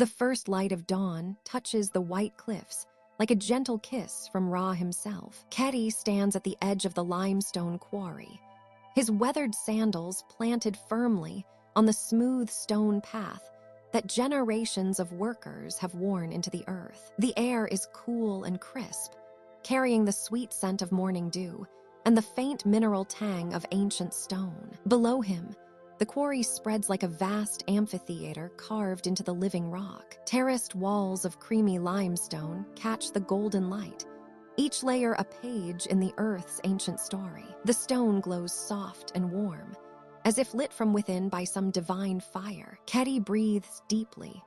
The first light of dawn touches the white cliffs like a gentle kiss from Ra himself. Kedi stands at the edge of the limestone quarry, his weathered sandals planted firmly on the smooth stone path that generations of workers have worn into the earth. The air is cool and crisp, carrying the sweet scent of morning dew and the faint mineral tang of ancient stone. Below him, the quarry spreads like a vast amphitheater carved into the living rock. Terraced walls of creamy limestone catch the golden light, each layer a page in the earth's ancient story. The stone glows soft and warm, as if lit from within by some divine fire. Kedi breathes deeply,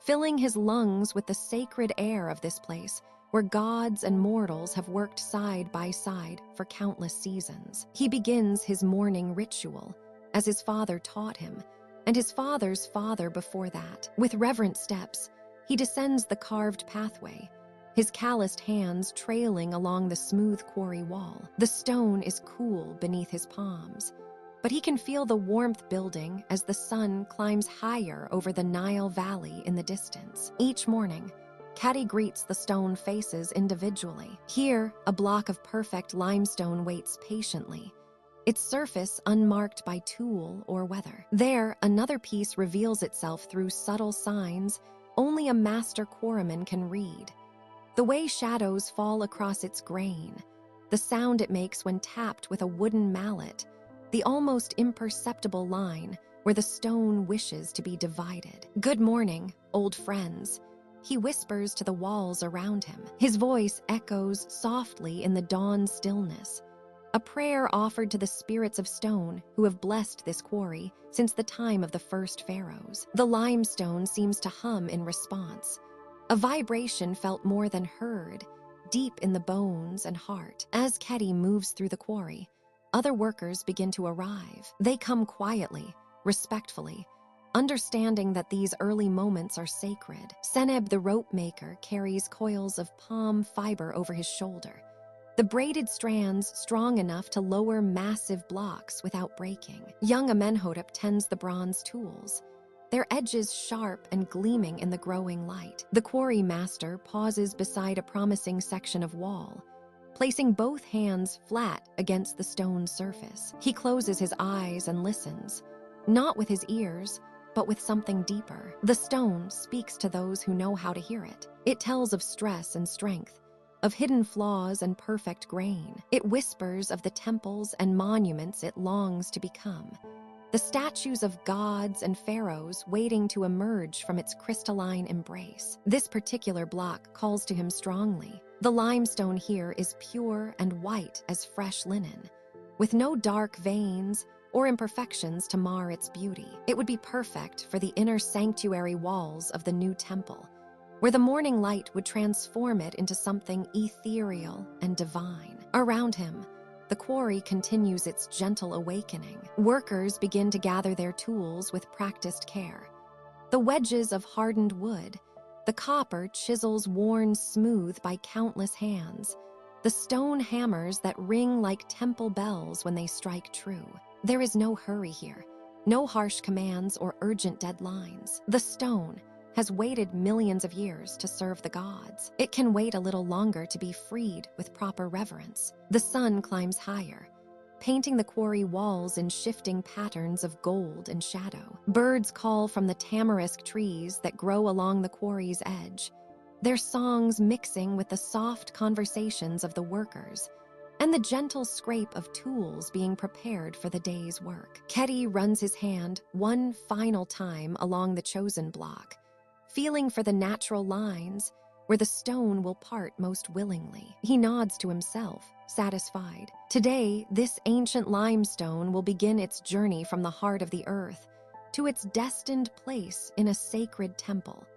filling his lungs with the sacred air of this place where gods and mortals have worked side by side for countless seasons. He begins his morning ritual, as his father taught him, and his father's father before that. With reverent steps, he descends the carved pathway, his calloused hands trailing along the smooth quarry wall. The stone is cool beneath his palms, but he can feel the warmth building as the sun climbs higher over the Nile Valley in the distance. Each morning, Kedi greets the stone faces individually. Here, a block of perfect limestone waits patiently, its surface unmarked by tool or weather. There, another piece reveals itself through subtle signs only a master quarryman can read. The way shadows fall across its grain, the sound it makes when tapped with a wooden mallet, the almost imperceptible line where the stone wishes to be divided. "Good morning, old friends," he whispers to the walls around him. His voice echoes softly in the dawn stillness, a prayer offered to the spirits of stone who have blessed this quarry since the time of the first pharaohs. The limestone seems to hum in response, a vibration felt more than heard, deep in the bones and heart. As Kedi moves through the quarry, other workers begin to arrive. They come quietly, respectfully, understanding that these early moments are sacred. Seneb the rope maker carries coils of palm fiber over his shoulder, the braided strands strong enough to lower massive blocks without breaking. Young Amenhotep tends the bronze tools, their edges sharp and gleaming in the growing light. The quarry master pauses beside a promising section of wall, placing both hands flat against the stone surface. He closes his eyes and listens, not with his ears, but with something deeper. The stone speaks to those who know how to hear it. It tells of stress and strength, of hidden flaws and perfect grain. It whispers of the temples and monuments it longs to become, the statues of gods and pharaohs waiting to emerge from its crystalline embrace. This particular block calls to him strongly. The limestone here is pure and white as fresh linen, with no dark veins or imperfections to mar its beauty. It would be perfect for the inner sanctuary walls of the new temple, where the morning light would transform it into something ethereal and divine. Around him, the quarry continues its gentle awakening. Workers begin to gather their tools with practiced care. The wedges of hardened wood, the copper chisels worn smooth by countless hands, the stone hammers that ring like temple bells when they strike true. There is no hurry here, no harsh commands or urgent deadlines. The stone has waited millions of years to serve the gods. It can wait a little longer to be freed with proper reverence. The sun climbs higher, painting the quarry walls in shifting patterns of gold and shadow. Birds call from the tamarisk trees that grow along the quarry's edge, their songs mixing with the soft conversations of the workers and the gentle scrape of tools being prepared for the day's work. Kedi runs his hand one final time along the chosen block, feeling for the natural lines where the stone will part most willingly. He nods to himself, satisfied. Today, this ancient limestone will begin its journey from the heart of the earth to its destined place in a sacred temple,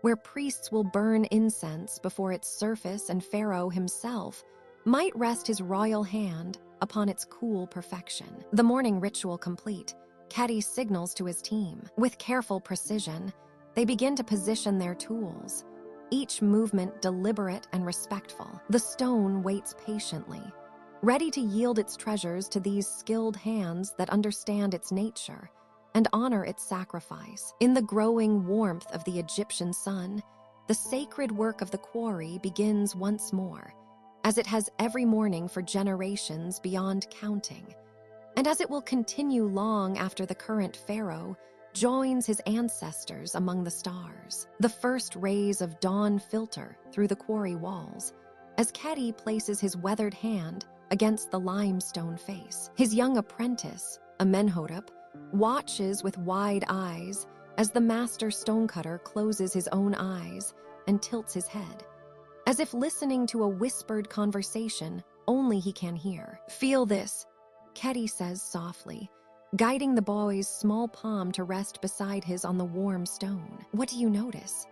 where priests will burn incense before its surface and Pharaoh himself might rest his royal hand upon its cool perfection. The morning ritual complete, Kedi signals to his team. With careful precision, they begin to position their tools, each movement deliberate and respectful. The stone waits patiently, ready to yield its treasures to these skilled hands that understand its nature, and honor its sacrifice. In the growing warmth of the Egyptian sun, the sacred work of the quarry begins once more, as it has every morning for generations beyond counting, and as it will continue long after the current pharaoh joins his ancestors among the stars. The first rays of dawn filter through the quarry walls as Kedi places his weathered hand against the limestone face. His young apprentice, Amenhotep, watches with wide eyes as the master stonecutter closes his own eyes and tilts his head, as if listening to a whispered conversation only he can hear. "Feel this," Kedi says softly, guiding the boy's small palm to rest beside his on the warm stone. "What do you notice?"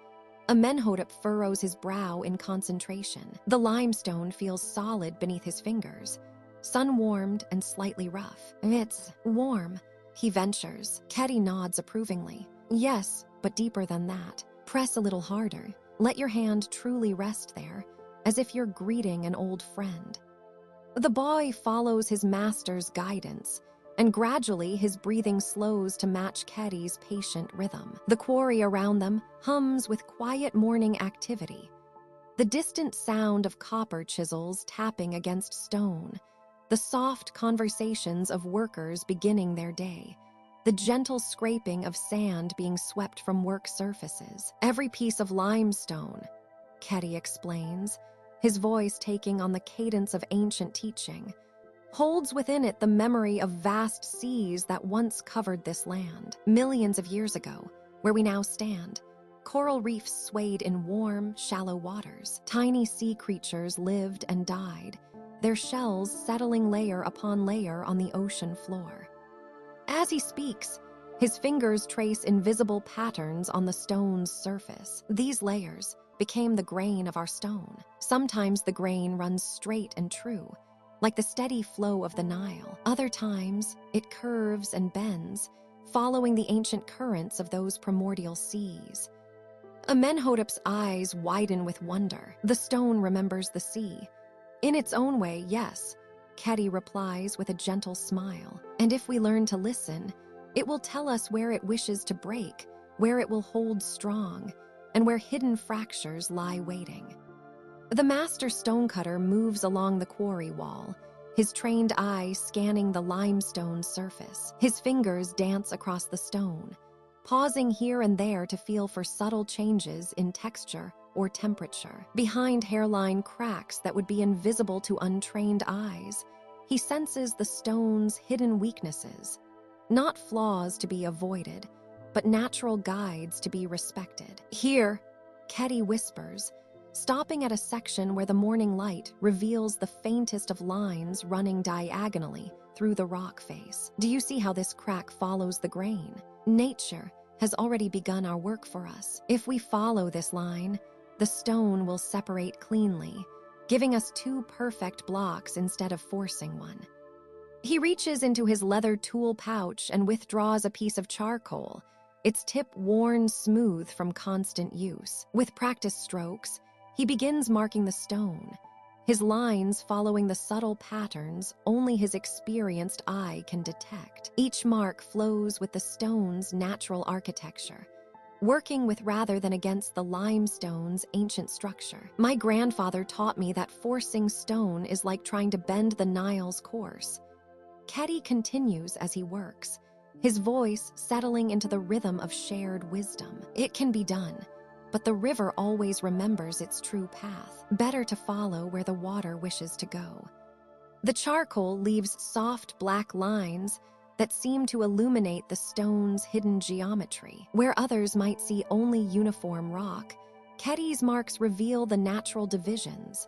Amenhotep furrows his brow in concentration. The limestone feels solid beneath his fingers, sun-warmed and slightly rough. "It's warm," he ventures. Kedi nods approvingly. "Yes, but deeper than that. Press a little harder. Let your hand truly rest there, as if you're greeting an old friend." The boy follows his master's guidance, and gradually his breathing slows to match Kedi's patient rhythm. The quarry around them hums with quiet morning activity. The distant sound of copper chisels tapping against stone, the soft conversations of workers beginning their day, the gentle scraping of sand being swept from work surfaces. "Every piece of limestone," Kedi explains, his voice taking on the cadence of ancient teaching, "holds within it the memory of vast seas that once covered this land. Millions of years ago, where we now stand, coral reefs swayed in warm, shallow waters. Tiny sea creatures lived and died, their shells settling layer upon layer on the ocean floor." As he speaks, his fingers trace invisible patterns on the stone's surface. "These layers became the grain of our stone. Sometimes the grain runs straight and true, like the steady flow of the Nile. Other times, it curves and bends, following the ancient currents of those primordial seas." Amenhotep's eyes widen with wonder. The stone remembers the sea. "In its own way, yes," Kedi replies with a gentle smile. "And if we learn to listen, it will tell us where it wishes to break, where it will hold strong, and where hidden fractures lie waiting." The master stonecutter moves along the quarry wall, his trained eye scanning the limestone surface. His fingers dance across the stone, pausing here and there to feel for subtle changes in texture or temperature. Behind hairline cracks that would be invisible to untrained eyes, he senses the stone's hidden weaknesses, not flaws to be avoided, but natural guides to be respected. "Here," Kedi whispers, stopping at a section where the morning light reveals the faintest of lines running diagonally through the rock face. "Do you see how this crack follows the grain? Nature has already begun our work for us. If we follow this line, the stone will separate cleanly, giving us two perfect blocks instead of forcing one." He reaches into his leather tool pouch and withdraws a piece of charcoal, its tip worn smooth from constant use. With practice strokes, he begins marking the stone, his lines following the subtle patterns only his experienced eye can detect. Each mark flows with the stone's natural architecture, working with rather than against the limestone's ancient structure. "My grandfather taught me that forcing stone is like trying to bend the Nile's course." Kedi continues as he works, his voice settling into the rhythm of shared wisdom. "It can be done, but the river always remembers its true path. Better to follow where the water wishes to go." The charcoal leaves soft black lines that seem to illuminate the stone's hidden geometry. Where others might see only uniform rock, Kedi's marks reveal the natural divisions,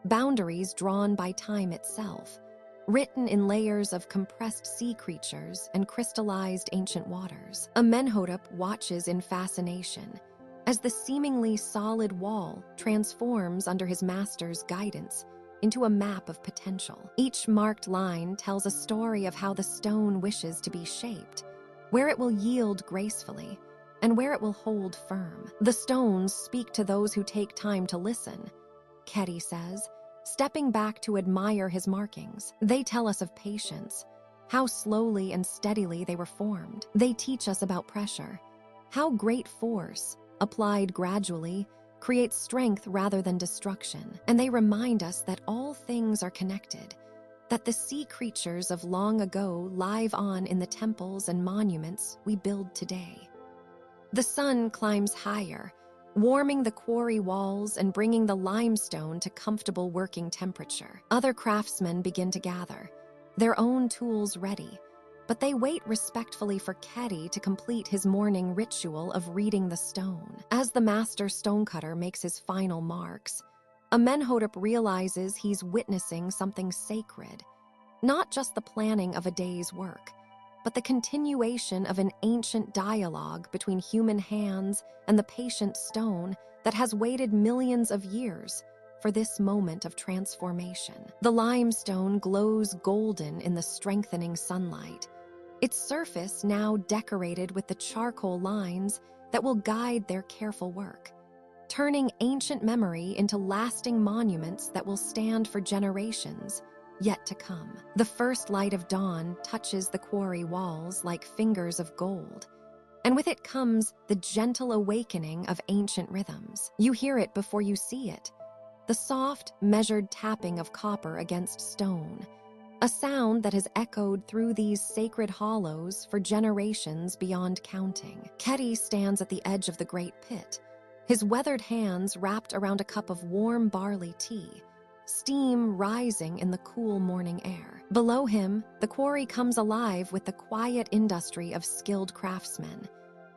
boundaries drawn by time itself, written in layers of compressed sea creatures and crystallized ancient waters. Amenhotep watches in fascination as the seemingly solid wall transforms under his master's guidance into a map of potential. Each marked line tells a story of how the stone wishes to be shaped, where it will yield gracefully, and where it will hold firm. "The stones speak to those who take time to listen," Kedi says, stepping back to admire his markings. "They tell us of patience, how slowly and steadily they were formed. They teach us about pressure, how great force, applied gradually, creates strength rather than destruction. And they remind us that all things are connected, that the sea creatures of long ago live on in the temples and monuments we build today. The sun climbs higher, warming the quarry walls and bringing the limestone to comfortable working temperature. Other craftsmen begin to gather, their own tools ready, but they wait respectfully for Keddy to complete his morning ritual of reading the stone. As the master stonecutter makes his final marks, Amenhotep realizes he's witnessing something sacred, not just the planning of a day's work, but the continuation of an ancient dialogue between human hands and the patient stone that has waited millions of years for this moment of transformation. The limestone glows golden in the strengthening sunlight, its surface now decorated with the charcoal lines that will guide their careful work, turning ancient memory into lasting monuments that will stand for generations yet to come. The first light of dawn touches the quarry walls like fingers of gold, and with it comes the gentle awakening of ancient rhythms. You hear it before you see it, the soft, measured tapping of copper against stone, a sound that has echoed through these sacred hollows for generations beyond counting. Keddy stands at the edge of the great pit, his weathered hands wrapped around a cup of warm barley tea, steam rising in the cool morning air. Below him, the quarry comes alive with the quiet industry of skilled craftsmen,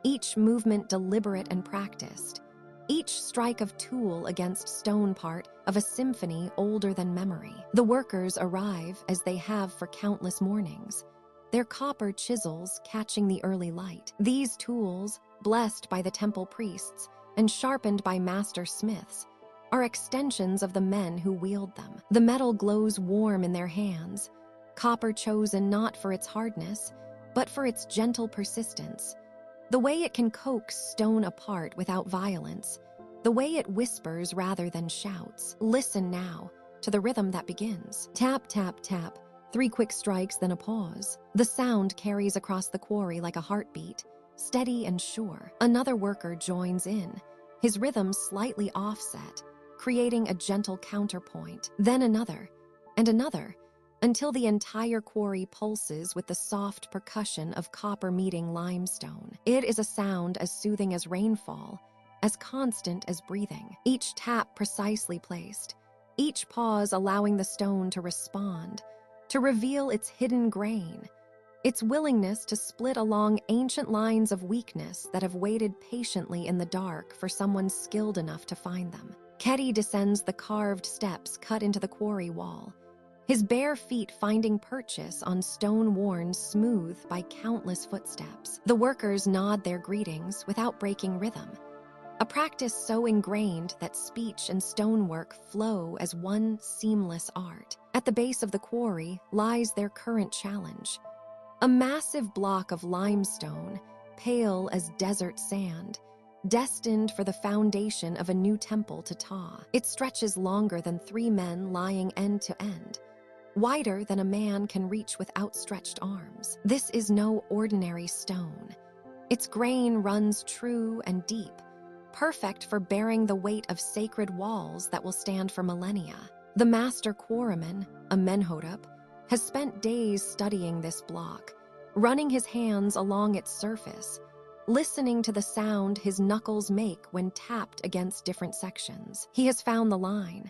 each movement deliberate and practiced, each strike of tool against stone part of a symphony older than memory. The workers arrive as they have for countless mornings, their copper chisels catching the early light. These tools, blessed by the temple priests and sharpened by master smiths, are extensions of the men who wield them. The metal glows warm in their hands, copper chosen not for its hardness, but for its gentle persistence. The way it can coax stone apart without violence, the way it whispers rather than shouts. Listen now to the rhythm that begins. Tap, tap, tap, 3 quick strikes, then a pause. The sound carries across the quarry like a heartbeat, steady and sure. Another worker joins in, his rhythm slightly offset, creating a gentle counterpoint. Then another, and another, until the entire quarry pulses with the soft percussion of copper meeting limestone. It is a sound as soothing as rainfall, as constant as breathing. Each tap precisely placed, each pause allowing the stone to respond, to reveal its hidden grain, its willingness to split along ancient lines of weakness that have waited patiently in the dark for someone skilled enough to find them. Keddy descends the carved steps cut into the quarry wall, his bare feet finding purchase on stone worn smooth by countless footsteps. The workers nod their greetings without breaking rhythm, a practice so ingrained that speech and stonework flow as one seamless art. At the base of the quarry lies their current challenge, a massive block of limestone, pale as desert sand, destined for the foundation of a new temple to Ptah. It stretches longer than 3 men lying end to end, wider than a man can reach with outstretched arms. This is no ordinary stone. Its grain runs true and deep, perfect for bearing the weight of sacred walls that will stand for millennia. The master quarryman, Amenhotep, has spent days studying this block, running his hands along its surface, listening to the sound his knuckles make when tapped against different sections. He has found the line,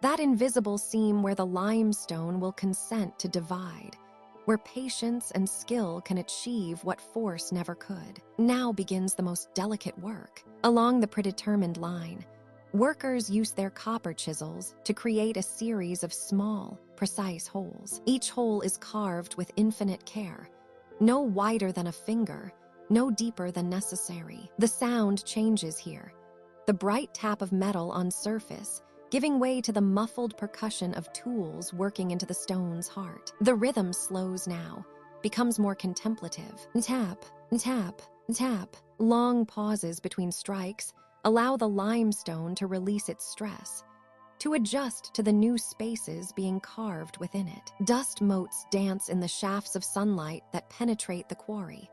that invisible seam where the limestone will consent to divide, where patience and skill can achieve what force never could. Now begins the most delicate work. Along the predetermined line, workers use their copper chisels to create a series of small, precise holes. Each hole is carved with infinite care, no wider than a finger, no deeper than necessary. The sound changes here, the bright tap of metal on surface giving way to the muffled percussion of tools working into the stone's heart. The rhythm slows now, becomes more contemplative. Tap, tap, tap. Long pauses between strikes allow the limestone to release its stress, to adjust to the new spaces being carved within it. Dust motes dance in the shafts of sunlight that penetrate the quarry,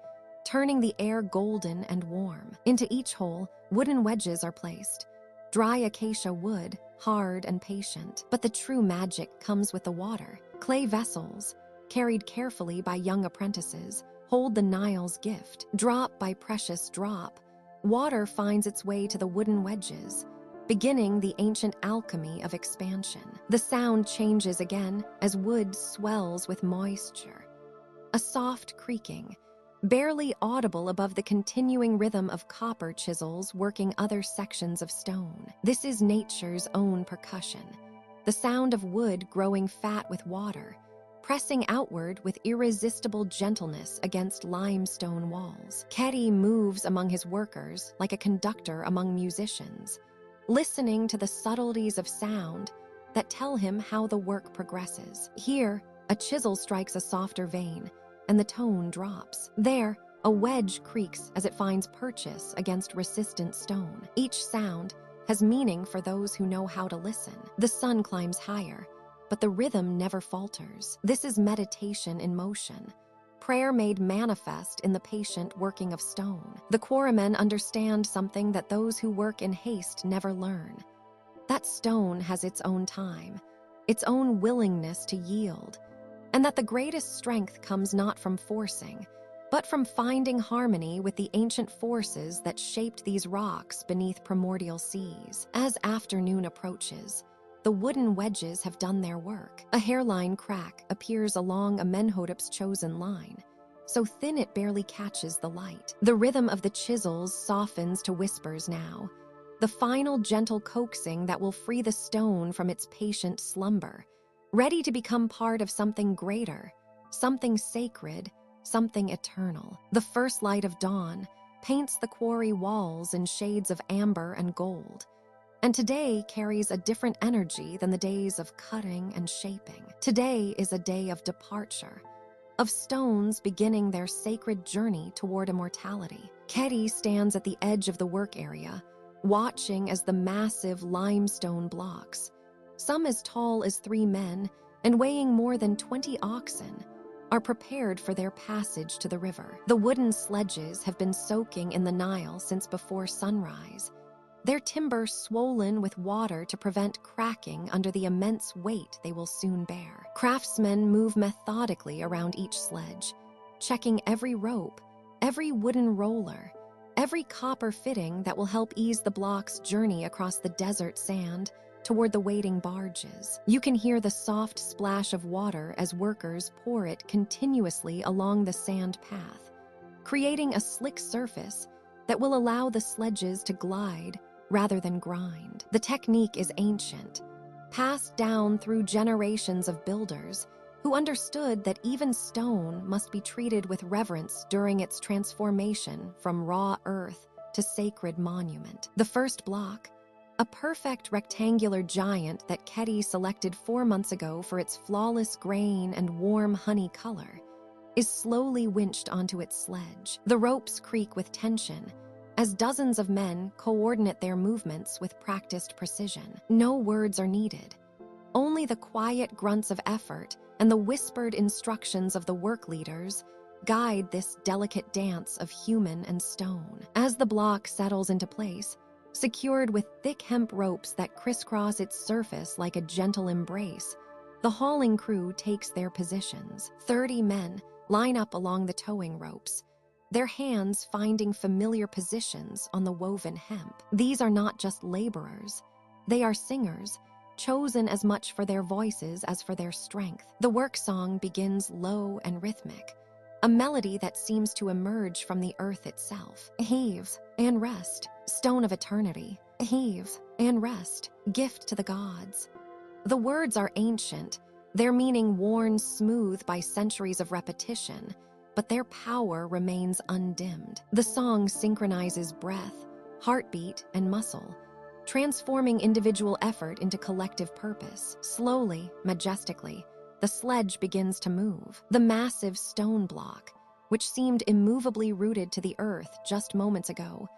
turning the air golden and warm. Into each hole, wooden wedges are placed. Dry acacia wood, hard and patient. But the true magic comes with the water. Clay vessels, carried carefully by young apprentices, hold the Nile's gift. Drop by precious drop, water finds its way to the wooden wedges, beginning the ancient alchemy of expansion. The sound changes again as wood swells with moisture. A soft creaking, barely audible above the continuing rhythm of copper chisels working other sections of stone. This is nature's own percussion, the sound of wood growing fat with water, pressing outward with irresistible gentleness against limestone walls. Keddy moves among his workers like a conductor among musicians, listening to the subtleties of sound that tell him how the work progresses. Here, a chisel strikes a softer vein, and the tone drops. There, a wedge creaks as it finds purchase against resistant stone. Each sound has meaning for those who know how to listen. The sun climbs higher, but the rhythm never falters. This is meditation in motion, prayer made manifest in the patient working of stone. The quarrymen understand something that those who work in haste never learn: that stone has its own time, its own willingness to yield, and that the greatest strength comes not from forcing, but from finding harmony with the ancient forces that shaped these rocks beneath primordial seas. As afternoon approaches, the wooden wedges have done their work. A hairline crack appears along Amenhotep's chosen line, so thin it barely catches the light. The rhythm of the chisels softens to whispers now, the final gentle coaxing that will free the stone from its patient slumber, ready to become part of something greater, something sacred, something eternal. The first light of dawn paints the quarry walls in shades of amber and gold, and today carries a different energy than the days of cutting and shaping. Today is a day of departure, of stones beginning their sacred journey toward immortality. Keddy stands at the edge of the work area, watching as the massive limestone blocks, some as tall as 3 men and weighing more than 20 oxen, are prepared for their passage to the river. The wooden sledges have been soaking in the Nile since before sunrise, their timber swollen with water to prevent cracking under the immense weight they will soon bear. Craftsmen move methodically around each sledge, checking every rope, every wooden roller, every copper fitting that will help ease the block's journey across the desert sand toward the waiting barges. You can hear the soft splash of water as workers pour it continuously along the sand path, creating a slick surface that will allow the sledges to glide rather than grind. The technique is ancient, passed down through generations of builders who understood that even stone must be treated with reverence during its transformation from raw earth to sacred monument. The first block, a perfect rectangular giant that Keddy selected 4 months ago for its flawless grain and warm honey color, is slowly winched onto its sledge. The ropes creak with tension as dozens of men coordinate their movements with practiced precision. No words are needed, only the quiet grunts of effort and the whispered instructions of the work leaders guide this delicate dance of human and stone. As the block settles into place, secured with thick hemp ropes that crisscross its surface like a gentle embrace, the hauling crew takes their positions. 30 men line up along the towing ropes, their hands finding familiar positions on the woven hemp. These are not just laborers, they are singers, chosen as much for their voices as for their strength. The work song begins low and rhythmic, a melody that seems to emerge from the earth itself. Heave and rest, stone of eternity. Heave and rest, gift to the gods. The words are ancient, their meaning worn smooth by centuries of repetition, but their power remains undimmed. The song synchronizes breath, heartbeat, and muscle, transforming individual effort into collective purpose. Slowly, majestically, the sledge begins to move. The massive stone block, which seemed immovably rooted to the earth just moments ago,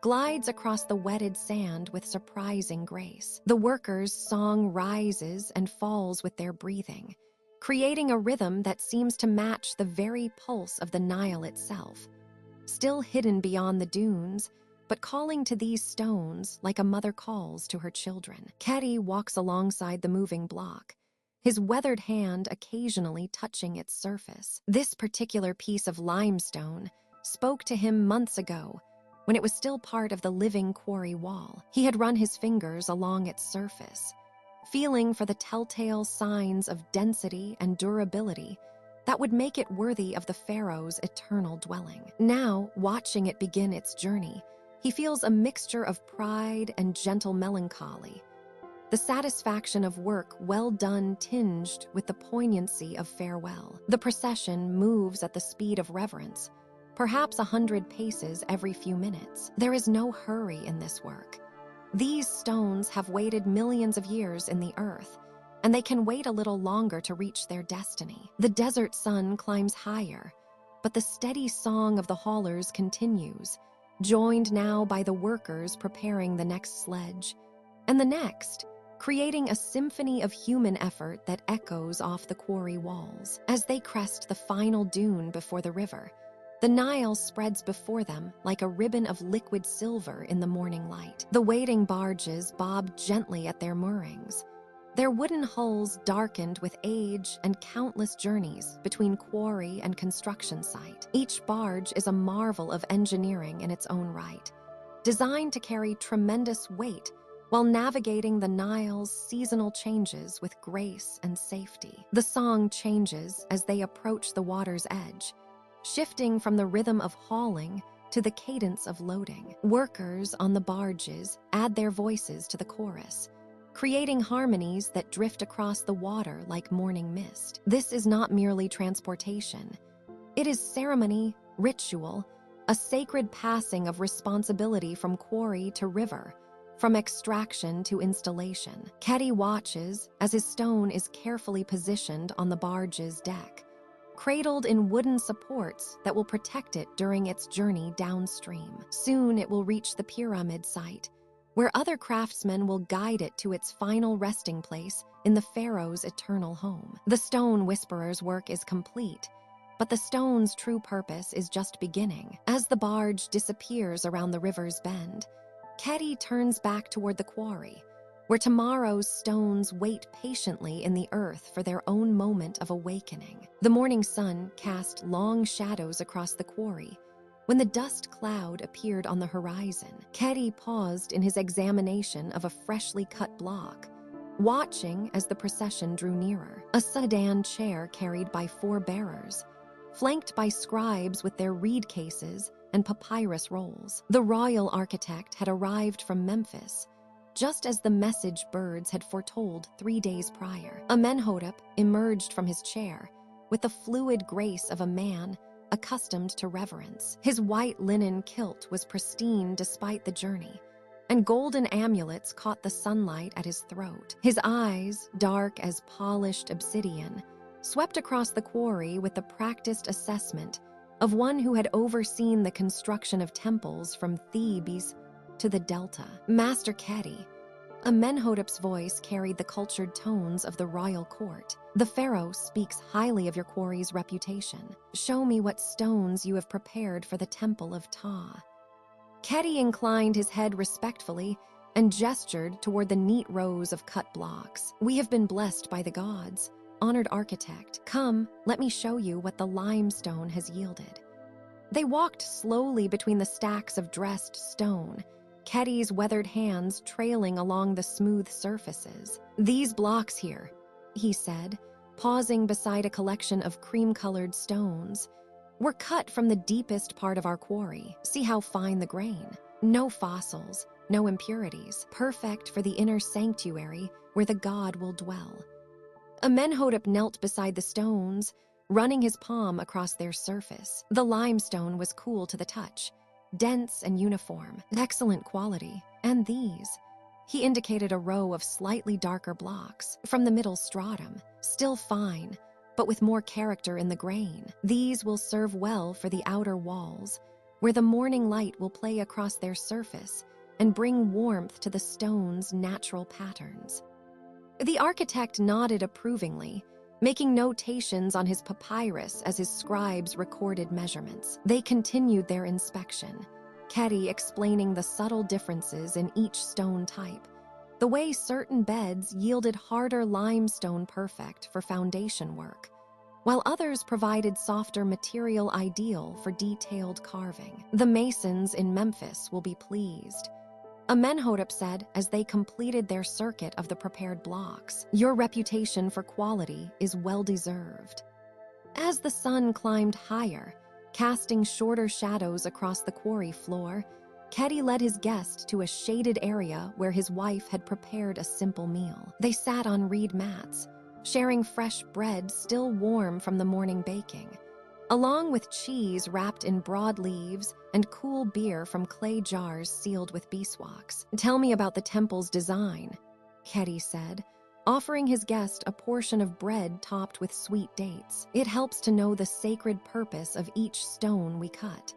glides across the wetted sand with surprising grace. The workers' song rises and falls with their breathing, creating a rhythm that seems to match the very pulse of the Nile itself. Still hidden beyond the dunes, but calling to these stones like a mother calls to her children. Keddy walks alongside the moving block, his weathered hand occasionally touching its surface. This particular piece of limestone spoke to him months ago, when it was still part of the living quarry wall. He had run his fingers along its surface, feeling for the telltale signs of density and durability that would make it worthy of the pharaoh's eternal dwelling. Now, watching it begin its journey, he feels a mixture of pride and gentle melancholy, the satisfaction of work well done tinged with the poignancy of farewell. The procession moves at the speed of reverence, perhaps 100 paces every few minutes. There is no hurry in this work. These stones have waited millions of years in the earth, and they can wait a little longer to reach their destiny. The desert sun climbs higher, but the steady song of the haulers continues, joined now by the workers preparing the next sledge, and the next, creating a symphony of human effort that echoes off the quarry walls. As they crest the final dune before the river, the Nile spreads before them like a ribbon of liquid silver in the morning light. The waiting barges bob gently at their moorings, their wooden hulls darkened with age and countless journeys between quarry and construction site. Each barge is a marvel of engineering in its own right, designed to carry tremendous weight while navigating the Nile's seasonal changes with grace and safety. The song changes as they approach the water's edge, shifting from the rhythm of hauling to the cadence of loading. Workers on the barges add their voices to the chorus, creating harmonies that drift across the water like morning mist. This is not merely transportation. It is ceremony, ritual, a sacred passing of responsibility from quarry to river, from extraction to installation. Keddy watches as his stone is carefully positioned on the barge's deck, cradled in wooden supports that will protect it during its journey downstream. Soon it will reach the pyramid site, where other craftsmen will guide it to its final resting place in the pharaoh's eternal home. The stone whisperer's work is complete, but the stone's true purpose is just beginning. As the barge disappears around the river's bend, Keddy turns back toward the quarry, where tomorrow's stones wait patiently in the earth for their own moment of awakening. The morning sun cast long shadows across the quarry. When the dust cloud appeared on the horizon, Keddy paused in his examination of a freshly cut block, watching as the procession drew nearer. A sedan chair carried by 4 bearers, flanked by scribes with their reed cases and papyrus rolls. The royal architect had arrived from Memphis, just as the message birds had foretold 3 days prior. Amenhotep emerged from his chair with the fluid grace of a man accustomed to reverence. His white linen kilt was pristine despite the journey, and golden amulets caught the sunlight at his throat. His eyes, dark as polished obsidian, swept across the quarry with the practiced assessment of one who had overseen the construction of temples from Thebes to the Delta. Master Keddy, Amenhotep's voice carried the cultured tones of the royal court. The pharaoh speaks highly of your quarry's reputation. Show me what stones you have prepared for the temple of Ptah. Keddy inclined his head respectfully and gestured toward the neat rows of cut blocks. We have been blessed by the gods, honored architect. Come, let me show you what the limestone has yielded. They walked slowly between the stacks of dressed stone, Keddy's weathered hands trailing along the smooth surfaces. These blocks here, he said, pausing beside a collection of cream-colored stones, were cut from the deepest part of our quarry. See how fine the grain. No fossils, no impurities, perfect for the inner sanctuary where the god will dwell. Amenhotep knelt beside the stones, running his palm across their surface. The limestone was cool to the touch, dense and uniform, excellent quality. And these, he indicated a row of slightly darker blocks from the middle stratum, still fine, but with more character in the grain. These will serve well for the outer walls, where the morning light will play across their surface and bring warmth to the stone's natural patterns. The architect nodded approvingly, making notations on his papyrus as his scribes recorded measurements. They continued their inspection, Ketty explaining the subtle differences in each stone type, the way certain beds yielded harder limestone perfect for foundation work, while others provided softer material ideal for detailed carving. The masons in Memphis will be pleased, Amenhotep said as they completed their circuit of the prepared blocks. Your reputation for quality is well-deserved. As the sun climbed higher, casting shorter shadows across the quarry floor, Ketty led his guest to a shaded area where his wife had prepared a simple meal. They sat on reed mats, sharing fresh bread still warm from the morning baking, along with cheese wrapped in broad leaves and cool beer from clay jars sealed with beeswax. Tell me about the temple's design, Ketty said, offering his guest a portion of bread topped with sweet dates. It helps to know the sacred purpose of each stone we cut.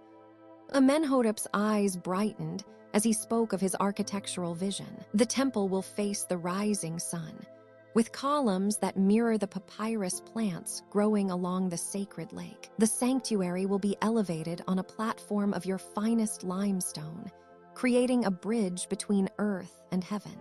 Amenhotep's eyes brightened as he spoke of his architectural vision. The temple will face the rising sun, with columns that mirror the papyrus plants growing along the sacred lake. The sanctuary will be elevated on a platform of your finest limestone, creating a bridge between earth and heaven.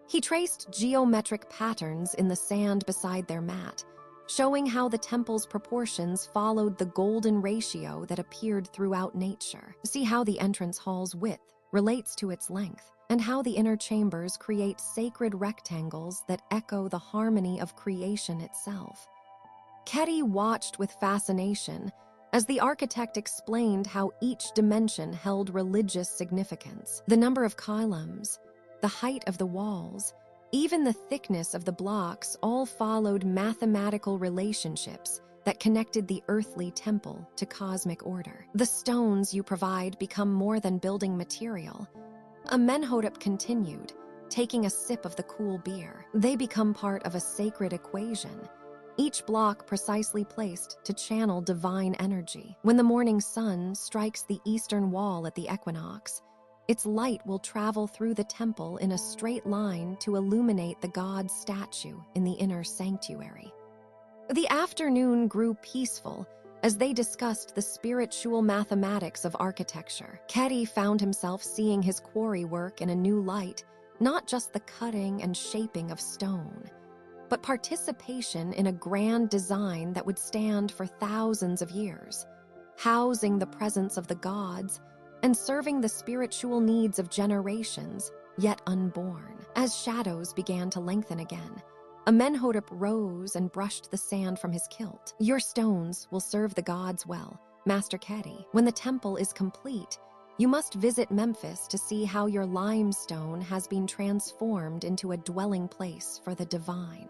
He traced geometric patterns in the sand beside their mat, showing how the temple's proportions followed the golden ratio that appeared throughout nature. See how the entrance hall's width relates to its length, and how the inner chambers create sacred rectangles that echo the harmony of creation itself. Ketty watched with fascination as the architect explained how each dimension held religious significance. The number of columns, the height of the walls, even the thickness of the blocks all followed mathematical relationships that connected the earthly temple to cosmic order. The stones you provide become more than building material. Amenhotep continued, taking a sip of the cool beer. They become part of a sacred equation, each block precisely placed to channel divine energy. When the morning sun strikes the eastern wall at the equinox, its light will travel through the temple in a straight line to illuminate the god's statue in the inner sanctuary. The afternoon grew peaceful as they discussed the spiritual mathematics of architecture. Ketty found himself seeing his quarry work in a new light, not just the cutting and shaping of stone, but participation in a grand design that would stand for thousands of years, housing the presence of the gods and serving the spiritual needs of generations yet unborn. As shadows began to lengthen again, Amenhotep rose and brushed the sand from his kilt. Your stones will serve the gods well, Master Ketty. When the temple is complete, you must visit Memphis to see how your limestone has been transformed into a dwelling place for the divine.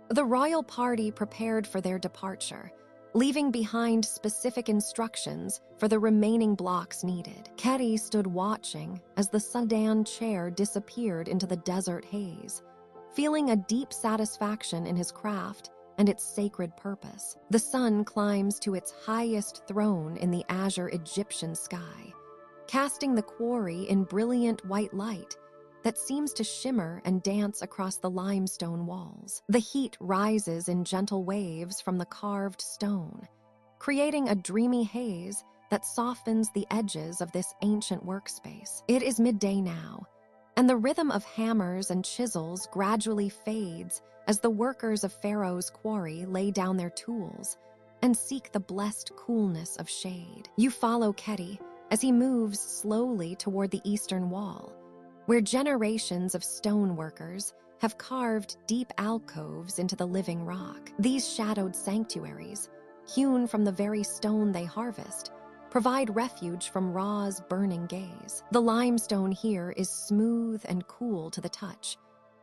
The royal party prepared for their departure, leaving behind specific instructions for the remaining blocks needed. Ketty stood watching as the sedan chair disappeared into the desert haze, feeling a deep satisfaction in his craft and its sacred purpose. The sun climbs to its highest throne in the azure Egyptian sky, casting the quarry in brilliant white light that seems to shimmer and dance across the limestone walls. The heat rises in gentle waves from the carved stone, creating a dreamy haze that softens the edges of this ancient workspace. It is midday now, and the rhythm of hammers and chisels gradually fades as the workers of Pharaoh's quarry lay down their tools and seek the blessed coolness of shade. You follow Ketty as he moves slowly toward the eastern wall, where generations of stone workers have carved deep alcoves into the living rock. These shadowed sanctuaries, hewn from the very stone they harvest, provide refuge from Ra's burning gaze. The limestone here is smooth and cool to the touch,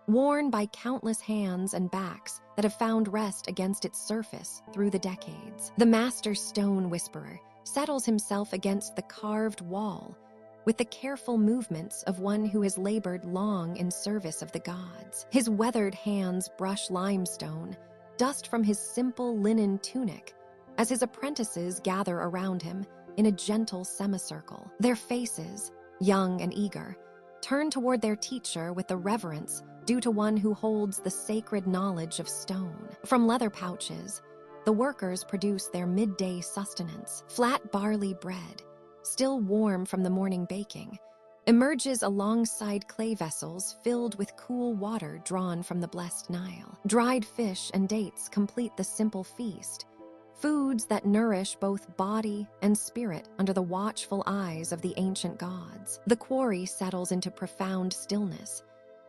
worn by countless hands and backs that have found rest against its surface through the decades. The master stone whisperer settles himself against the carved wall with the careful movements of one who has labored long in service of the gods. His weathered hands brush limestone, dust from his simple linen tunic, as his apprentices gather around him, in a gentle semicircle. Their faces, young and eager, turn toward their teacher with the reverence due to one who holds the sacred knowledge of stone. From leather pouches, the workers produce their midday sustenance. Flat barley bread, still warm from the morning baking, emerges alongside clay vessels filled with cool water drawn from the blessed Nile. Dried fish and dates complete the simple feast, foods that nourish both body and spirit under the watchful eyes of the ancient gods. The quarry settles into profound stillness,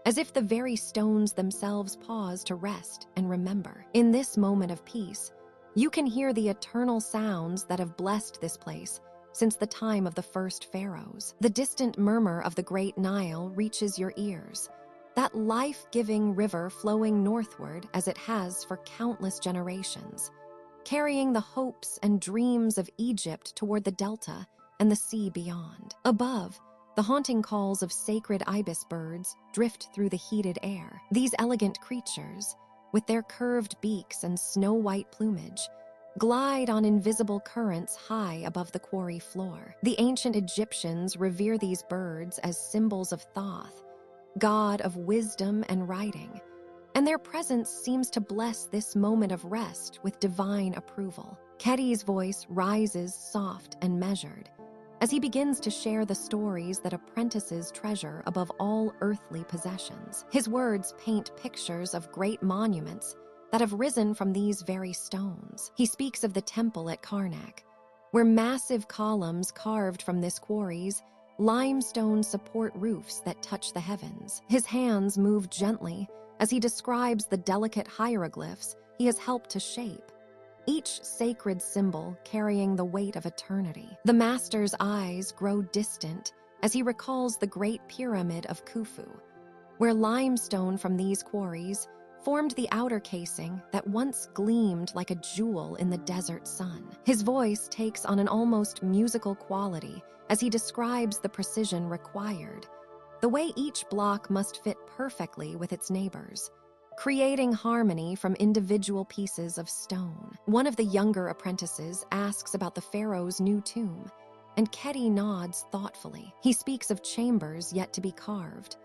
as if the very stones themselves pause to rest and remember. In this moment of peace, you can hear the eternal sounds that have blessed this place since the time of the first pharaohs. The distant murmur of the great Nile reaches your ears, that life-giving river flowing northward as it has for countless generations, carrying the hopes and dreams of Egypt toward the delta and the sea beyond. Above, the haunting calls of sacred ibis birds drift through the heated air. These elegant creatures, with their curved beaks and snow-white plumage, glide on invisible currents high above the quarry floor. The ancient Egyptians revere these birds as symbols of Thoth, god of wisdom and writing, and their presence seems to bless this moment of rest with divine approval. Keti's voice rises soft and measured as he begins to share the stories that apprentices treasure above all earthly possessions. His words paint pictures of great monuments that have risen from these very stones. He speaks of the temple at Karnak, where massive columns carved from this quarry's limestone support roofs that touch the heavens. His hands move gently as he describes the delicate hieroglyphs he has helped to shape, each sacred symbol carrying the weight of eternity. The master's eyes grow distant as he recalls the Great Pyramid of Khufu, where limestone from these quarries formed the outer casing that once gleamed like a jewel in the desert sun. His voice takes on an almost musical quality as he describes the precision required, the way each block must fit perfectly with its neighbors, creating harmony from individual pieces of stone. One of the younger apprentices asks about the pharaoh's new tomb, and Keti nods thoughtfully. He speaks of chambers yet to be carved,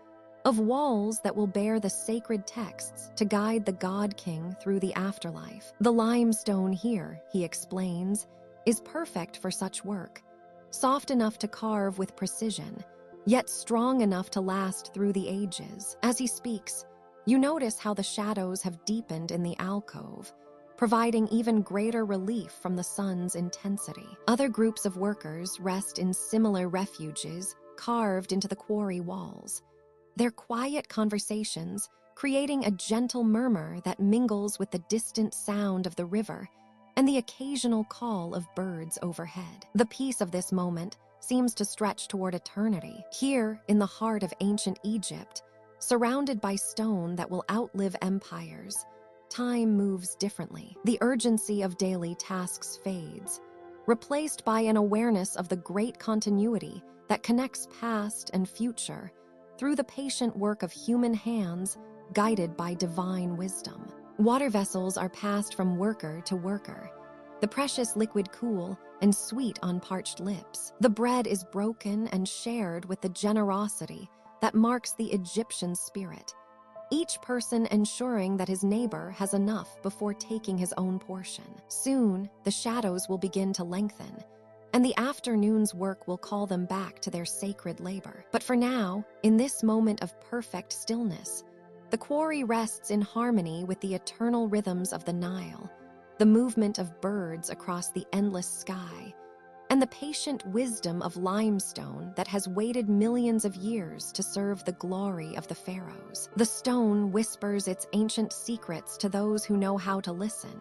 of walls that will bear the sacred texts to guide the god-king through the afterlife. The limestone here, he explains, is perfect for such work, soft enough to carve with precision, yet strong enough to last through the ages. As he speaks, you notice how the shadows have deepened in the alcove, providing even greater relief from the sun's intensity. Other groups of workers rest in similar refuges carved into the quarry walls, their quiet conversations creating a gentle murmur that mingles with the distant sound of the river and the occasional call of birds overhead. The peace of this moment seems to stretch toward eternity. Here, in the heart of ancient Egypt, surrounded by stone that will outlive empires, time moves differently. The urgency of daily tasks fades, replaced by an awareness of the great continuity that connects past and future through the patient work of human hands guided by divine wisdom. Water vessels are passed from worker to worker, the precious liquid cool and sweet on parched lips. The bread is broken and shared with the generosity that marks the Egyptian spirit, each person ensuring that his neighbor has enough before taking his own portion. Soon, the shadows will begin to lengthen, and the afternoon's work will call them back to their sacred labor. But for now, in this moment of perfect stillness, the quarry rests in harmony with the eternal rhythms of the Nile, the movement of birds across the endless sky, and the patient wisdom of limestone that has waited millions of years to serve the glory of the pharaohs. The stone whispers its ancient secrets to those who know how to listen,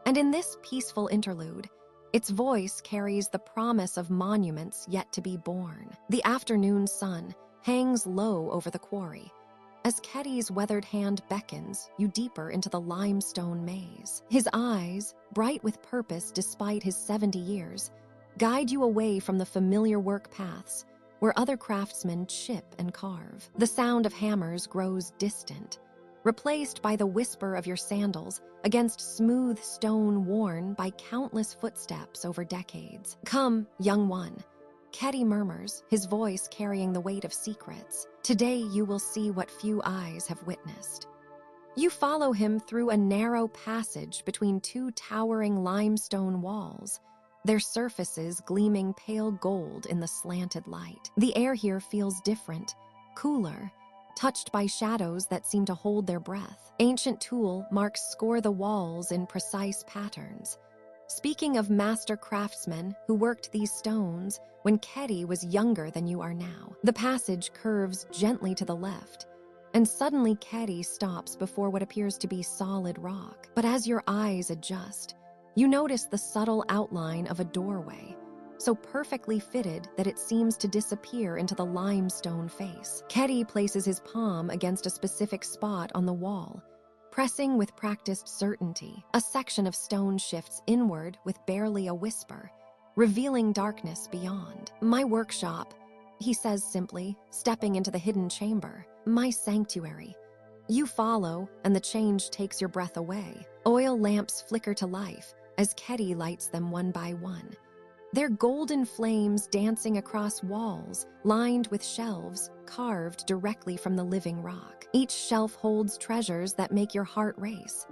and in this peaceful interlude, its voice carries the promise of monuments yet to be born. The afternoon sun hangs low over the quarry, as Keti's weathered hand beckons you deeper into the limestone maze. His eyes, bright with purpose despite his 70 years, guide you away from the familiar work paths where other craftsmen chip and carve. The sound of hammers grows distant, replaced by the whisper of your sandals against smooth stone worn by countless footsteps over decades. "Come, young one," Kedi murmurs, his voice carrying the weight of secrets. "Today you will see what few eyes have witnessed." You follow him through a narrow passage between two towering limestone walls, their surfaces gleaming pale gold in the slanted light. The air here feels different, cooler, touched by shadows that seem to hold their breath. Ancient tool marks score the walls in precise patterns. Speaking of master craftsmen who worked these stones when Kedi was younger than you are now, the passage curves gently to the left, and suddenly Kedi stops before what appears to be solid rock. But as your eyes adjust, you notice the subtle outline of a doorway, so perfectly fitted that it seems to disappear into the limestone face. Kedi places his palm against a specific spot on the wall, pressing with practiced certainty. A section of stone shifts inward with barely a whisper, revealing darkness beyond. "My workshop," he says simply, stepping into the hidden chamber. "My sanctuary." You follow, and the change takes your breath away. Oil lamps flicker to life as Kedi lights them one by one, their golden flames dancing across walls lined with shelves carved directly from the living rock. Each shelf holds treasures that make your heart race.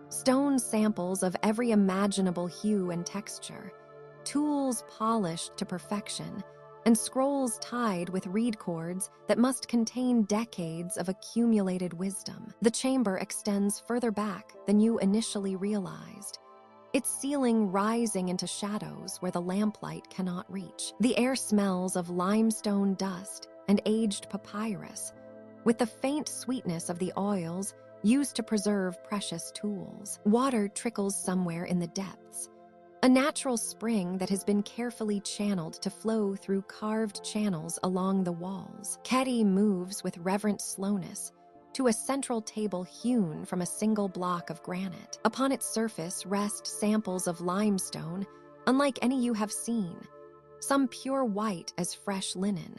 Stone samples of every imaginable hue and texture, tools polished to perfection, and scrolls tied with reed cords that must contain decades of accumulated wisdom. The chamber extends further back than you initially realized, its ceiling rising into shadows where the lamplight cannot reach. The air smells of limestone dust and aged papyrus, with the faint sweetness of the oils used to preserve precious tools. Water trickles somewhere in the depths, a natural spring that has been carefully channeled to flow through carved channels along the walls. Kedi moves with reverent slowness to a central table hewn from a single block of granite. Upon its surface rest samples of limestone, unlike any you have seen, some pure white as fresh linen,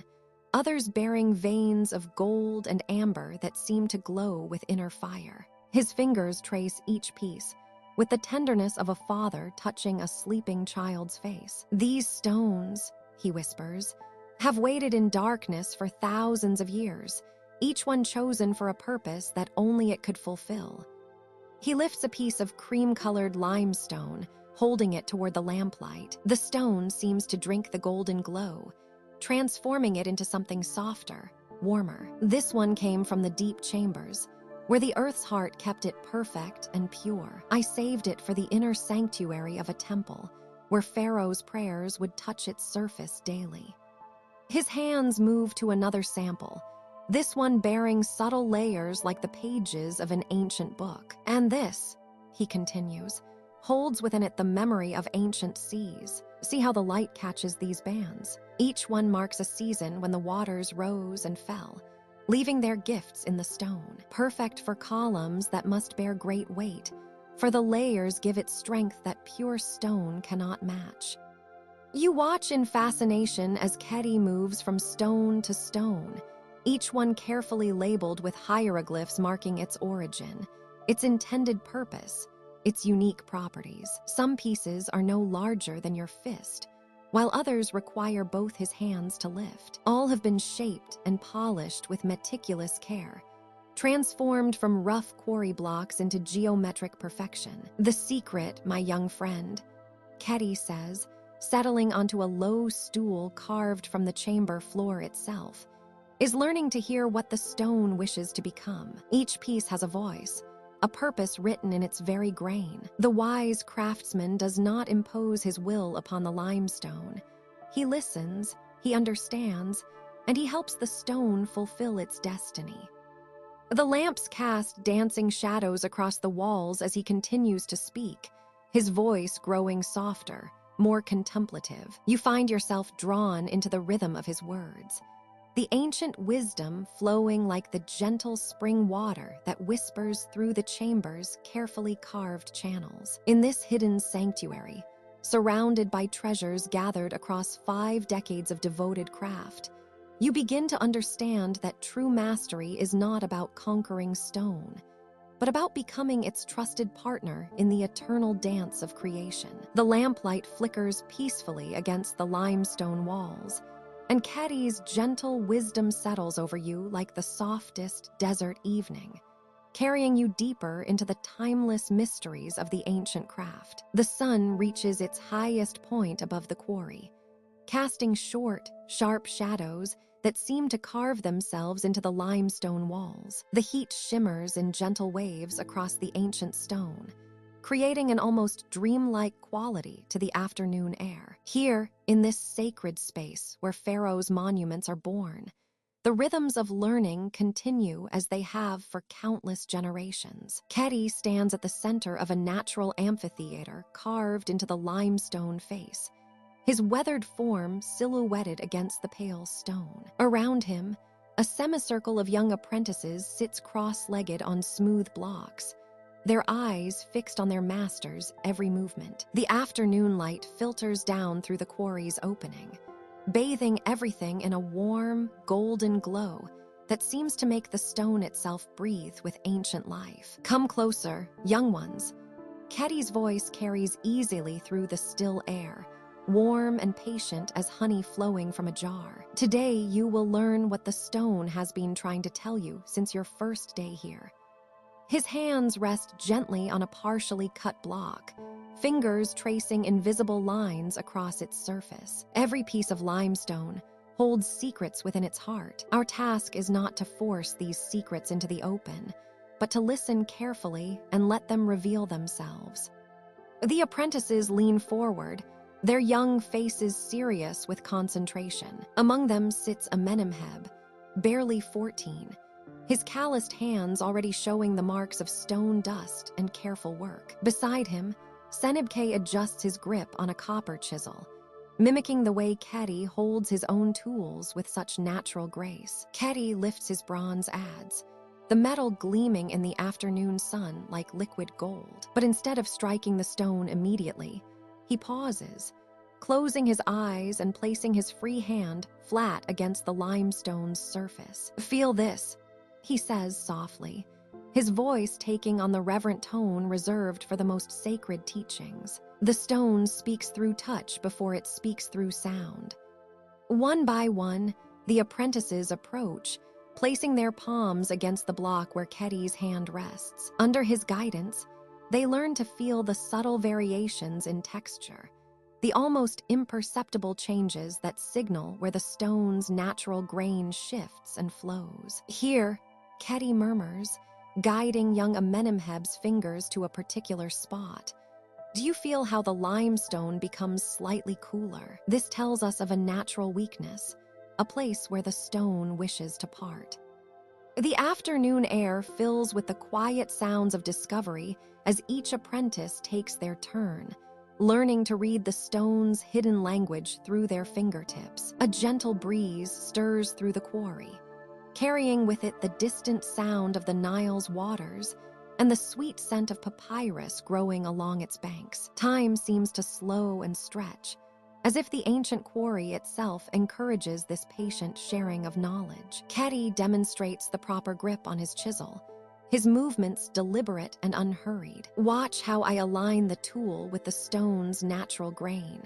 others bearing veins of gold and amber that seem to glow with inner fire. His fingers trace each piece, with the tenderness of a father touching a sleeping child's face. "These stones," he whispers, "have waited in darkness for thousands of years, each one chosen for a purpose that only it could fulfill." He lifts a piece of cream-colored limestone, holding it toward the lamplight. The stone seems to drink the golden glow, transforming it into something softer, warmer. "This one came from the deep chambers, where the earth's heart kept it perfect and pure. I saved it for the inner sanctuary of a temple, where Pharaoh's prayers would touch its surface daily." His hands move to another sample, this one bearing subtle layers like the pages of an ancient book. "And this," he continues, "holds within it the memory of ancient seas. See how the light catches these bands? Each one marks a season when the waters rose and fell, leaving their gifts in the stone, perfect for columns that must bear great weight, for the layers give it strength that pure stone cannot match." You watch in fascination as Kedi moves from stone to stone, each one carefully labeled with hieroglyphs marking its origin, its intended purpose, its unique properties. Some pieces are no larger than your fist, while others require both his hands to lift. All have been shaped and polished with meticulous care, transformed from rough quarry blocks into geometric perfection. "The secret, my young friend," Kedi says, settling onto a low stool carved from the chamber floor itself, "is learning to hear what the stone wishes to become. Each piece has a voice, a purpose written in its very grain. The wise craftsman does not impose his will upon the limestone. He listens, he understands, and he helps the stone fulfill its destiny." The lamps cast dancing shadows across the walls as he continues to speak, his voice growing softer, more contemplative. You find yourself drawn into the rhythm of his words, the ancient wisdom flowing like the gentle spring water that whispers through the chamber's carefully carved channels. In this hidden sanctuary, surrounded by treasures gathered across 5 decades of devoted craft, you begin to understand that true mastery is not about conquering stone. but about becoming its trusted partner in the eternal dance of creation. The lamplight flickers peacefully against the limestone walls, and Caddy's gentle wisdom settles over you like the softest desert evening, carrying you deeper into the timeless mysteries of the ancient craft. The sun reaches its highest point above the quarry, casting short, sharp shadows that seem to carve themselves into the limestone walls. The heat shimmers in gentle waves across the ancient stone, creating an almost dreamlike quality to the afternoon air. Here, in this sacred space where pharaohs' monuments are born, the rhythms of learning continue as they have for countless generations. Keti stands at the center of a natural amphitheater carved into the limestone face, his weathered form silhouetted against the pale stone. Around him, a semicircle of young apprentices sits cross-legged on smooth blocks, their eyes fixed on their master's every movement. The afternoon light filters down through the quarry's opening, bathing everything in a warm, golden glow that seems to make the stone itself breathe with ancient life. Come closer, young ones. Keti's voice carries easily through the still air, warm and patient as honey flowing from a jar. Today, you will learn what the stone has been trying to tell you since your first day here. His hands rest gently on a partially cut block, fingers tracing invisible lines across its surface. Every piece of limestone holds secrets within its heart. Our task is not to force these secrets into the open, but to listen carefully and let them reveal themselves. The apprentices lean forward, their young faces serious with concentration. Among them sits Amenemheb, barely 14, his calloused hands already showing the marks of stone dust and careful work. Beside him, Senebke adjusts his grip on a copper chisel, mimicking the way Keti holds his own tools with such natural grace. Keti lifts his bronze adze, the metal gleaming in the afternoon sun like liquid gold. But instead of striking the stone immediately, he pauses, closing his eyes and placing his free hand flat against the limestone's surface. "Feel this," he says softly, his voice taking on the reverent tone reserved for the most sacred teachings. The stone speaks through touch before it speaks through sound. One by one, the apprentices approach, placing their palms against the block where Keti's hand rests. Under his guidance, they learn to feel the subtle variations in texture, the almost imperceptible changes that signal where the stone's natural grain shifts and flows. Here, Keti murmurs, guiding young Amenemheb's fingers to a particular spot. "Do you feel how the limestone becomes slightly cooler? This tells us of a natural weakness, a place where the stone wishes to part." The afternoon air fills with the quiet sounds of discovery as each apprentice takes their turn, learning to read the stone's hidden language through their fingertips. A gentle breeze stirs through the quarry, carrying with it the distant sound of the Nile's waters and the sweet scent of papyrus growing along its banks. Time seems to slow and stretch, as if the ancient quarry itself encourages this patient sharing of knowledge. Keti demonstrates the proper grip on his chisel, his movements deliberate and unhurried. "Watch how I align the tool with the stone's natural grain,"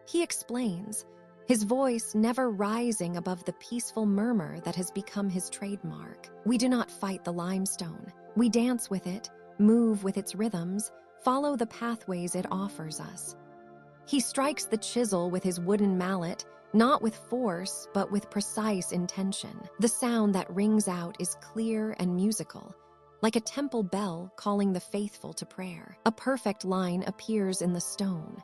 he explains, his voice never rising above the peaceful murmur that has become his trademark. "We do not fight the limestone. We dance with it, move with its rhythms, follow the pathways it offers us." He strikes the chisel with his wooden mallet, not with force, but with precise intention. The sound that rings out is clear and musical, like a temple bell calling the faithful to prayer. A perfect line appears in the stone,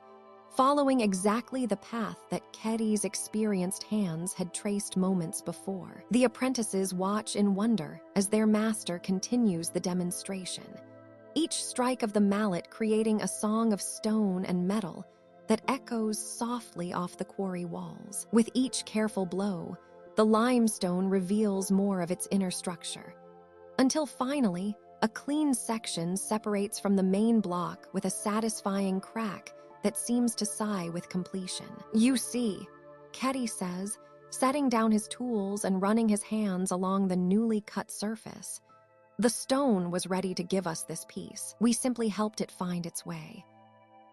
following exactly the path that Keti's experienced hands had traced moments before. The apprentices watch in wonder as their master continues the demonstration, each strike of the mallet creating a song of stone and metal that echoes softly off the quarry walls. With each careful blow, the limestone reveals more of its inner structure, until finally, a clean section separates from the main block with a satisfying crack that seems to sigh with completion. "You see," Keti says, setting down his tools and running his hands along the newly cut surface, The stone was ready to give us this piece. We simply helped it find its way.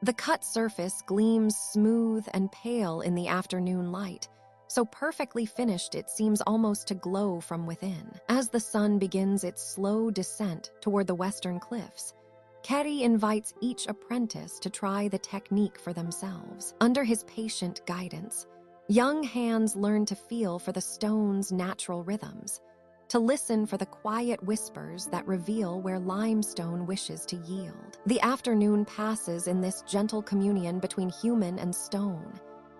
The cut surface gleams smooth and pale in the afternoon light, so perfectly finished it seems almost to glow from within. As the sun begins its slow descent toward the western cliffs, Quarries invites each apprentice to try the technique for themselves. Under his patient guidance, young hands learn to feel for the stone's natural rhythms, to listen for the quiet whispers that reveal where limestone wishes to yield. The afternoon passes in this gentle communion between human and stone,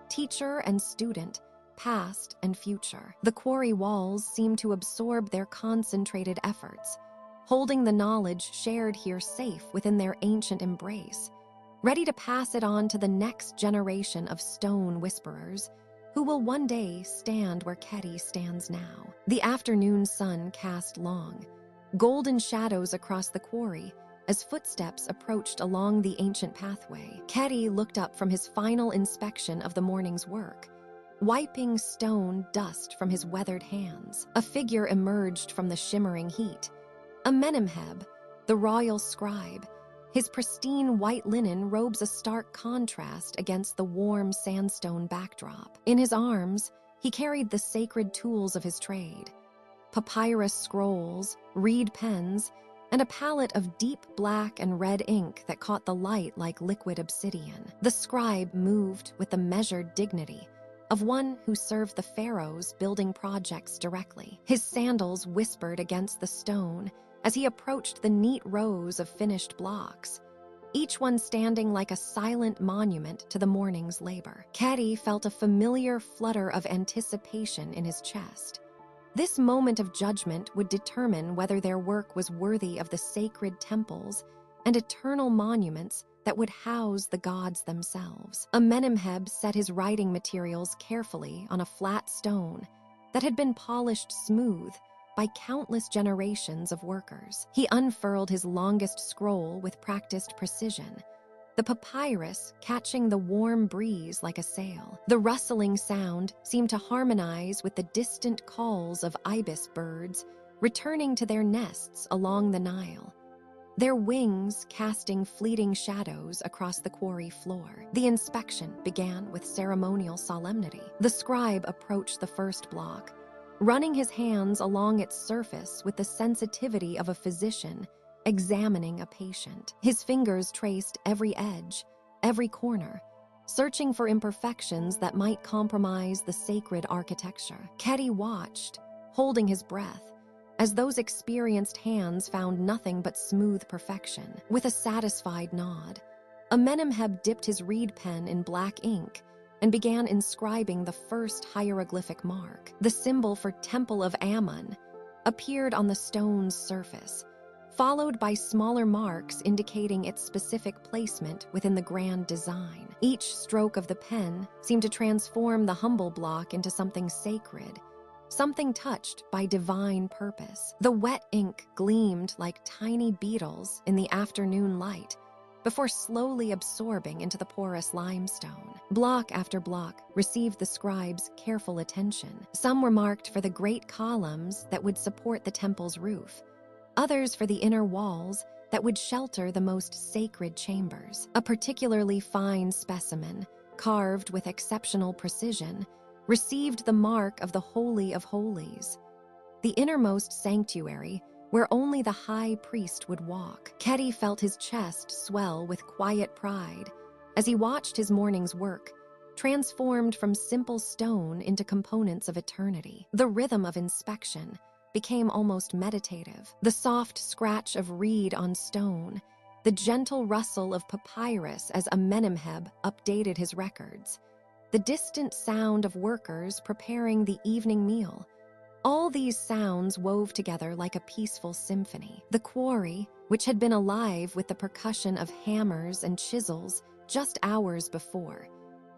teacher and student, past and future. The quarry walls seem to absorb their concentrated efforts, holding the knowledge shared here safe within their ancient embrace, ready to pass it on to the next generation of stone whisperers who will one day stand where Quarries stands now. The afternoon sun cast long, golden shadows across the quarry as footsteps approached along the ancient pathway. Quarries looked up from his final inspection of the morning's work, wiping stone dust from his weathered hands. A figure emerged from the shimmering heat. Amenemheb, the royal scribe, his pristine white linen robes a stark contrast against the warm sandstone backdrop. In his arms, he carried the sacred tools of his trade: papyrus scrolls, reed pens, and a palette of deep black and red ink that caught the light like liquid obsidian. The scribe moved with the measured dignity of one who served the pharaohs building projects directly. His sandals whispered against the stone as he approached the neat rows of finished blocks, each one standing like a silent monument to the morning's labor. Quarries felt a familiar flutter of anticipation in his chest. This moment of judgment would determine whether their work was worthy of the sacred temples and eternal monuments that would house the gods themselves. Amenemheb set his writing materials carefully on a flat stone that had been polished smooth by countless generations of workers. He unfurled his longest scroll with practiced precision, the papyrus catching the warm breeze like a sail. The rustling sound seemed to harmonize with the distant calls of ibis birds returning to their nests along the Nile, their wings casting fleeting shadows across the quarry floor. The inspection began with ceremonial solemnity. The scribe approached the first block, running his hands along its surface with the sensitivity of a physician examining a patient. His fingers traced every edge, every corner, searching for imperfections that might compromise the sacred architecture. Quarries watched, holding his breath, as those experienced hands found nothing but smooth perfection. With a satisfied nod, Amenemheb dipped his reed pen in black ink and began inscribing the first hieroglyphic mark. The symbol for Temple of Ammon appeared on the stone's surface, followed by smaller marks indicating its specific placement within the grand design. Each stroke of the pen seemed to transform the humble block into something sacred, something touched by divine purpose. The wet ink gleamed like tiny beetles in the afternoon light before slowly absorbing into the porous limestone. Block after block received the scribe's careful attention. Some were marked for the great columns that would support the temple's roof, others for the inner walls that would shelter the most sacred chambers. A particularly fine specimen, carved with exceptional precision, received the mark of the Holy of Holies, the innermost sanctuary where only the high priest would walk. Quarries felt his chest swell with quiet pride as he watched his morning's work, transformed from simple stone into components of eternity. The rhythm of inspection became almost meditative. The soft scratch of reed on stone, the gentle rustle of papyrus as Amenemheb updated his records, the distant sound of workers preparing the evening meal. All these sounds wove together like a peaceful symphony. The quarry, which had been alive with the percussion of hammers and chisels just hours before,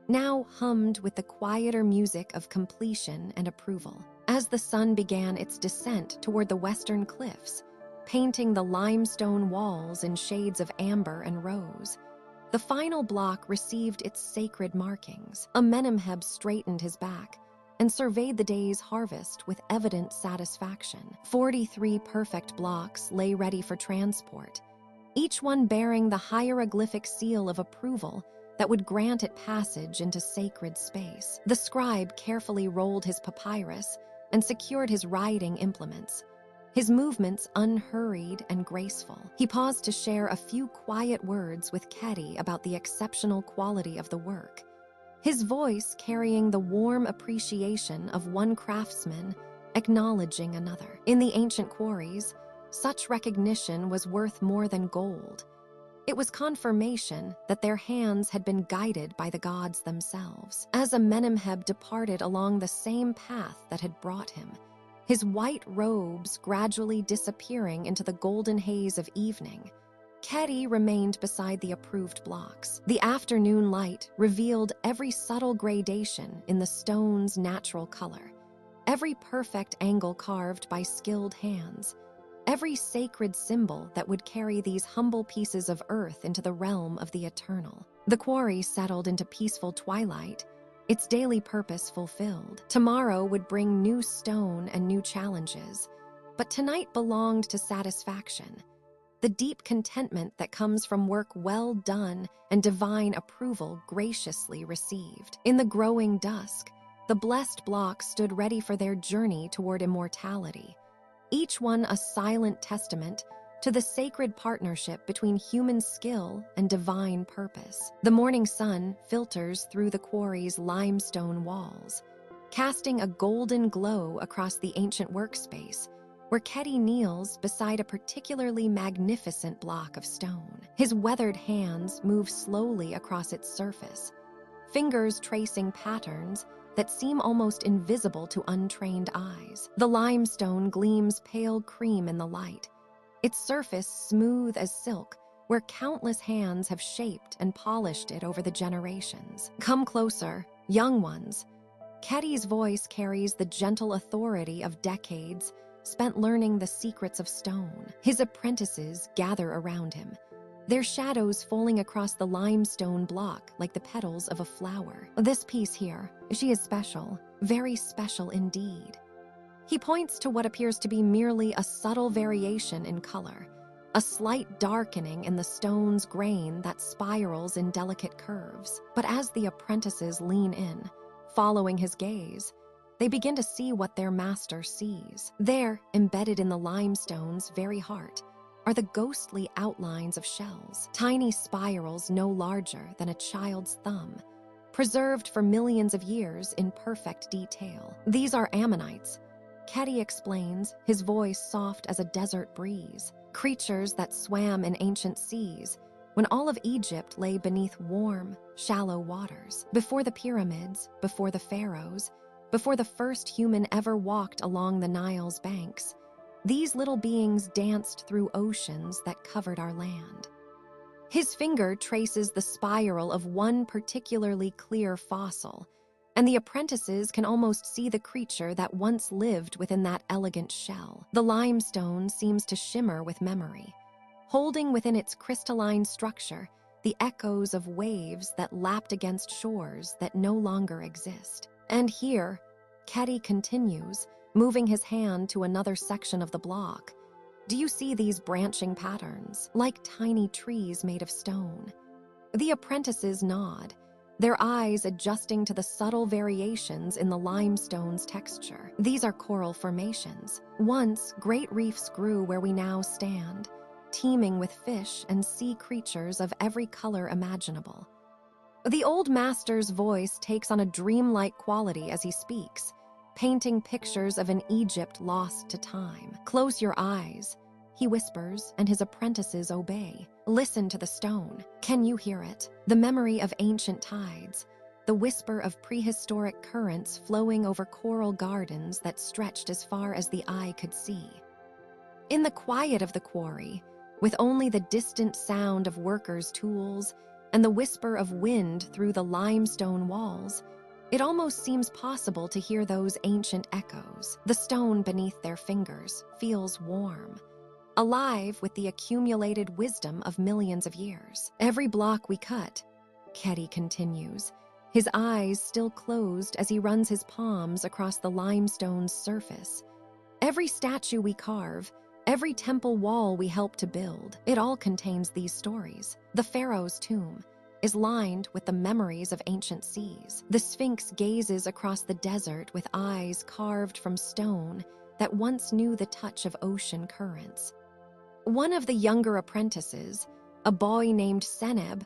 now hummed with the quieter music of completion and approval. As the sun began its descent toward the western cliffs, painting the limestone walls in shades of amber and rose, the final block received its sacred markings. Amenemheb straightened his back and surveyed the day's harvest with evident satisfaction. 43 perfect blocks lay ready for transport, each one bearing the hieroglyphic seal of approval that would grant it passage into sacred space. The scribe carefully rolled his papyrus and secured his writing implements, his movements unhurried and graceful. He paused to share a few quiet words with Ketty about the exceptional quality of the work, his voice carrying the warm appreciation of one craftsman acknowledging another. In the ancient quarries, such recognition was worth more than gold. It was confirmation that their hands had been guided by the gods themselves. As Amenemheb departed along the same path that had brought him, his white robes gradually disappearing into the golden haze of evening, Ketty remained beside the approved blocks. The afternoon light revealed every subtle gradation in the stone's natural color, every perfect angle carved by skilled hands, every sacred symbol that would carry these humble pieces of earth into the realm of the eternal. The quarry settled into peaceful twilight, its daily purpose fulfilled. Tomorrow would bring new stone and new challenges, but tonight belonged to satisfaction, the deep contentment that comes from work well done and divine approval graciously received. In the growing dusk, the blessed blocks stood ready for their journey toward immortality, each one a silent testament to the sacred partnership between human skill and divine purpose. The morning sun filters through the quarry's limestone walls, casting a golden glow across the ancient workspace, where Ketty kneels beside a particularly magnificent block of stone. His weathered hands move slowly across its surface, fingers tracing patterns that seem almost invisible to untrained eyes. The limestone gleams pale cream in the light, its surface smooth as silk, where countless hands have shaped and polished it over the generations. Come closer, young ones. Ketty's voice carries the gentle authority of decades spent learning the secrets of stone. His apprentices gather around him, their shadows falling across the limestone block like the petals of a flower. This piece here, she is special, very special indeed. He points to what appears to be merely a subtle variation in color, a slight darkening in the stone's grain that spirals in delicate curves. But as the apprentices lean in, following his gaze, they begin to see what their master sees. There, embedded in the limestone's very heart, are the ghostly outlines of shells, tiny spirals no larger than a child's thumb, preserved for millions of years in perfect detail. These are ammonites, Ketty explains, his voice soft as a desert breeze, creatures that swam in ancient seas when all of Egypt lay beneath warm, shallow waters. Before the pyramids, before the pharaohs, before the first human ever walked along the Nile's banks, these little beings danced through oceans that covered our land. His finger traces the spiral of one particularly clear fossil, and the apprentices can almost see the creature that once lived within that elegant shell. The limestone seems to shimmer with memory, holding within its crystalline structure the echoes of waves that lapped against shores that no longer exist. And here, Ketty continues, moving his hand to another section of the block. Do you see these branching patterns, like tiny trees made of stone? The apprentices nod, their eyes adjusting to the subtle variations in the limestone's texture. These are coral formations. Once, great reefs grew where we now stand, teeming with fish and sea creatures of every color imaginable. The old master's voice takes on a dreamlike quality as he speaks, painting pictures of an Egypt lost to time. Close your eyes, he whispers, and his apprentices obey. Listen to the stone. Can you hear it? The memory of ancient tides, the whisper of prehistoric currents flowing over coral gardens that stretched as far as the eye could see. In the quiet of the quarry, with only the distant sound of workers' tools and the whisper of wind through the limestone walls, it almost seems possible to hear those ancient echoes. The stone beneath their fingers feels warm, alive with the accumulated wisdom of millions of years. Every block we cut, Ketty continues, his eyes still closed as he runs his palms across the limestone's surface. Every statue we carve, every temple wall we help to build, it all contains these stories. The pharaoh's tomb is lined with the memories of ancient seas. The Sphinx gazes across the desert with eyes carved from stone that once knew the touch of ocean currents. One of the younger apprentices, a boy named Seneb,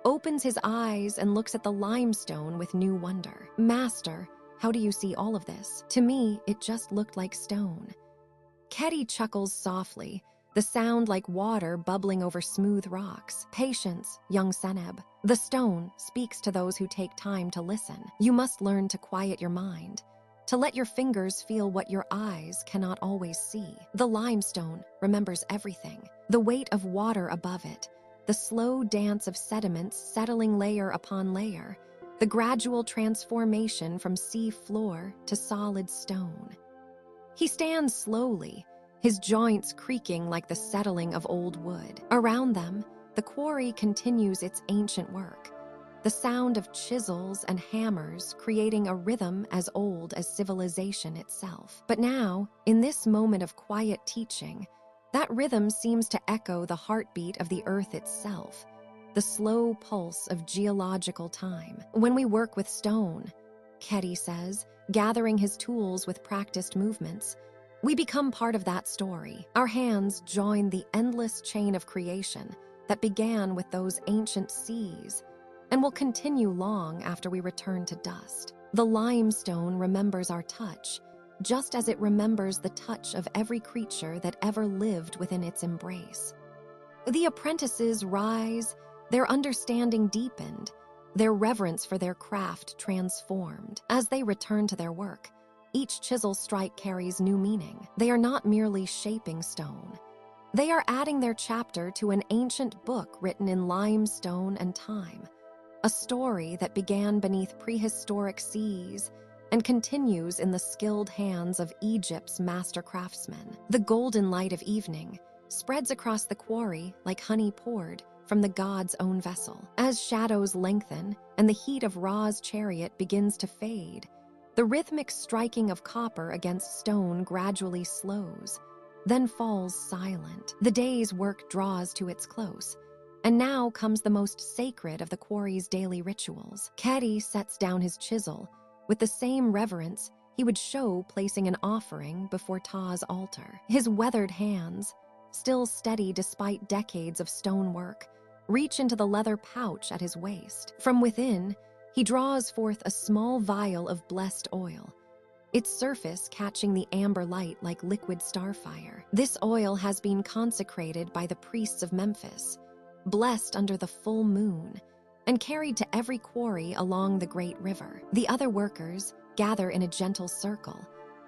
opens his eyes and looks at the limestone with new wonder. "Master, how do you see all of this? To me, it just looked like stone." Keti chuckles softly, the sound like water bubbling over smooth rocks. "Patience, young Seneb. The stone speaks to those who take time to listen. You must learn to quiet your mind, to let your fingers feel what your eyes cannot always see. The limestone remembers everything. The weight of water above it, the slow dance of sediments settling layer upon layer, the gradual transformation from sea floor to solid stone." He stands slowly, his joints creaking like the settling of old wood. Around them, the quarry continues its ancient work, the sound of chisels and hammers creating a rhythm as old as civilization itself. But now, in this moment of quiet teaching, that rhythm seems to echo the heartbeat of the earth itself, the slow pulse of geological time. "When we work with stone," Keti says, gathering his tools with practiced movements, "we become part of that story. Our hands join the endless chain of creation that began with those ancient seas and will continue long after we return to dust. The limestone remembers our touch, just as it remembers the touch of every creature that ever lived within its embrace." The apprentices rise, their understanding deepened, their reverence for their craft transformed. As they return to their work, each chisel strike carries new meaning. They are not merely shaping stone. They are adding their chapter to an ancient book written in limestone and time, a story that began beneath prehistoric seas and continues in the skilled hands of Egypt's master craftsmen. The golden light of evening spreads across the quarry like honey poured from the god's own vessel. As shadows lengthen and the heat of Ra's chariot begins to fade, the rhythmic striking of copper against stone gradually slows, then falls silent. The day's work draws to its close, and now comes the most sacred of the quarry's daily rituals. Keti sets down his chisel with the same reverence he would show placing an offering before Ptah's altar. His weathered hands, still steady despite decades of stonework, reach into the leather pouch at his waist. From within, he draws forth a small vial of blessed oil, its surface catching the amber light like liquid starfire. This oil has been consecrated by the priests of Memphis, blessed under the full moon, and carried to every quarry along the great river. The other workers gather in a gentle circle,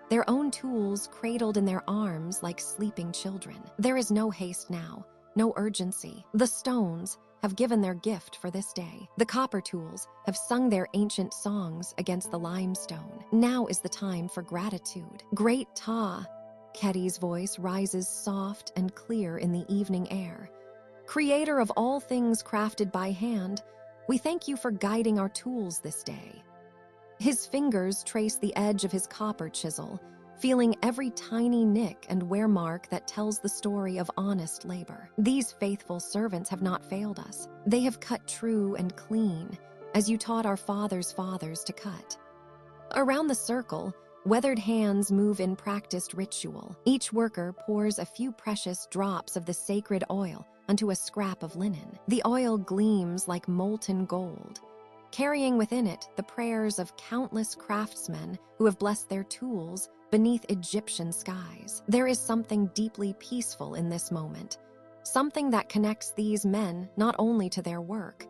their own tools cradled in their arms like sleeping children. There is no haste now, no urgency. The stones have given their gift for this day. The copper tools have sung their ancient songs against the limestone. Now is the time for gratitude. "Great Ptah," Keti's voice rises soft and clear in the evening air. "Creator of all things crafted by hand, we thank you for guiding our tools this day." His fingers trace the edge of his copper chisel, feeling every tiny nick and wear mark that tells the story of honest labor. These faithful servants have not failed us. They have cut true and clean, as you taught our fathers' fathers to cut. Around the circle, weathered hands move in practiced ritual. Each worker pours a few precious drops of the sacred oil onto a scrap of linen. The oil gleams like molten gold, carrying within it the prayers of countless craftsmen who have blessed their tools beneath Egyptian skies. There is something deeply peaceful in this moment, something that connects these men not only to their work,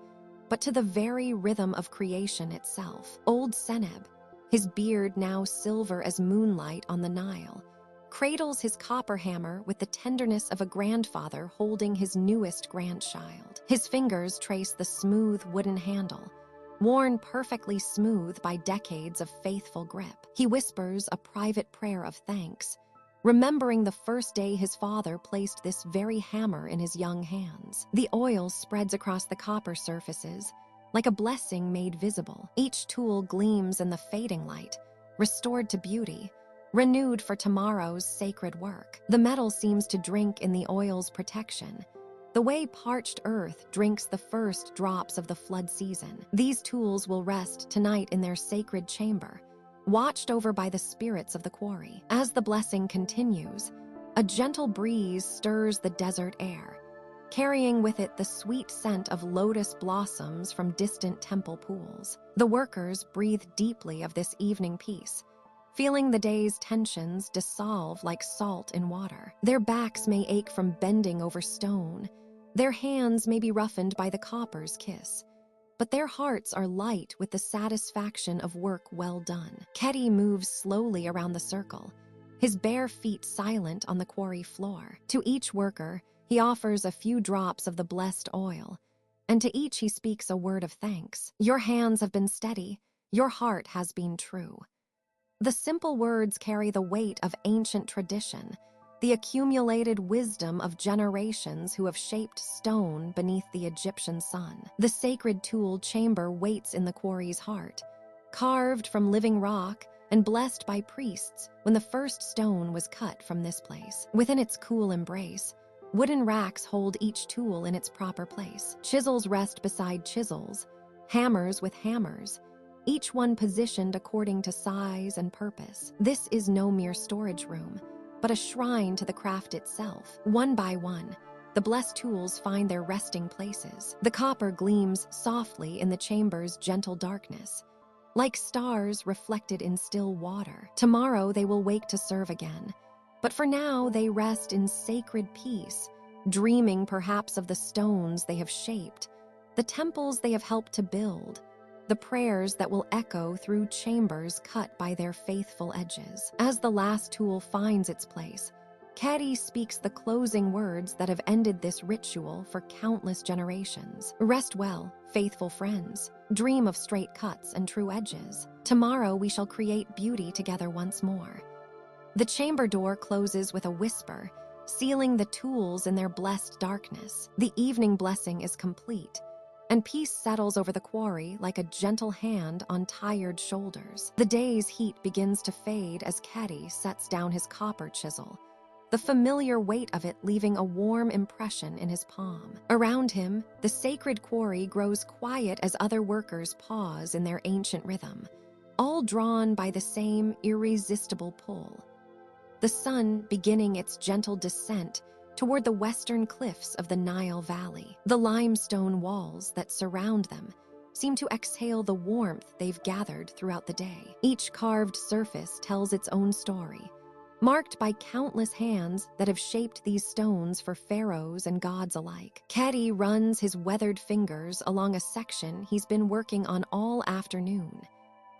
but to the very rhythm of creation itself. Old Seneb, his beard now silver as moonlight on the Nile, cradles his copper hammer with the tenderness of a grandfather holding his newest grandchild. His fingers trace the smooth wooden handle, worn perfectly smooth by decades of faithful grip. He whispers a private prayer of thanks, remembering the first day his father placed this very hammer in his young hands. The oil spreads across the copper surfaces, like a blessing made visible. Each tool gleams in the fading light, restored to beauty, renewed for tomorrow's sacred work. The metal seems to drink in the oil's protection, the way parched earth drinks the first drops of the flood season. These tools will rest tonight in their sacred chamber, watched over by the spirits of the quarry. As the blessing continues, a gentle breeze stirs the desert air, carrying with it the sweet scent of lotus blossoms from distant temple pools. The workers breathe deeply of this evening peace, feeling the day's tensions dissolve like salt in water. Their backs may ache from bending over stone, their hands may be roughened by the copper's kiss, but their hearts are light with the satisfaction of work well done. Ketty moves slowly around the circle, his bare feet silent on the quarry floor. To each worker, he offers a few drops of the blessed oil, and to each he speaks a word of thanks. Your hands have been steady, your heart has been true. The simple words carry the weight of ancient tradition, the accumulated wisdom of generations who have shaped stone beneath the Egyptian sun. The sacred tool chamber waits in the quarry's heart, carved from living rock and blessed by priests when the first stone was cut from this place. Within its cool embrace, wooden racks hold each tool in its proper place. Chisels rest beside chisels, hammers with hammers, each one positioned according to size and purpose. This is no mere storage room, but a shrine to the craft itself. One by one, the blessed tools find their resting places. The copper gleams softly in the chamber's gentle darkness, like stars reflected in still water. Tomorrow they will wake to serve again, but for now they rest in sacred peace, dreaming perhaps of the stones they have shaped, the temples they have helped to build, the prayers that will echo through chambers cut by their faithful edges. As the last tool finds its place, Caddy speaks the closing words that have ended this ritual for countless generations. Rest well, faithful friends. Dream of straight cuts and true edges. Tomorrow we shall create beauty together once more. The chamber door closes with a whisper, sealing the tools in their blessed darkness. The evening blessing is complete, and peace settles over the quarry like a gentle hand on tired shoulders. The day's heat begins to fade as Caddy sets down his copper chisel, the familiar weight of it leaving a warm impression in his palm. Around him, the sacred quarry grows quiet as other workers pause in their ancient rhythm, all drawn by the same irresistible pull. The sun beginning its gentle descent toward the western cliffs of the Nile Valley. The limestone walls that surround them seem to exhale the warmth they've gathered throughout the day. Each carved surface tells its own story, marked by countless hands that have shaped these stones for pharaohs and gods alike. Caddy runs his weathered fingers along a section he's been working on all afternoon,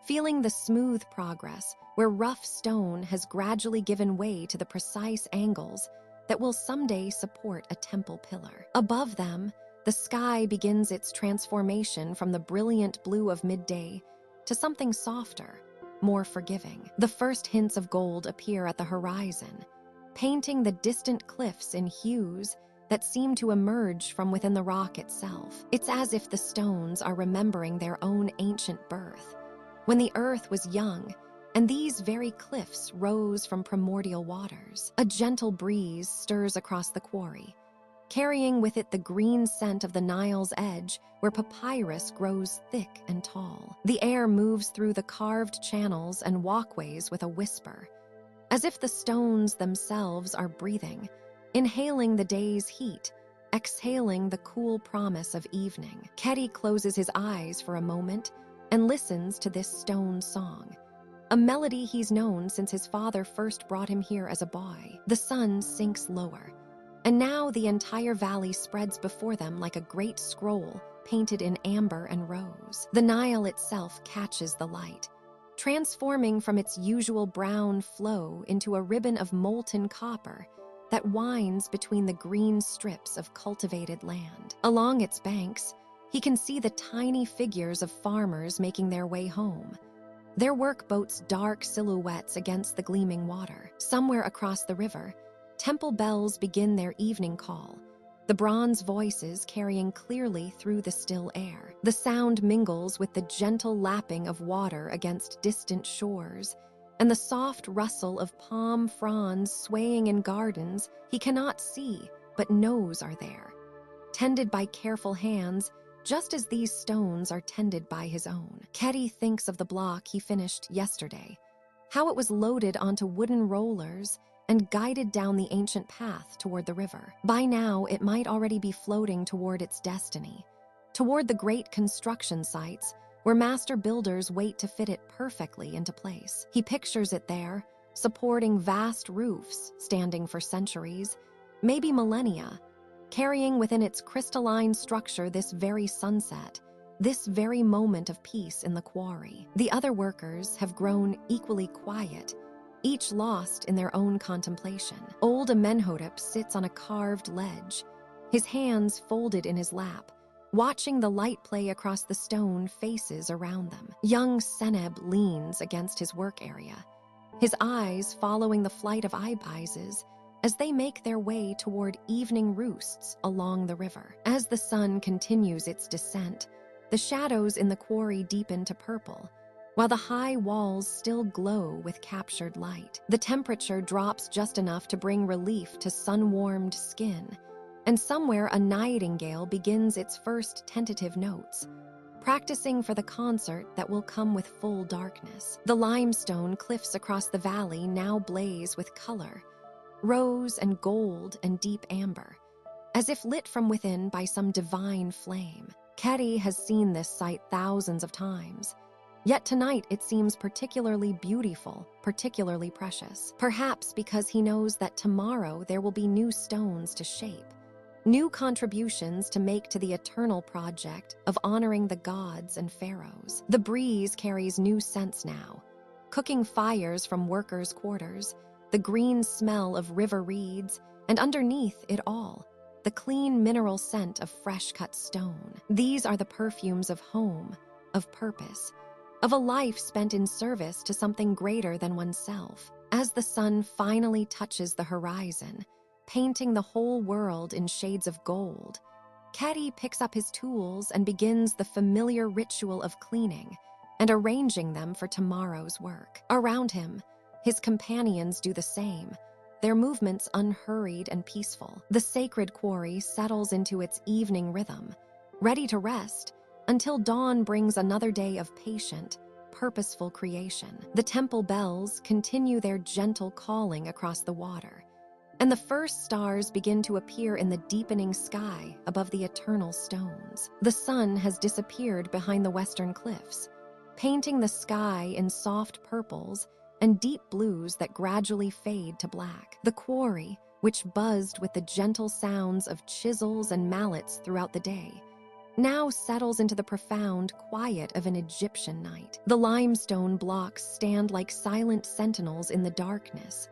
feeling the smooth progress where rough stone has gradually given way to the precise angles that will someday support a temple pillar. Above them, the sky begins its transformation from the brilliant blue of midday to something softer, more forgiving. The first hints of gold appear at the horizon, painting the distant cliffs in hues that seem to emerge from within the rock itself. It's as if the stones are remembering their own ancient birth, when the earth was young and these very cliffs rose from primordial waters. A gentle breeze stirs across the quarry, carrying with it the green scent of the Nile's edge where papyrus grows thick and tall. The air moves through the carved channels and walkways with a whisper, as if the stones themselves are breathing, inhaling the day's heat, exhaling the cool promise of evening. Keddy closes his eyes for a moment and listens to this stone song, a melody he's known since his father first brought him here as a boy. The sun sinks lower, and now the entire valley spreads before them like a great scroll painted in amber and rose. The Nile itself catches the light, transforming from its usual brown flow into a ribbon of molten copper that winds between the green strips of cultivated land. Along its banks, he can see the tiny figures of farmers making their way home, their workboats dark silhouettes against the gleaming water. Somewhere across the river, temple bells begin their evening call, the bronze voices carrying clearly through the still air. The sound mingles with the gentle lapping of water against distant shores, and the soft rustle of palm fronds swaying in gardens he cannot see but knows are there, tended by careful hands, just as these stones are tended by his own. Keddy thinks of the block he finished yesterday, how it was loaded onto wooden rollers and guided down the ancient path toward the river. By now, it might already be floating toward its destiny, toward the great construction sites where master builders wait to fit it perfectly into place. He pictures it there, supporting vast roofs standing for centuries, maybe millennia, carrying within its crystalline structure this very sunset, this very moment of peace in the quarry. The other workers have grown equally quiet, each lost in their own contemplation. Old Amenhotep sits on a carved ledge, his hands folded in his lap, watching the light play across the stone faces around them. Young Seneb leans against his work area, his eyes following the flight of ibises as they make their way toward evening roosts along the river. As the sun continues its descent, the shadows in the quarry deepen to purple, while the high walls still glow with captured light. The temperature drops just enough to bring relief to sun-warmed skin, and somewhere a nightingale begins its first tentative notes, practicing for the concert that will come with full darkness. The limestone cliffs across the valley now blaze with color, rose and gold and deep amber, as if lit from within by some divine flame. Keddy has seen this sight thousands of times, yet tonight it seems particularly beautiful, particularly precious. Perhaps because he knows that tomorrow there will be new stones to shape, new contributions to make to the eternal project of honoring the gods and pharaohs. The breeze carries new scents now, cooking fires from workers' quarters, the green smell of river reeds, and underneath it all, the clean mineral scent of fresh-cut stone. These are the perfumes of home, of purpose, of a life spent in service to something greater than oneself. As the sun finally touches the horizon, painting the whole world in shades of gold, Keddy picks up his tools and begins the familiar ritual of cleaning and arranging them for tomorrow's work. Around him, his companions do the same, their movements unhurried and peaceful. The sacred quarry settles into its evening rhythm, ready to rest until dawn brings another day of patient, purposeful creation. The temple bells continue their gentle calling across the water, and the first stars begin to appear in the deepening sky above the eternal stones. The sun has disappeared behind the western cliffs, painting the sky in soft purples and deep blues that gradually fade to black. The quarry, which buzzed with the gentle sounds of chisels and mallets throughout the day, now settles into the profound quiet of an Egyptian night. The limestone blocks stand like silent sentinels in the darkness,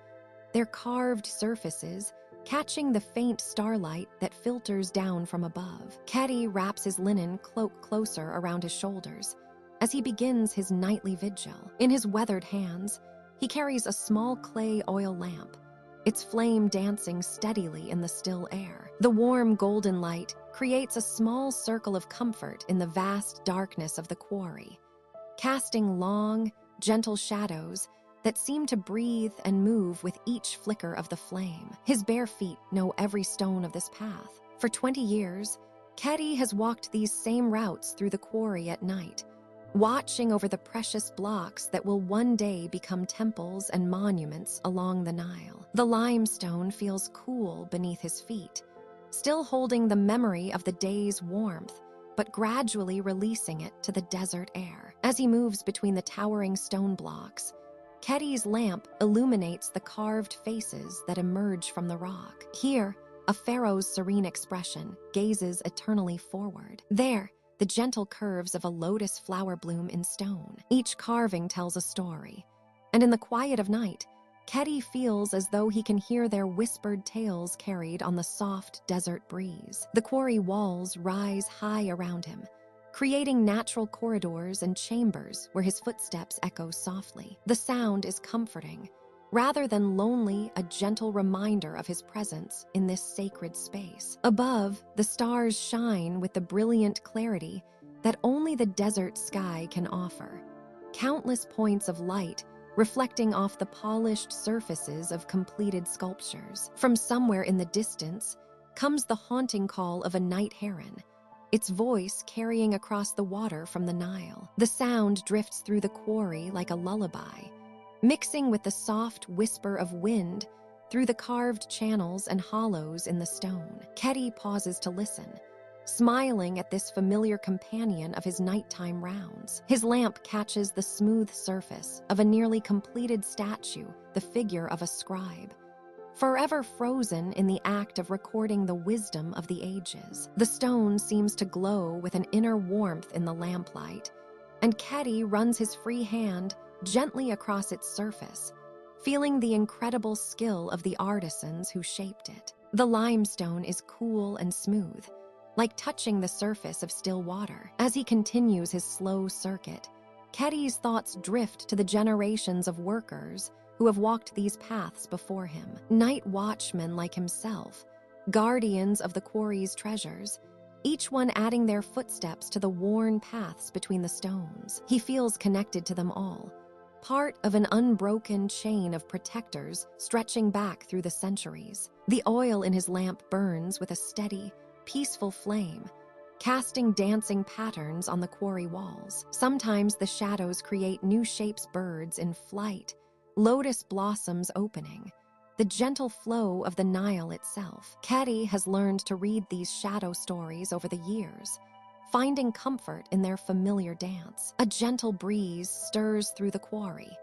their carved surfaces catching the faint starlight that filters down from above. Keddy wraps his linen cloak closer around his shoulders as he begins his nightly vigil. In his weathered hands, he carries a small clay oil lamp, its flame dancing steadily in the still air. The warm golden light creates a small circle of comfort in the vast darkness of the quarry, casting long, gentle shadows that seem to breathe and move with each flicker of the flame. His bare feet know every stone of this path. For 20 years, Keddy has walked these same routes through the quarry at night, watching over the precious blocks that will one day become temples and monuments along the Nile. The limestone feels cool beneath his feet, still holding the memory of the day's warmth, but gradually releasing it to the desert air. As he moves between the towering stone blocks, Keddy's lamp illuminates the carved faces that emerge from the rock. Here, a pharaoh's serene expression gazes eternally forward. There, the gentle curves of a lotus flower bloom in stone. Each carving tells a story, and in the quiet of night, Keddy feels as though he can hear their whispered tales carried on the soft desert breeze. The quarry walls rise high around him, creating natural corridors and chambers where his footsteps echo softly. The sound is comforting, rather than lonely, a gentle reminder of his presence in this sacred space. Above, the stars shine with the brilliant clarity that only the desert sky can offer. Countless points of light reflecting off the polished surfaces of completed sculptures. From somewhere in the distance comes the haunting call of a night heron, its voice carrying across the water from the Nile. The sound drifts through the quarry like a lullaby, mixing with the soft whisper of wind through the carved channels and hollows in the stone. Kedi pauses to listen, smiling at this familiar companion of his nighttime rounds. His lamp catches the smooth surface of a nearly completed statue, the figure of a scribe, forever frozen in the act of recording the wisdom of the ages. The stone seems to glow with an inner warmth in the lamplight, and Kedi runs his free hand gently across its surface, feeling the incredible skill of the artisans who shaped it. The limestone is cool and smooth, like touching the surface of still water. As he continues his slow circuit, Kedi's thoughts drift to the generations of workers who have walked these paths before him. Night watchmen like himself, guardians of the quarry's treasures, each one adding their footsteps to the worn paths between the stones. He feels connected to them all, part of an unbroken chain of protectors stretching back through the centuries. The oil in his lamp burns with a steady, peaceful flame, casting dancing patterns on the quarry walls. Sometimes the shadows create new shapes: birds in flight, lotus blossoms opening, the gentle flow of the Nile itself. Kedi has learned to read these shadow stories over the years, finding comfort in their familiar dance. A gentle breeze stirs through the quarry,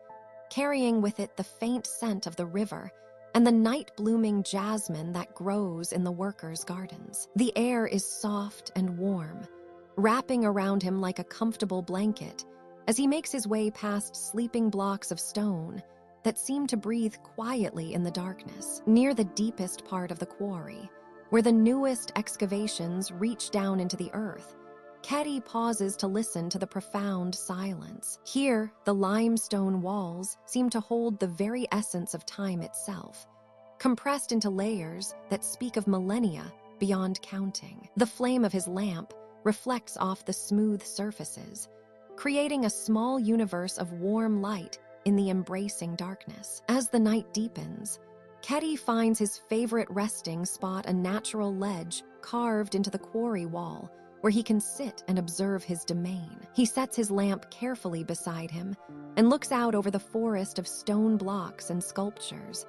carrying with it the faint scent of the river and the night-blooming jasmine that grows in the workers' gardens. The air is soft and warm, wrapping around him like a comfortable blanket as he makes his way past sleeping blocks of stone that seem to breathe quietly in the darkness. Near the deepest part of the quarry, where the newest excavations reach down into the earth, Kedi pauses to listen to the profound silence. Here, the limestone walls seem to hold the very essence of time itself, compressed into layers that speak of millennia beyond counting. The flame of his lamp reflects off the smooth surfaces, creating a small universe of warm light in the embracing darkness. As the night deepens, Kedi finds his favorite resting spot, a natural ledge carved into the quarry wall, where he can sit and observe his domain. He sets his lamp carefully beside him and looks out over the forest of stone blocks and sculptures,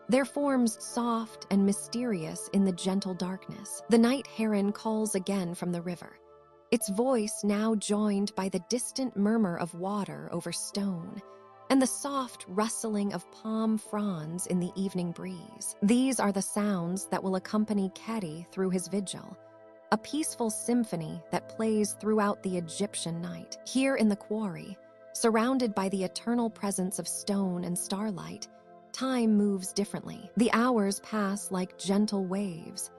their forms soft and mysterious in the gentle darkness. The night heron calls again from the river, its voice now joined by the distant murmur of water over stone and the soft rustling of palm fronds in the evening breeze. These are the sounds that will accompany Kedi through his vigil, a peaceful symphony that plays throughout the Egyptian night. Here in the quarry, surrounded by the eternal presence of stone and starlight, time moves differently. The hours pass like gentle waves,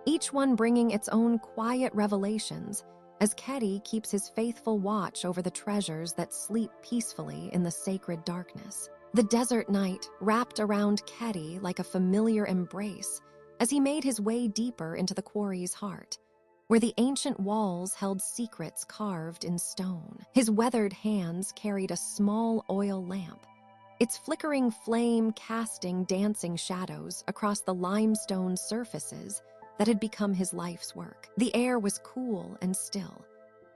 each one bringing its own quiet revelations as Kedi keeps his faithful watch over the treasures that sleep peacefully in the sacred darkness. The desert night wrapped around Kedi like a familiar embrace as he made his way deeper into the quarry's heart, where the ancient walls held secrets carved in stone. His weathered hands carried a small oil lamp, its flickering flame casting dancing shadows across the limestone surfaces that had become his life's work. The air was cool and still,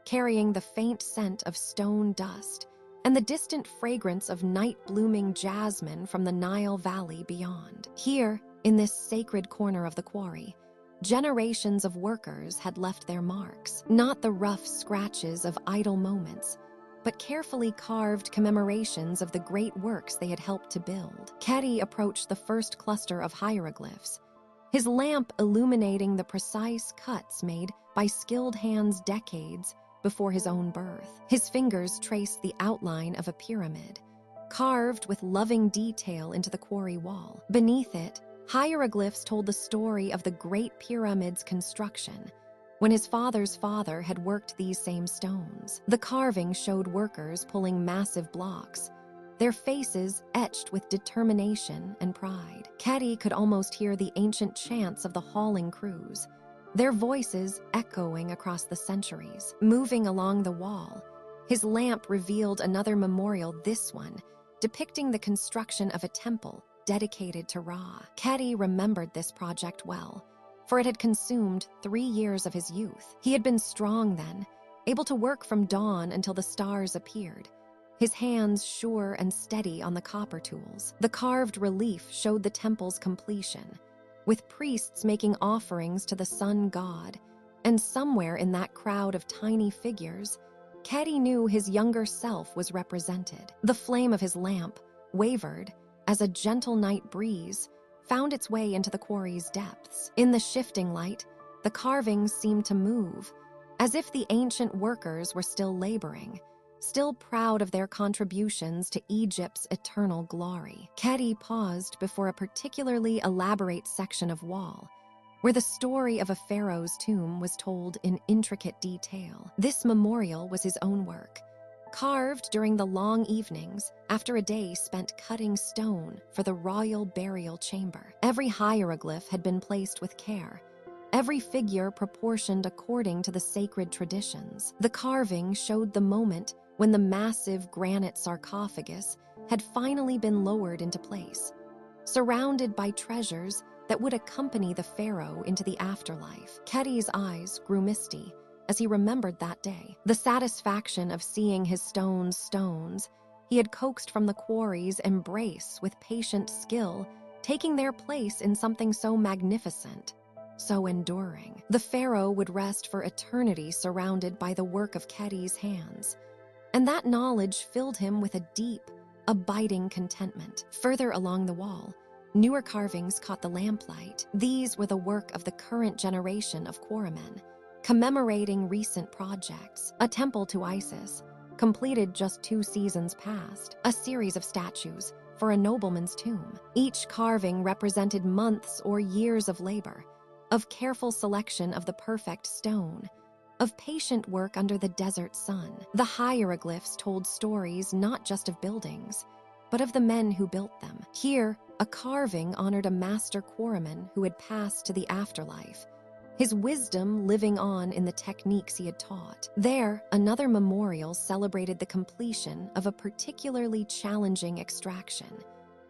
carrying the faint scent of stone dust and the distant fragrance of night-blooming jasmine from the Nile Valley beyond. Here, in this sacred corner of the quarry, generations of workers had left their marks, not the rough scratches of idle moments, but carefully carved commemorations of the great works they had helped to build. Kedi approached the first cluster of hieroglyphs, his lamp illuminating the precise cuts made by skilled hands decades before his own birth. His fingers traced the outline of a pyramid, carved with loving detail into the quarry wall. Beneath it, hieroglyphs told the story of the Great Pyramid's construction, when his father's father had worked these same stones. The carving showed workers pulling massive blocks, their faces etched with determination and pride. Caddy could almost hear the ancient chants of the hauling crews, their voices echoing across the centuries. Moving along the wall, his lamp revealed another memorial, this one depicting the construction of a temple dedicated to Ra. Caddy remembered this project well, for it had consumed 3 years of his youth. He had been strong then, able to work from dawn until the stars appeared, his hands sure and steady on the copper tools. The carved relief showed the temple's completion, with priests making offerings to the sun god, and somewhere in that crowd of tiny figures, Caddy knew his younger self was represented. The flame of his lamp wavered as a gentle night breeze found its way into the quarry's depths. In the shifting light, the carvings seemed to move, as if the ancient workers were still laboring, still proud of their contributions to Egypt's eternal glory. Caddy paused before a particularly elaborate section of wall, where the story of a pharaoh's tomb was told in intricate detail. This memorial was his own work, carved during the long evenings after a day spent cutting stone for the royal burial chamber. Every hieroglyph had been placed with care, every figure proportioned according to the sacred traditions. The carving showed the moment when the massive granite sarcophagus had finally been lowered into place, surrounded by treasures that would accompany the pharaoh into the afterlife. Caddy's eyes grew misty as he remembered that day. The satisfaction of seeing his stones he had coaxed from the quarry's embrace with patient skill, taking their place in something so magnificent, so enduring. The pharaoh would rest for eternity surrounded by the work of Caddy's hands, and that knowledge filled him with a deep, abiding contentment. Further along the wall, newer carvings caught the lamplight. These were the work of the current generation of quarrymen, commemorating recent projects. A temple to Isis, completed just 2 seasons past. A series of statues for a nobleman's tomb. Each carving represented months or years of labor, of careful selection of the perfect stone, of patient work under the desert sun. The hieroglyphs told stories not just of buildings, but of the men who built them. Here, a carving honored a master quarryman who had passed to the afterlife, his wisdom living on in the techniques he had taught. There, another memorial celebrated the completion of a particularly challenging extraction,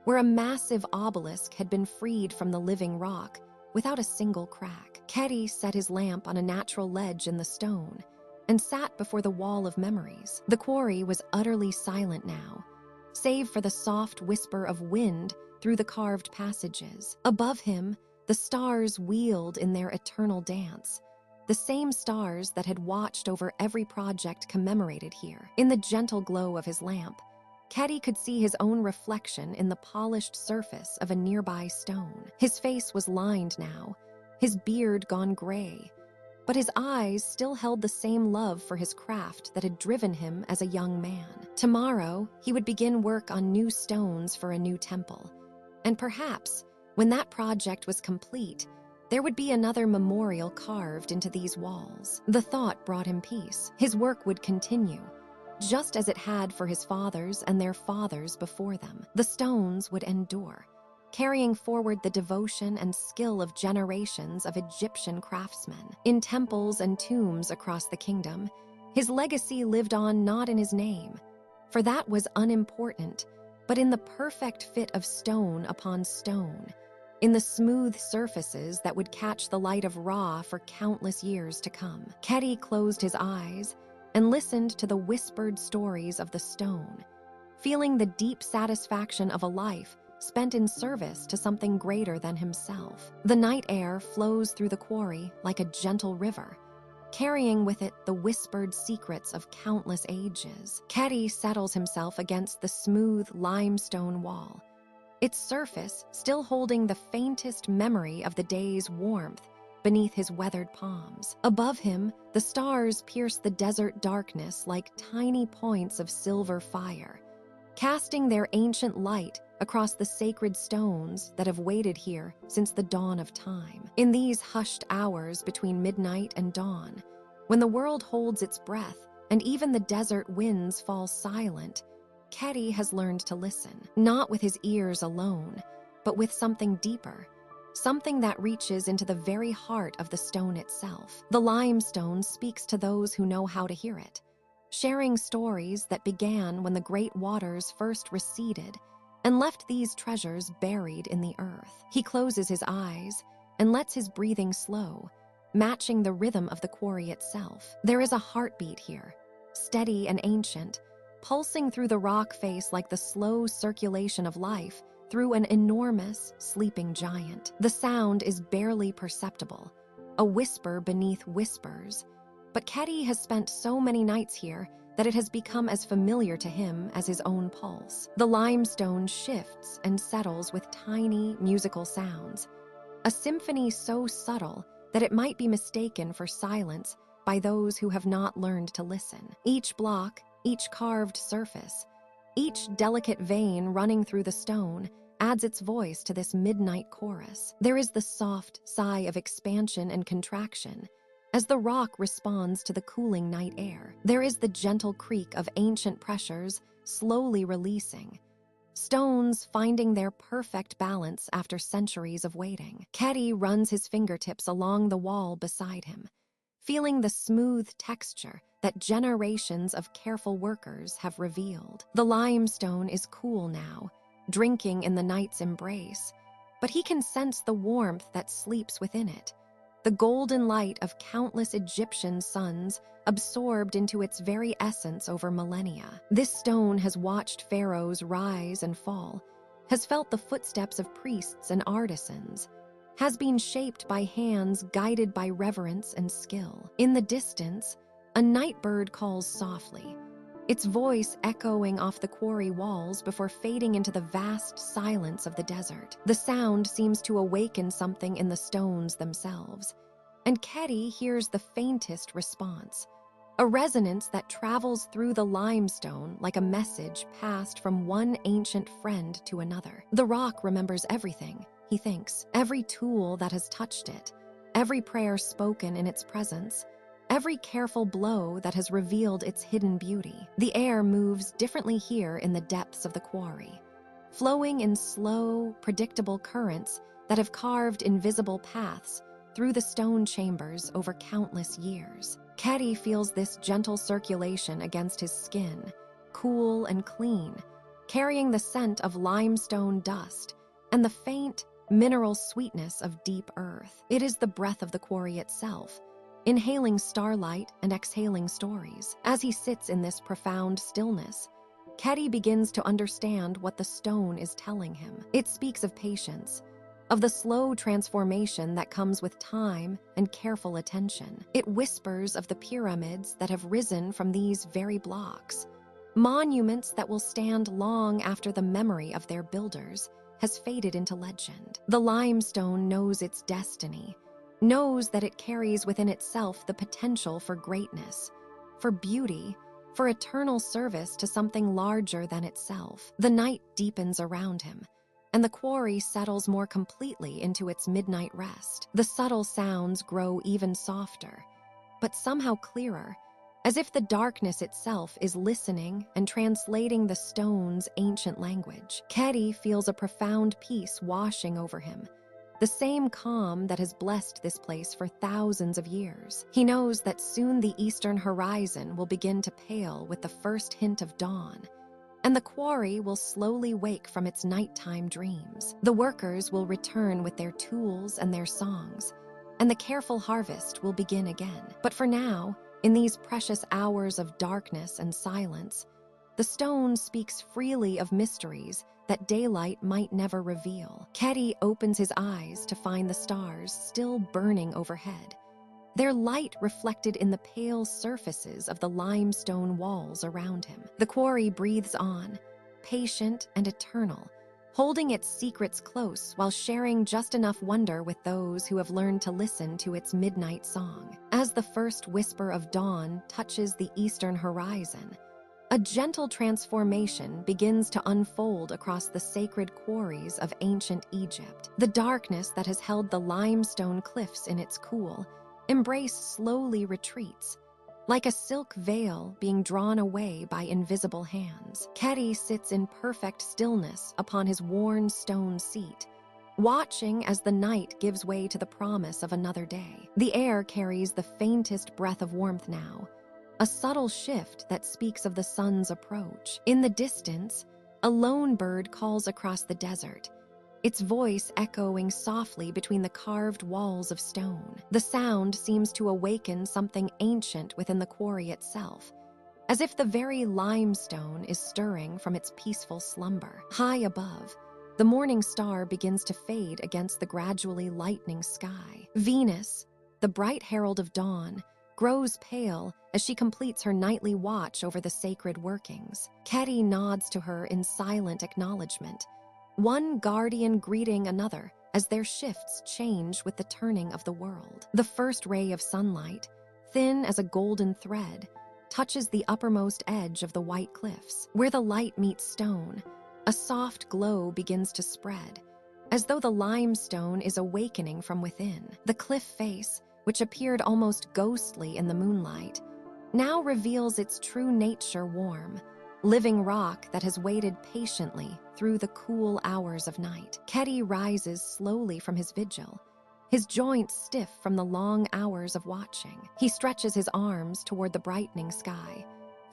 where a massive obelisk had been freed from the living rock without a single crack. Caddy set his lamp on a natural ledge in the stone and sat before the wall of memories. The quarry was utterly silent now, save for the soft whisper of wind through the carved passages. Above him, the stars wheeled in their eternal dance, the same stars that had watched over every project commemorated here. In the gentle glow of his lamp, Caddy could see his own reflection in the polished surface of a nearby stone. His face was lined now, his beard gone gray, but his eyes still held the same love for his craft that had driven him as a young man. Tomorrow, he would begin work on new stones for a new temple, and perhaps, when that project was complete, there would be another memorial carved into these walls. The thought brought him peace. His work would continue, just as it had for his fathers and their fathers before them. The stones would endure, carrying forward the devotion and skill of generations of Egyptian craftsmen. In temples and tombs across the kingdom, his legacy lived on not in his name, for that was unimportant, but in the perfect fit of stone upon stone, in the smooth surfaces that would catch the light of Ra for countless years to come. Caddy closed his eyes and listened to the whispered stories of the stone, feeling the deep satisfaction of a life spent in service to something greater than himself. The night air flows through the quarry like a gentle river, carrying with it the whispered secrets of countless ages. Caddy settles himself against the smooth limestone wall, its surface still holding the faintest memory of the day's warmth beneath his weathered palms. Above him, the stars pierce the desert darkness like tiny points of silver fire, casting their ancient light across the sacred stones that have waited here since the dawn of time. In these hushed hours between midnight and dawn, when the world holds its breath and even the desert winds fall silent, Keddy has learned to listen, not with his ears alone, but with something deeper, something that reaches into the very heart of the stone itself. The limestone speaks to those who know how to hear it, sharing stories that began when the great waters first receded and left these treasures buried in the earth. He closes his eyes and lets his breathing slow, matching the rhythm of the quarry itself. There is a heartbeat here, steady and ancient, pulsing through the rock face like the slow circulation of life through an enormous, sleeping giant. The sound is barely perceptible, a whisper beneath whispers, but Keddy has spent so many nights here that it has become as familiar to him as his own pulse. The limestone shifts and settles with tiny, musical sounds, a symphony so subtle that it might be mistaken for silence by those who have not learned to listen. Each block, each carved surface, each delicate vein running through the stone adds its voice to this midnight chorus. There is the soft sigh of expansion and contraction as the rock responds to the cooling night air. There is the gentle creak of ancient pressures slowly releasing, stones finding their perfect balance after centuries of waiting. Keddy runs his fingertips along the wall beside him, feeling the smooth texture that generations of careful workers have revealed. The limestone is cool now, drinking in the night's embrace, but he can sense the warmth that sleeps within it, the golden light of countless Egyptian suns absorbed into its very essence over millennia. This stone has watched pharaohs rise and fall, has felt the footsteps of priests and artisans, has been shaped by hands guided by reverence and skill. In the distance, a night bird calls softly, its voice echoing off the quarry walls before fading into the vast silence of the desert. The sound seems to awaken something in the stones themselves, and Keddy hears the faintest response, a resonance that travels through the limestone like a message passed from one ancient friend to another. The rock remembers everything, he thinks, every tool that has touched it, every prayer spoken in its presence, every careful blow that has revealed its hidden beauty. The air moves differently here in the depths of the quarry, flowing in slow, predictable currents that have carved invisible paths through the stone chambers over countless years. Keddy feels this gentle circulation against his skin, cool and clean, carrying the scent of limestone dust and the faint, mineral sweetness of deep earth. It is the breath of the quarry itself, inhaling starlight and exhaling stories. As he sits in this profound stillness, Keddy begins to understand what the stone is telling him. It speaks of patience, of the slow transformation that comes with time and careful attention. It whispers of the pyramids that have risen from these very blocks, monuments that will stand long after the memory of their builders has faded into legend. The limestone knows its destiny, knows that it carries within itself the potential for greatness, for beauty, for eternal service to something larger than itself. The night deepens around him, and the quarry settles more completely into its midnight rest. The subtle sounds grow even softer, but somehow clearer, as if the darkness itself is listening and translating the stone's ancient language. Keddy feels a profound peace washing over him, the same calm that has blessed this place for thousands of years. He knows that soon the eastern horizon will begin to pale with the first hint of dawn, and the quarry will slowly wake from its nighttime dreams. The workers will return with their tools and their songs, and the careful harvest will begin again. But for now, in these precious hours of darkness and silence, the stone speaks freely of mysteries that daylight might never reveal. Keddy opens his eyes to find the stars still burning overhead, their light reflected in the pale surfaces of the limestone walls around him. The quarry breathes on, patient and eternal, holding its secrets close while sharing just enough wonder with those who have learned to listen to its midnight song. As the first whisper of dawn touches the eastern horizon, a gentle transformation begins to unfold across the sacred quarries of ancient Egypt. The darkness that has held the limestone cliffs in its cool embrace slowly retreats, like a silk veil being drawn away by invisible hands. Ketty sits in perfect stillness upon his worn stone seat, watching as the night gives way to the promise of another day. The air carries the faintest breath of warmth now, a subtle shift that speaks of the sun's approach. In the distance, a lone bird calls across the desert, its voice echoing softly between the carved walls of stone. The sound seems to awaken something ancient within the quarry itself, as if the very limestone is stirring from its peaceful slumber. High above, the morning star begins to fade against the gradually lightening sky. Venus, the bright herald of dawn, grows pale as she completes her nightly watch over the sacred workings. Ketty nods to her in silent acknowledgement, one guardian greeting another as their shifts change with the turning of the world. The first ray of sunlight, thin as a golden thread, touches the uppermost edge of the white cliffs. Where the light meets stone, a soft glow begins to spread, as though the limestone is awakening from within. The cliff face, which appeared almost ghostly in the moonlight, now reveals its true nature: warm, living rock that has waited patiently through the cool hours of night. Ketty rises slowly from his vigil, his joints stiff from the long hours of watching. He stretches his arms toward the brightening sky,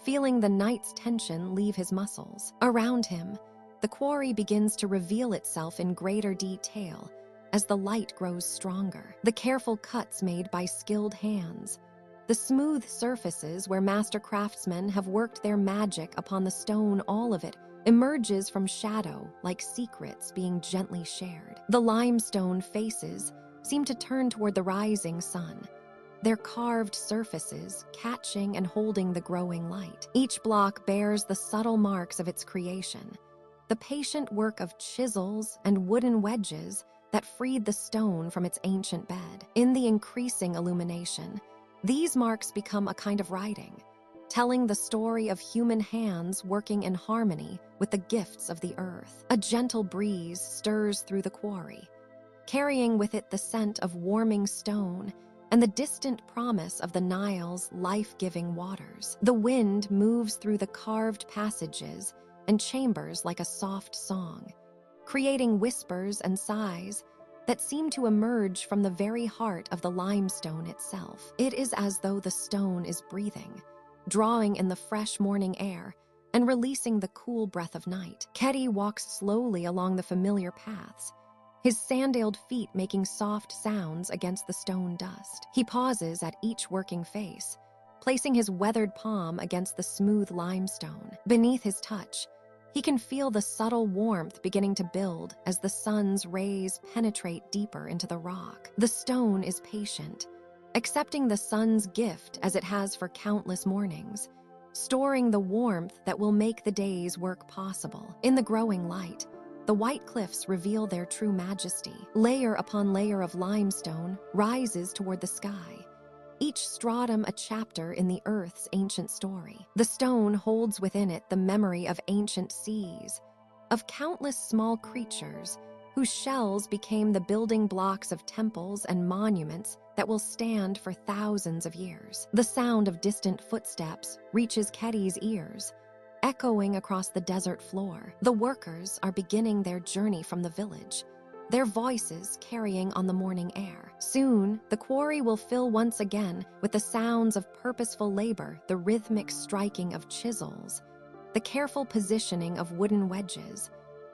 feeling the night's tension leave his muscles. Around him, the quarry begins to reveal itself in greater detail as the light grows stronger. The careful cuts made by skilled hands, the smooth surfaces where master craftsmen have worked their magic upon the stone, all of it emerges from shadow like secrets being gently shared. The limestone faces seem to turn toward the rising sun, their carved surfaces catching and holding the growing light. Each block bears the subtle marks of its creation, the patient work of chisels and wooden wedges that freed the stone from its ancient bed. In the increasing illumination, these marks become a kind of writing, telling the story of human hands working in harmony with the gifts of the earth. A gentle breeze stirs through the quarry, carrying with it the scent of warming stone and the distant promise of the Nile's life-giving waters. The wind moves through the carved passages and chambers like a soft song, creating whispers and sighs that seem to emerge from the very heart of the limestone itself. It is as though the stone is breathing, drawing in the fresh morning air and releasing the cool breath of night. Ketty walks slowly along the familiar paths, his sandaled feet making soft sounds against the stone dust. He pauses at each working face, placing his weathered palm against the smooth limestone. Beneath his touch, he can feel the subtle warmth beginning to build as the sun's rays penetrate deeper into the rock. The stone is patient, accepting the sun's gift as it has for countless mornings, storing the warmth that will make the day's work possible. In the growing light, the white cliffs reveal their true majesty. Layer upon layer of limestone rises toward the sky, each stratum a chapter in the earth's ancient story. The stone holds within it the memory of ancient seas, of countless small creatures whose shells became the building blocks of temples and monuments that will stand for thousands of years. The sound of distant footsteps reaches Ketty's ears, echoing across the desert floor. The workers are beginning their journey from the village, their voices carrying on the morning air. Soon, the quarry will fill once again with the sounds of purposeful labor, the rhythmic striking of chisels, the careful positioning of wooden wedges,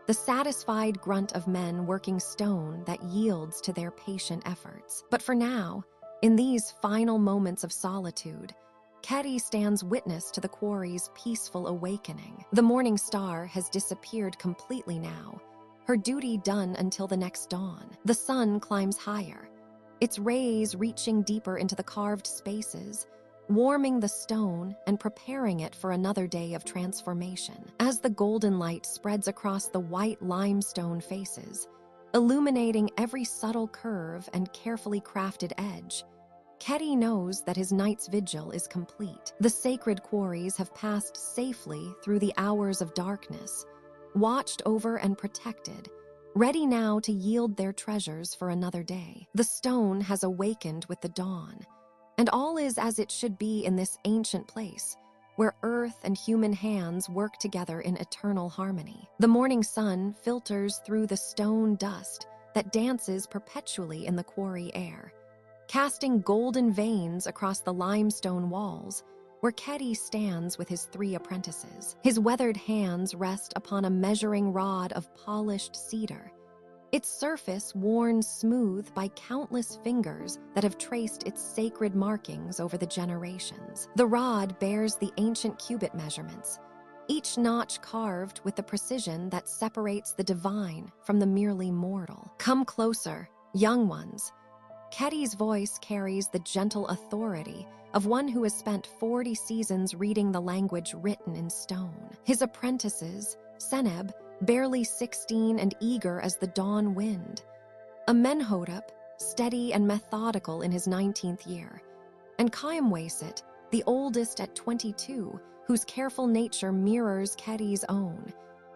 the satisfied grunt of men working stone that yields to their patient efforts. But for now, in these final moments of solitude, Ketty stands witness to the quarry's peaceful awakening. The morning star has disappeared completely now, her duty done until the next dawn. The sun climbs higher, its rays reaching deeper into the carved spaces, warming the stone and preparing it for another day of transformation. As the golden light spreads across the white limestone faces, illuminating every subtle curve and carefully crafted edge, Ketty knows that his night's vigil is complete. The sacred quarries have passed safely through the hours of darkness, watched over and protected, ready now to yield their treasures for another day. The stone has awakened with the dawn, And all is as it should be in this ancient place, where earth and human hands work together in eternal harmony. The morning sun filters through the stone dust that dances perpetually in the quarry air, casting golden veins across the limestone walls where Keddy stands with his 3 apprentices. His weathered hands rest upon a measuring rod of polished cedar, its surface worn smooth by countless fingers that have traced its sacred markings over the generations. The rod bears the ancient cubit measurements, each notch carved with the precision that separates the divine from the merely mortal. Come closer, young ones. Keddy's voice carries the gentle authority of one who has spent 40 seasons reading the language written in stone. His apprentices, Seneb, barely 16 and eager as the dawn wind, Amenhotep, steady and methodical in his 19th year, and Kayamwesit, the oldest at 22, whose careful nature mirrors Keddy's own,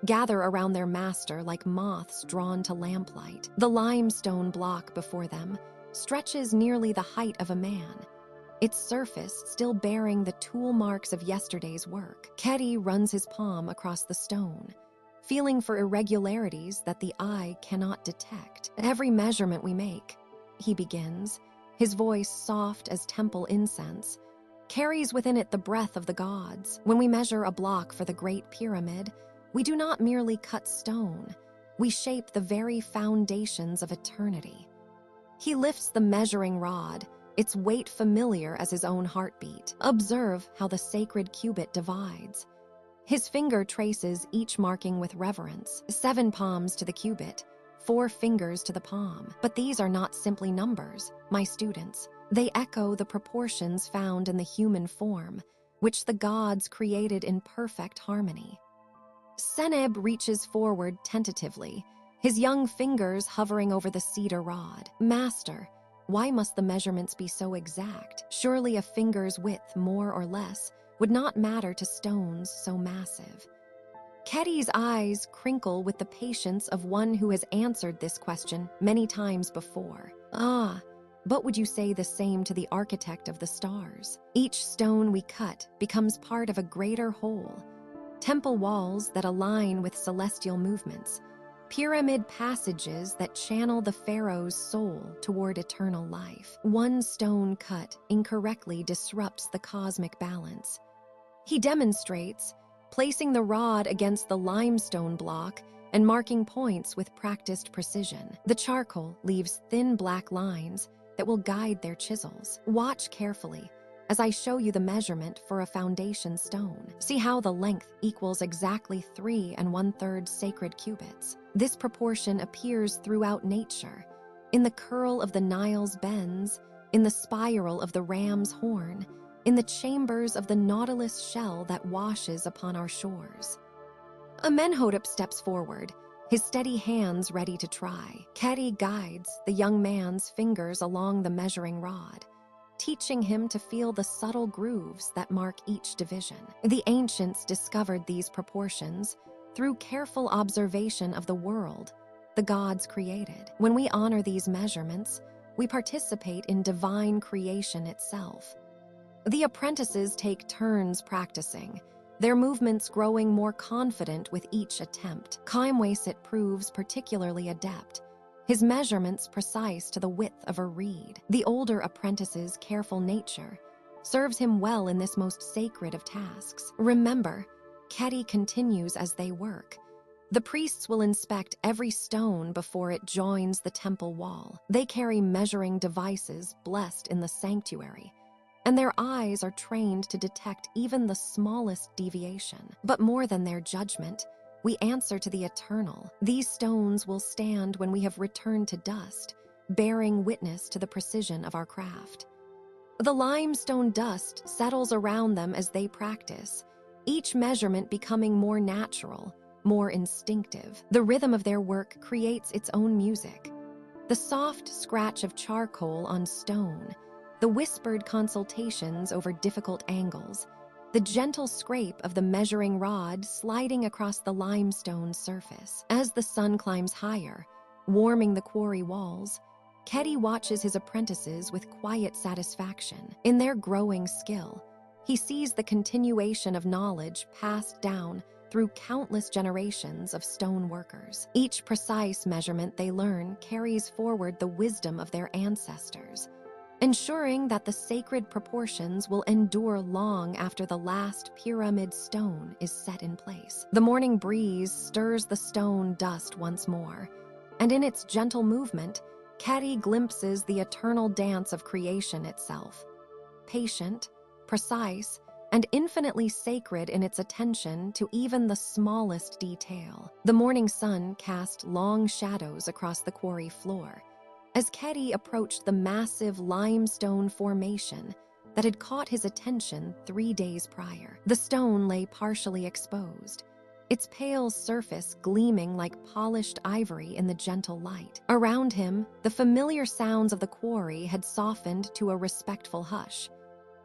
gather around their master like moths drawn to lamplight. The limestone block before them stretches nearly the height of a man, its surface still bearing the tool marks of yesterday's work. Keddy runs his palm across the stone, feeling for irregularities that the eye cannot detect. Every measurement we make, he begins, his voice soft as temple incense, carries within it the breath of the gods. When we measure a block for the Great Pyramid, we do not merely cut stone, we shape the very foundations of eternity. He lifts the measuring rod, its weight familiar as his own heartbeat. Observe how the sacred cubit divides. His finger traces each marking with reverence, 7 palms to the cubit, 4 fingers to the palm. But these are not simply numbers, my students. They echo the proportions found in the human form, which the gods created in perfect harmony. Seneb reaches forward tentatively, his young fingers hovering over the cedar rod. Master, why must the measurements be so exact? Surely a finger's width, more or less, would not matter to stones so massive. Keddy's eyes crinkle with the patience of one who has answered this question many times before. But would you say the same to the architect of the stars? Each stone we cut becomes part of a greater whole. Temple walls that align with celestial movements, pyramid passages that channel the pharaoh's soul toward eternal life. One stone cut incorrectly disrupts the cosmic balance. He demonstrates, placing the rod against the limestone block and marking points with practiced precision. The charcoal leaves thin black lines that will guide their chisels. Watch carefully as I show you the measurement for a foundation stone. See how the length equals exactly 3 1/3 sacred cubits. This proportion appears throughout nature, in the curl of the Nile's bends, in the spiral of the ram's horn, in the chambers of the nautilus shell that washes upon our shores. Amenhotep steps forward, his steady hands ready to try. Keddy guides the young man's fingers along the measuring rod, teaching him to feel the subtle grooves that mark each division. The ancients discovered these proportions through careful observation of the world the gods created. When we honor these measurements, we participate in divine creation itself. The apprentices take turns practicing, their movements growing more confident with each attempt. Kayamwesit proves particularly adept, his measurements precise to the width of a reed. The older apprentice's careful nature serves him well in this most sacred of tasks. Remember, Keddy continues as they work. The priests will inspect every stone before it joins the temple wall. They carry measuring devices blessed in the sanctuary, and their eyes are trained to detect even the smallest deviation. But more than their judgment, we answer to the eternal. These stones will stand when we have returned to dust, bearing witness to the precision of our craft. The limestone dust settles around them as they practice, each measurement becoming more natural, more instinctive. The rhythm of their work creates its own music. The soft scratch of charcoal on stone, the whispered consultations over difficult angles, the gentle scrape of the measuring rod sliding across the limestone surface. As the sun climbs higher, warming the quarry walls, Kedi watches his apprentices with quiet satisfaction. In their growing skill, he sees the continuation of knowledge passed down through countless generations of stone workers. Each precise measurement they learn carries forward the wisdom of their ancestors, ensuring that the sacred proportions will endure long after the last pyramid stone is set in place. The morning breeze stirs the stone dust once more, and in its gentle movement, Kedi glimpses the eternal dance of creation itself. Patient, precise, and infinitely sacred in its attention to even the smallest detail. The morning sun cast long shadows across the quarry floor as Kedi approached the massive limestone formation that had caught his attention 3 days prior. The stone lay partially exposed, its pale surface gleaming like polished ivory in the gentle light. Around him, the familiar sounds of the quarry had softened to a respectful hush.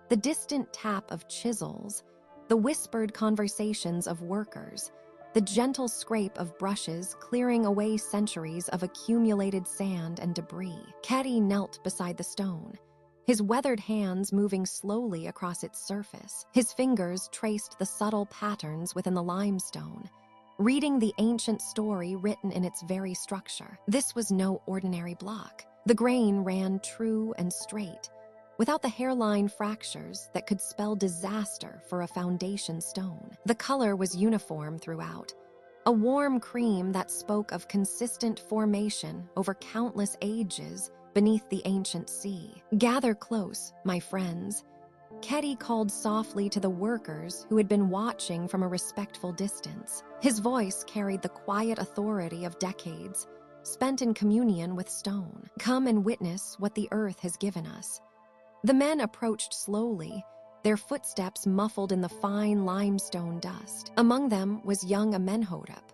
The distant tap of chisels, the whispered conversations of workers, the gentle scrape of brushes clearing away centuries of accumulated sand and debris. Kedi knelt beside the stone, his weathered hands moving slowly across its surface. His fingers traced the subtle patterns within the limestone, reading the ancient story written in its very structure. This was no ordinary block. The grain ran true and straight, without the hairline fractures that could spell disaster for a foundation stone. The color was uniform throughout, a warm cream that spoke of consistent formation over countless ages beneath the ancient sea. "Gather close, my friends," Kedi called softly to the workers who had been watching from a respectful distance. His voice carried the quiet authority of decades spent in communion with stone. "Come and witness what the earth has given us." The men approached slowly, their footsteps muffled in the fine limestone dust. Among them was young Amenhotep,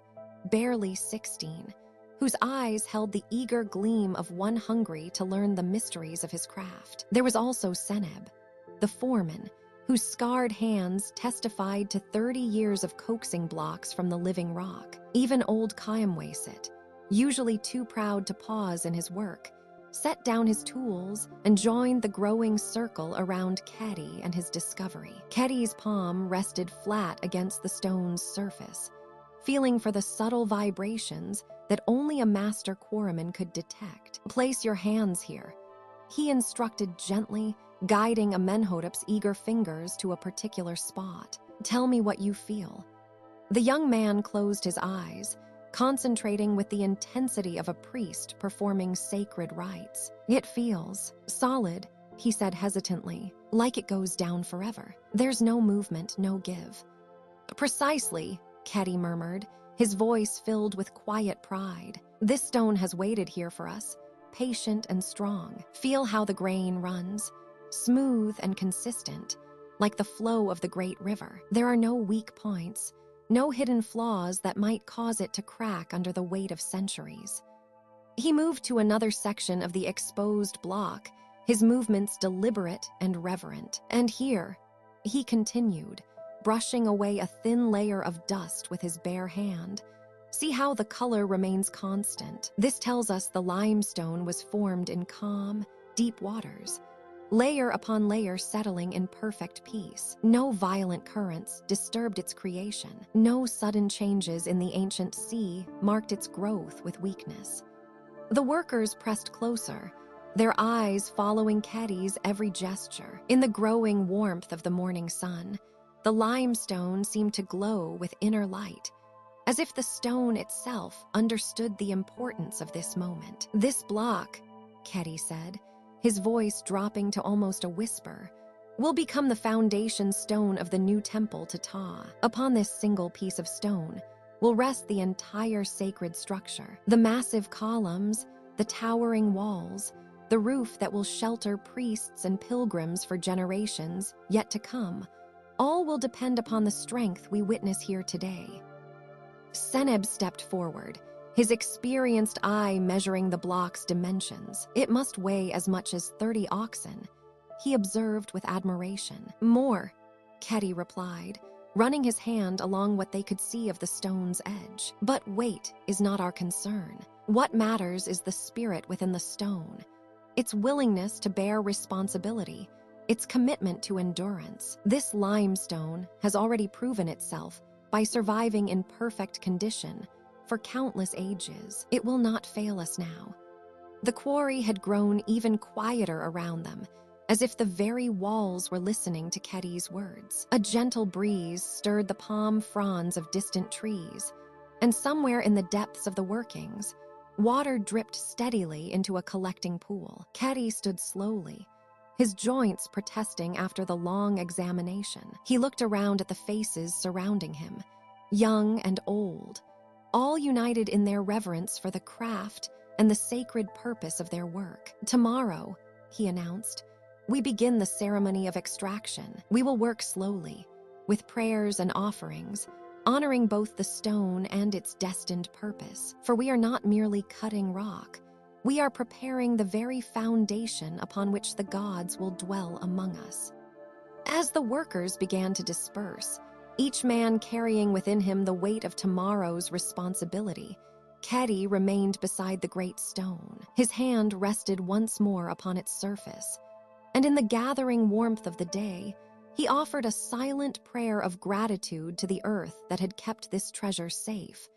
barely 16, whose eyes held the eager gleam of one hungry to learn the mysteries of his craft. There was also Seneb, the foreman, whose scarred hands testified to 30 years of coaxing blocks from the living rock. Even old Kayamwesit, usually too proud to pause in his work, set down his tools and joined the growing circle around Kedi and his discovery. Kedi's palm rested flat against the stone's surface, feeling for the subtle vibrations that only a master quarryman could detect. "Place your hands here," he instructed gently, guiding Amenhotep's eager fingers to a particular spot. "Tell me what you feel." The young man closed his eyes, concentrating with the intensity of a priest performing sacred rites. "It feels solid," he said hesitantly, "like it goes down forever. There's no movement, no give." "Precisely," Kedi murmured, his voice filled with quiet pride. "This stone has waited here for us, patient and strong. Feel how the grain runs, smooth and consistent, like the flow of the great river. There are no weak points, no hidden flaws that might cause it to crack under the weight of centuries." He moved to another section of the exposed block, his movements deliberate and reverent. "And here," he continued, brushing away a thin layer of dust with his bare hand, "see how the color remains constant. This tells us the limestone was formed in calm, deep waters, layer upon layer settling in perfect peace. No violent currents disturbed its creation. No sudden changes in the ancient sea marked its growth with weakness." The workers pressed closer, their eyes following Kedi's every gesture. In the growing warmth of the morning sun, the limestone seemed to glow with inner light, as if the stone itself understood the importance of this moment. "This block," Kedi said, his voice dropping to almost a whisper, "will become the foundation stone of the new temple to Ptah. Upon this single piece of stone will rest the entire sacred structure. The massive columns, the towering walls, the roof that will shelter priests and pilgrims for generations yet to come, all will depend upon the strength we witness here today." Seneb stepped forward, his experienced eye measuring the block's dimensions. "It must weigh as much as 30 oxen," he observed with admiration. "More," Kedi replied, running his hand along what they could see of the stone's edge. "But weight is not our concern. What matters is the spirit within the stone, its willingness to bear responsibility, its commitment to endurance. This limestone has already proven itself by surviving in perfect condition for countless ages. It will not fail us now. The quarry had grown even quieter around them, as if the very walls were listening to Ketty's words. A gentle breeze stirred the palm fronds of distant trees, and somewhere in the depths of the workings, water dripped steadily into a collecting pool. Ketty stood slowly, his joints protesting after the long examination. He looked around at the faces surrounding him, young and old, all united in their reverence for the craft and the sacred purpose of their work. "Tomorrow," he announced, "we begin the ceremony of extraction. We will work slowly, with prayers and offerings, honoring both the stone and its destined purpose. For we are not merely cutting rock. We are preparing the very foundation upon which the gods will dwell among us." As the workers began to disperse, each man carrying within him the weight of tomorrow's responsibility, Ketty remained beside the great stone. His hand rested once more upon its surface, and in the gathering warmth of the day, he offered a silent prayer of gratitude to the earth that had kept this treasure safe,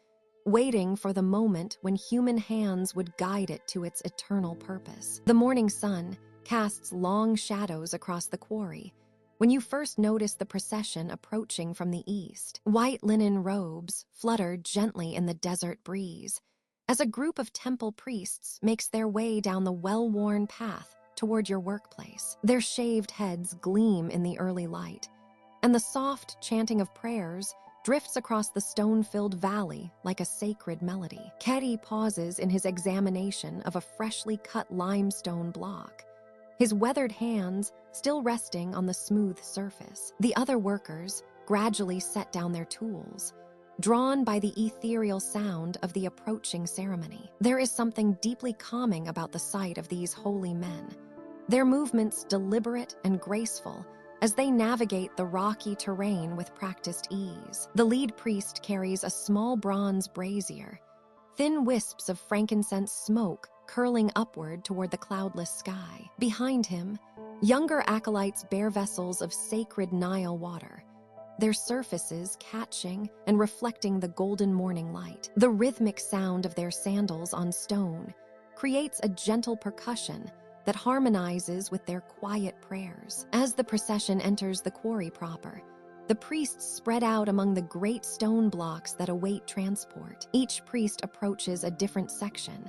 waiting for the moment when human hands would guide it to its eternal purpose. The morning sun casts long shadows across the quarry when you first notice the procession approaching from the east. White linen robes flutter gently in the desert breeze as a group of temple priests makes their way down the well-worn path toward your workplace. Their shaved heads gleam in the early light, and the soft chanting of prayers drifts across the stone-filled valley like a sacred melody. Ketty pauses in his examination of a freshly cut limestone block, his weathered hands still resting on the smooth surface. The other workers gradually set down their tools, drawn by the ethereal sound of the approaching ceremony. There is something deeply calming about the sight of these holy men, their movements deliberate and graceful as they navigate the rocky terrain with practiced ease. The lead priest carries a small bronze brazier, thin wisps of frankincense smoke curling upward toward the cloudless sky. Behind him, younger acolytes bear vessels of sacred Nile water, their surfaces catching and reflecting the golden morning light. The rhythmic sound of their sandals on stone creates a gentle percussion that harmonizes with their quiet prayers. As the procession enters the quarry proper, the priests spread out among the great stone blocks that await transport. Each priest approaches a different section,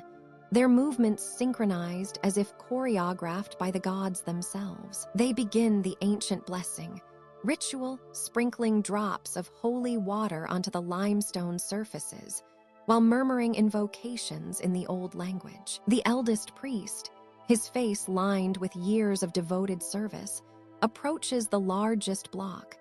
their movements synchronized as if choreographed by the gods themselves. They begin the ancient blessing, ritual sprinkling drops of holy water onto the limestone surfaces, while murmuring invocations in the old language. The eldest priest, his face lined with years of devoted service, approaches the largest block,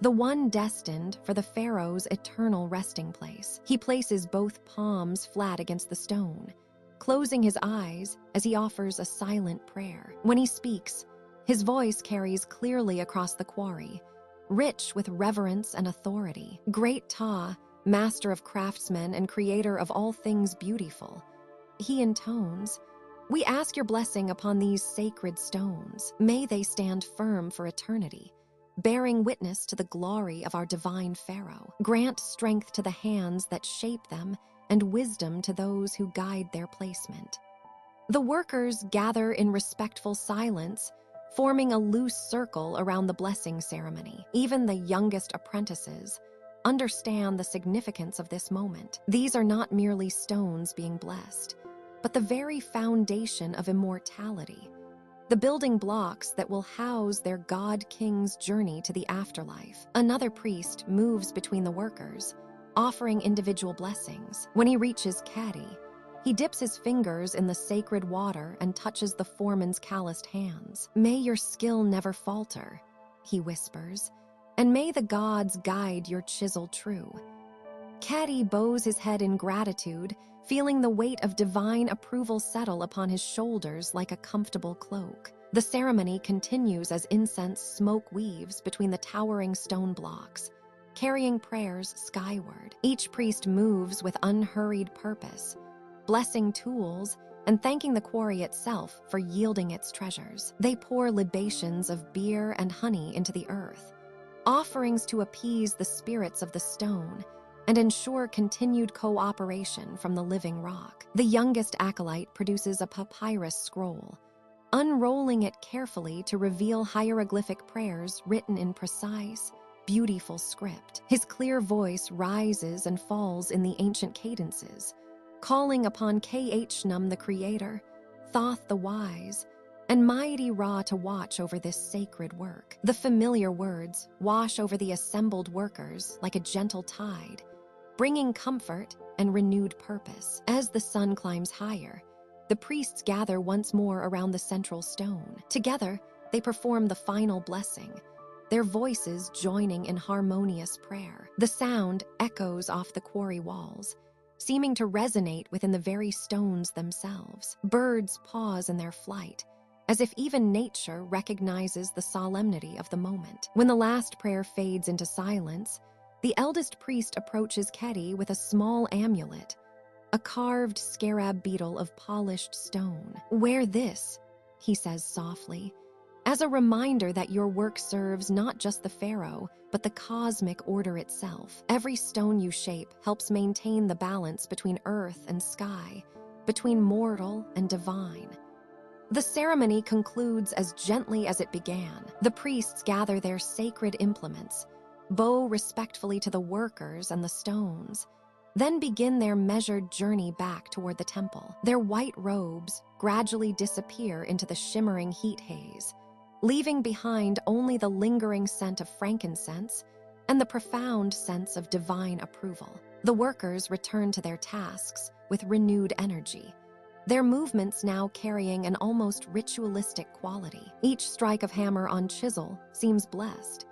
the one destined for the pharaoh's eternal resting place. He places both palms flat against the stone, closing his eyes as he offers a silent prayer. When he speaks, his voice carries clearly across the quarry, rich with reverence and authority. "Great Ptah, master of craftsmen and creator of all things beautiful," he intones, "we ask your blessing upon these sacred stones. May they stand firm for eternity, bearing witness to the glory of our divine Pharaoh. Grant strength to the hands that shape them and wisdom to those who guide their placement." The workers gather in respectful silence, forming a loose circle around the blessing ceremony. Even the youngest apprentices understand the significance of this moment. These are not merely stones being blessed, but the very foundation of immortality, the building blocks that will house their god-king's journey to the afterlife. Another priest moves between the workers, offering individual blessings. When he reaches Ketty, he dips his fingers in the sacred water and touches the foreman's calloused hands. "May your skill never falter," he whispers, "and may the gods guide your chisel true." Ketty bows his head in gratitude, feeling the weight of divine approval settle upon his shoulders like a comfortable cloak. The ceremony continues as incense smoke weaves between the towering stone blocks, carrying prayers skyward. Each priest moves with unhurried purpose, blessing tools and thanking the quarry itself for yielding its treasures. They pour libations of beer and honey into the earth, offerings to appease the spirits of the stone and ensure continued cooperation from the living rock. The youngest acolyte produces a papyrus scroll, unrolling it carefully to reveal hieroglyphic prayers written in precise, beautiful script. His clear voice rises and falls in the ancient cadences, calling upon Khnum the Creator, Thoth the Wise, and mighty Ra to watch over this sacred work. The familiar words wash over the assembled workers like a gentle tide, bringing comfort and renewed purpose. As the sun climbs higher, the priests gather once more around the central stone. Together, they perform the final blessing, their voices joining in harmonious prayer. The sound echoes off the quarry walls, seeming to resonate within the very stones themselves. Birds pause in their flight, as if even nature recognizes the solemnity of the moment. When the last prayer fades into silence, the eldest priest approaches Keti with a small amulet, a carved scarab beetle of polished stone. "Wear this," he says softly, "as a reminder that your work serves not just the pharaoh, but the cosmic order itself. Every stone you shape helps maintain the balance between earth and sky, between mortal and divine." The ceremony concludes as gently as it began. The priests gather their sacred implements, bow respectfully to the workers and the stones, then begin their measured journey back toward the temple. Their white robes gradually disappear into the shimmering heat haze, leaving behind only the lingering scent of frankincense and the profound sense of divine approval. The workers return to their tasks with renewed energy, their movements now carrying an almost ritualistic quality. Each strike of hammer on chisel seems blessed,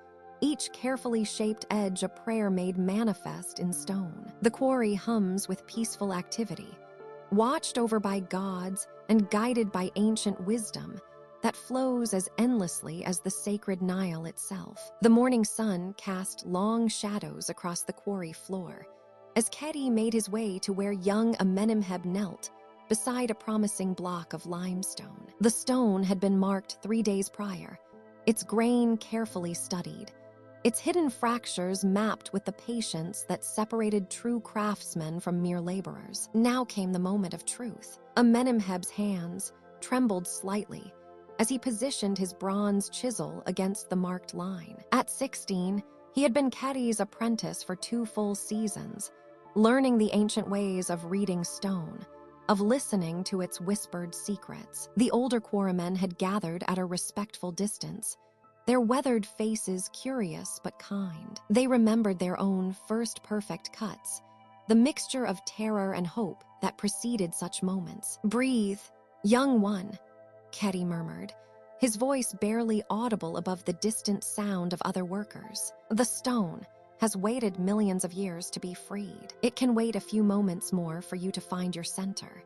each carefully shaped edge a prayer made manifest in stone. The quarry hums with peaceful activity, watched over by gods and guided by ancient wisdom that flows as endlessly as the sacred Nile itself. The morning sun cast long shadows across the quarry floor as Keti made his way to where young Amenemheb knelt beside a promising block of limestone. The stone had been marked 3 days prior, its grain carefully studied, its hidden fractures mapped with the patience that separated true craftsmen from mere laborers. Now came the moment of truth. Amenemheb's hands trembled slightly as he positioned his bronze chisel against the marked line. At 16, he had been Keti's apprentice for 2 full seasons, learning the ancient ways of reading stone, of listening to its whispered secrets. The older quarrymen had gathered at a respectful distance, their weathered faces curious but kind. They remembered their own first perfect cuts, the mixture of terror and hope that preceded such moments. "Breathe, young one," Keti murmured, his voice barely audible above the distant sound of other workers. "The stone has waited millions of years to be freed. It can wait a few moments more for you to find your center."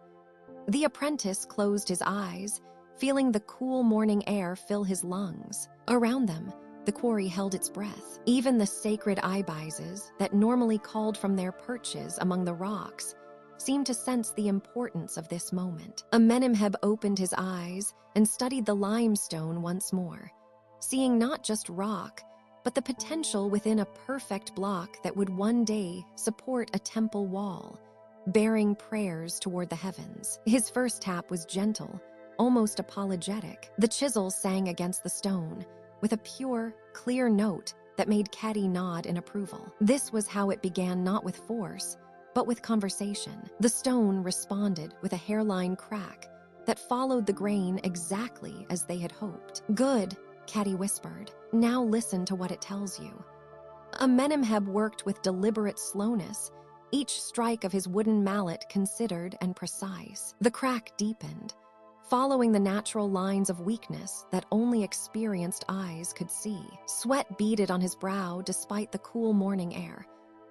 The apprentice closed his eyes, feeling the cool morning air fill his lungs. Around them, the quarry held its breath. Even the sacred ibises that normally called from their perches among the rocks seemed to sense the importance of this moment. Amenemheb opened his eyes and studied the limestone once more, seeing not just rock, but the potential within a perfect block that would one day support a temple wall, bearing prayers toward the heavens. His first tap was gentle, almost apologetic. The chisel sang against the stone, with a pure, clear note that made Keti nod in approval. This was how it began, not with force, but with conversation. The stone responded with a hairline crack that followed the grain exactly as they had hoped. "Good," Keti whispered. "Now listen to what it tells you." Amenemheb worked with deliberate slowness, each strike of his wooden mallet considered and precise. The crack deepened, following the natural lines of weakness that only experienced eyes could see. Sweat beaded on his brow despite the cool morning air,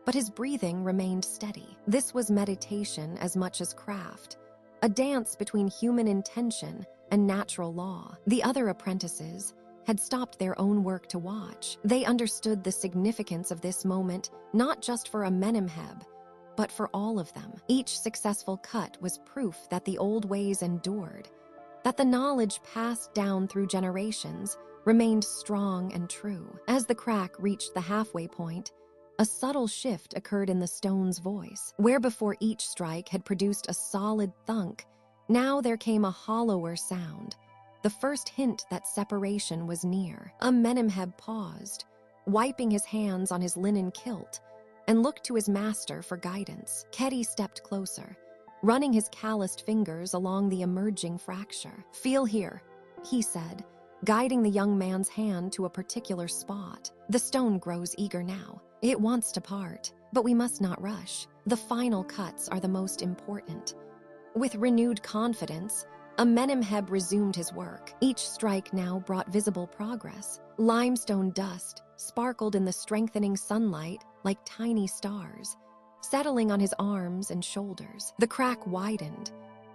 but his breathing remained steady. This was meditation as much as craft, a dance between human intention and natural law. The other apprentices had stopped their own work to watch. They understood the significance of this moment not just for Amenemheb, but for all of them, each successful cut was proof that the old ways endured, that the knowledge passed down through generations remained strong and true. As the crack reached the halfway point, a subtle shift occurred in the stone's voice. Where before each strike had produced a solid thunk, now there came a hollower sound, the first hint that separation was near. Amenemheb paused, wiping his hands on his linen kilt, and looked to his master for guidance. Kedi stepped closer, running his calloused fingers along the emerging fracture. "Feel here," he said, guiding the young man's hand to a particular spot. "The stone grows eager now. It wants to part, but we must not rush. The final cuts are the most important." With renewed confidence, Amenemheb resumed his work. Each strike now brought visible progress. Limestone dust sparkled in the strengthening sunlight like tiny stars, settling on his arms and shoulders. The crack widened,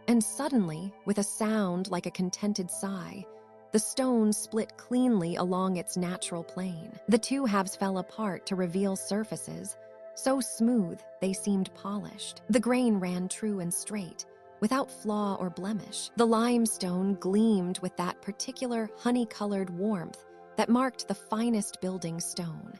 and suddenly, with a sound like a contented sigh, the stone split cleanly along its natural plane. The two halves fell apart to reveal surfaces so smooth they seemed polished. The grain ran true and straight, without flaw or blemish. The limestone gleamed with that particular honey-colored warmth that marked the finest building stone,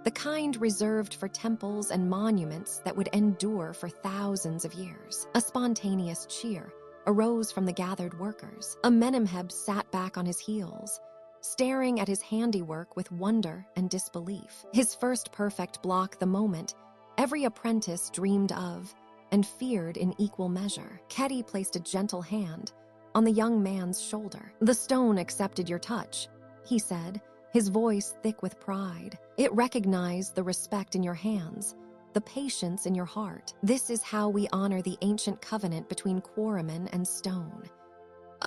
the kind reserved for temples and monuments that would endure for thousands of years. A spontaneous cheer arose from the gathered workers. Amenemheb sat back on his heels, staring at his handiwork with wonder and disbelief. His first perfect block the moment every apprentice dreamed of and feared in equal measure. Kedi placed a gentle hand on the young man's shoulder. "The stone accepted your touch," he said, his voice thick with pride. "It recognized the respect in your hands, the patience in your heart. This is how we honor the ancient covenant between quarrymen and stone."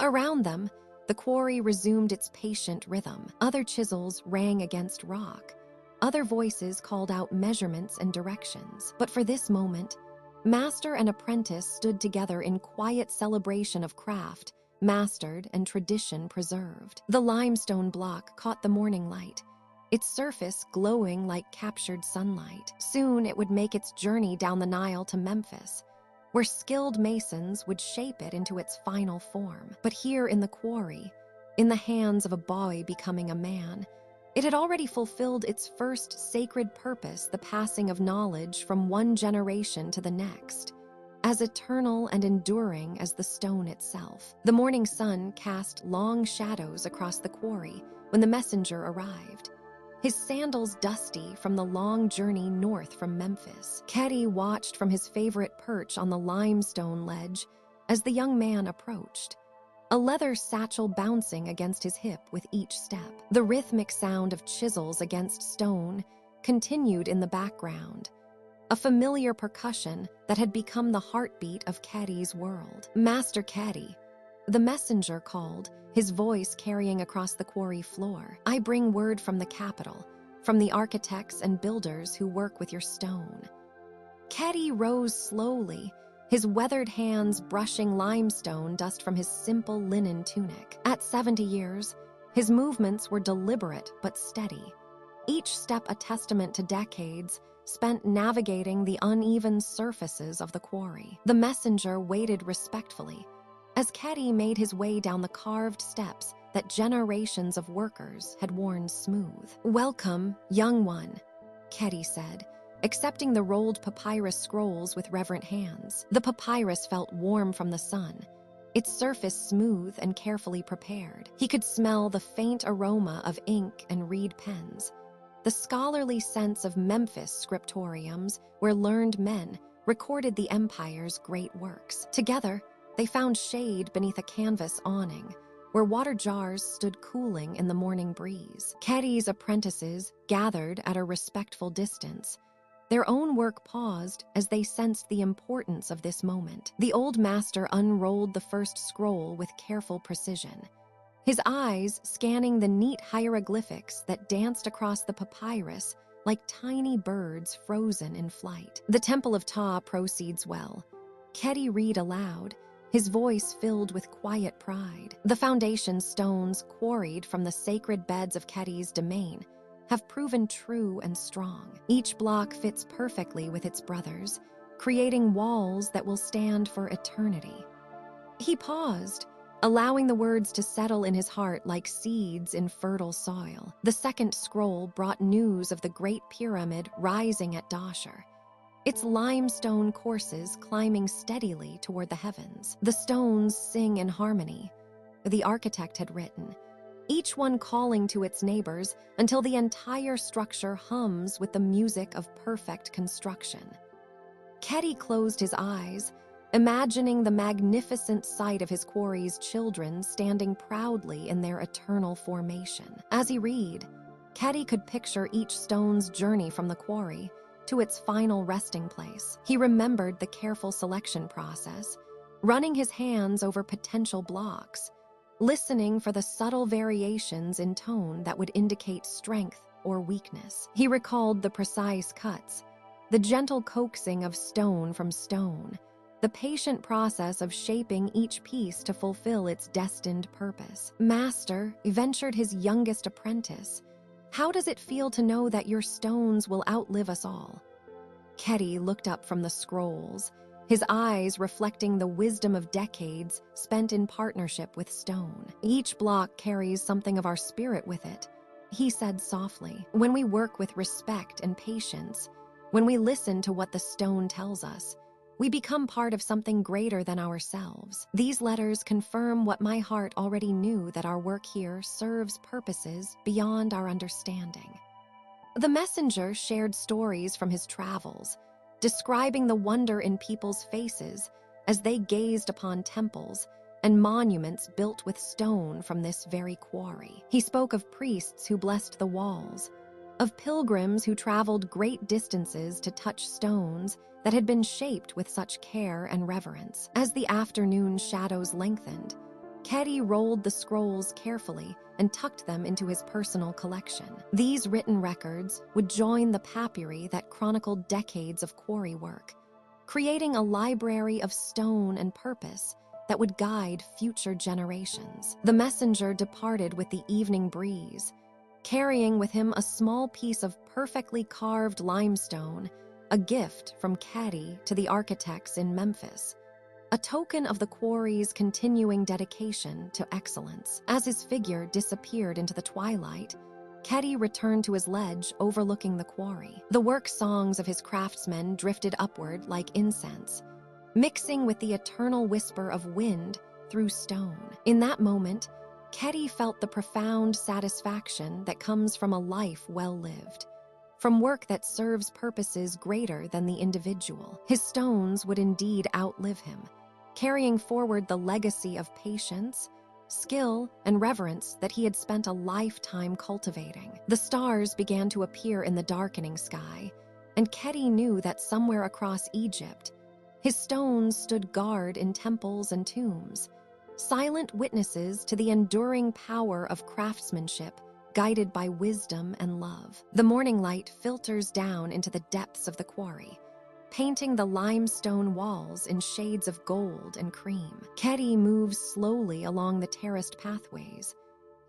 Around them, the quarry resumed its patient rhythm. Other chisels rang against rock. Other voices called out measurements and directions. But for this moment, master and apprentice stood together in quiet celebration of craft mastered and tradition preserved. The limestone block caught the morning light, its surface glowing like captured sunlight. Soon it would make its journey down the Nile to Memphis, where skilled masons would shape it into its final form. But here in the quarry, in the hands of a boy becoming a man, it had already fulfilled its first sacred purpose, the passing of knowledge from one generation to the next, as eternal and enduring as the stone itself. The morning sun cast long shadows across the quarry when the messenger arrived, his sandals dusty from the long journey north from Memphis. Kedi watched from his favorite perch on the limestone ledge as the young man approached, a leather satchel bouncing against his hip with each step. The rhythmic sound of chisels against stone continued in the background, a familiar percussion that had become the heartbeat of Kedi's world. "Master Kedi," the messenger called, his voice carrying across the quarry floor. "I bring word from the capital, from the architects and builders who work with your stone." Kedi rose slowly, his weathered hands brushing limestone dust from his simple linen tunic. At 70 years, his movements were deliberate but steady, each step a testament to decades spent navigating the uneven surfaces of the quarry. The messenger waited respectfully as Kedi made his way down the carved steps that generations of workers had worn smooth. "Welcome, young one," Kedi said, accepting the rolled papyrus scrolls with reverent hands. The papyrus felt warm from the sun, its surface smooth and carefully prepared. He could smell the faint aroma of ink and reed pens, the scholarly sense of Memphis scriptoriums where learned men recorded the empire's great works. Together, they found shade beneath a canvas awning, where water jars stood cooling in the morning breeze. Kedi's apprentices gathered at a respectful distance. Their own work paused as they sensed the importance of this moment. The old master unrolled the first scroll with careful precision, his eyes scanning the neat hieroglyphics that danced across the papyrus like tiny birds frozen in flight. "The Temple of Ptah proceeds well," Kedi read aloud, his voice filled with quiet pride. "The foundation stones quarried from the sacred beds of Kedi's domain have proven true and strong. Each block fits perfectly with its brothers, creating walls that will stand for eternity. He paused, allowing the words to settle in his heart like seeds in fertile soil. The second scroll brought news of the Great Pyramid rising at Dashur, its limestone courses climbing steadily toward the heavens. The stones sing in harmony, the architect had written, each one calling to its neighbors until the entire structure hums with the music of perfect construction. Keddy closed his eyes, imagining the magnificent sight of his quarry's children standing proudly in their eternal formation. As he read, Keddy could picture each stone's journey from the quarry to its final resting place. He remembered the careful selection process, running his hands over potential blocks, listening for the subtle variations in tone that would indicate strength or weakness. He recalled the precise cuts, the gentle coaxing of stone from stone, the patient process of shaping each piece to fulfill its destined purpose. Master, ventured his youngest apprentice, how does it feel to know that your stones will outlive us all? Keddy looked up from the scrolls, his eyes reflecting the wisdom of decades spent in partnership with stone. Each block carries something of our spirit with it, he said softly. When we work with respect and patience, when we listen to what the stone tells us, we become part of something greater than ourselves. These letters confirm what my heart already knew, that our work here serves purposes beyond our understanding. The messenger shared stories from his travels, describing the wonder in people's faces as they gazed upon temples and monuments built with stone from this very quarry. He spoke of priests who blessed the walls, of pilgrims who traveled great distances to touch stones that had been shaped with such care and reverence. As the afternoon shadows lengthened, Keddy rolled the scrolls carefully and tucked them into his personal collection. These written records would join the papyri that chronicled decades of quarry work, creating a library of stone and purpose that would guide future generations. The messenger departed with the evening breeze, carrying with him a small piece of perfectly carved limestone, a gift from Keddy to the architects in Memphis, a token of the quarry's continuing dedication to excellence. As his figure disappeared into the twilight, Keddy returned to his ledge overlooking the quarry. The work songs of his craftsmen drifted upward like incense, mixing with the eternal whisper of wind through stone. In that moment, Keddy felt the profound satisfaction that comes from a life well lived, from work that serves purposes greater than the individual. His stones would indeed outlive him, carrying forward the legacy of patience, skill, and reverence that he had spent a lifetime cultivating. The stars began to appear in the darkening sky, and Keddy knew that somewhere across Egypt, his stones stood guard in temples and tombs, silent witnesses to the enduring power of craftsmanship guided by wisdom and love. The morning light filters down into the depths of the quarry, painting the limestone walls in shades of gold and cream. Keddy moves slowly along the terraced pathways,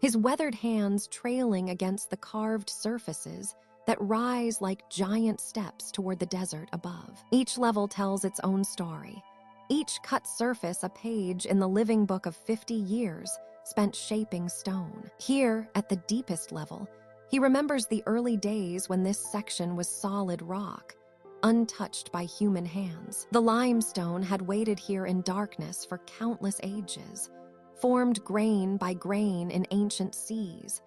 his weathered hands trailing against the carved surfaces that rise like giant steps toward the desert above. Each level tells its own story, each cut surface a page in the living book of 50 years spent shaping stone. Here, at the deepest level, he remembers the early days when this section was solid rock, untouched by human hands. The limestone had waited here in darkness for countless ages, formed grain by grain in ancient seas,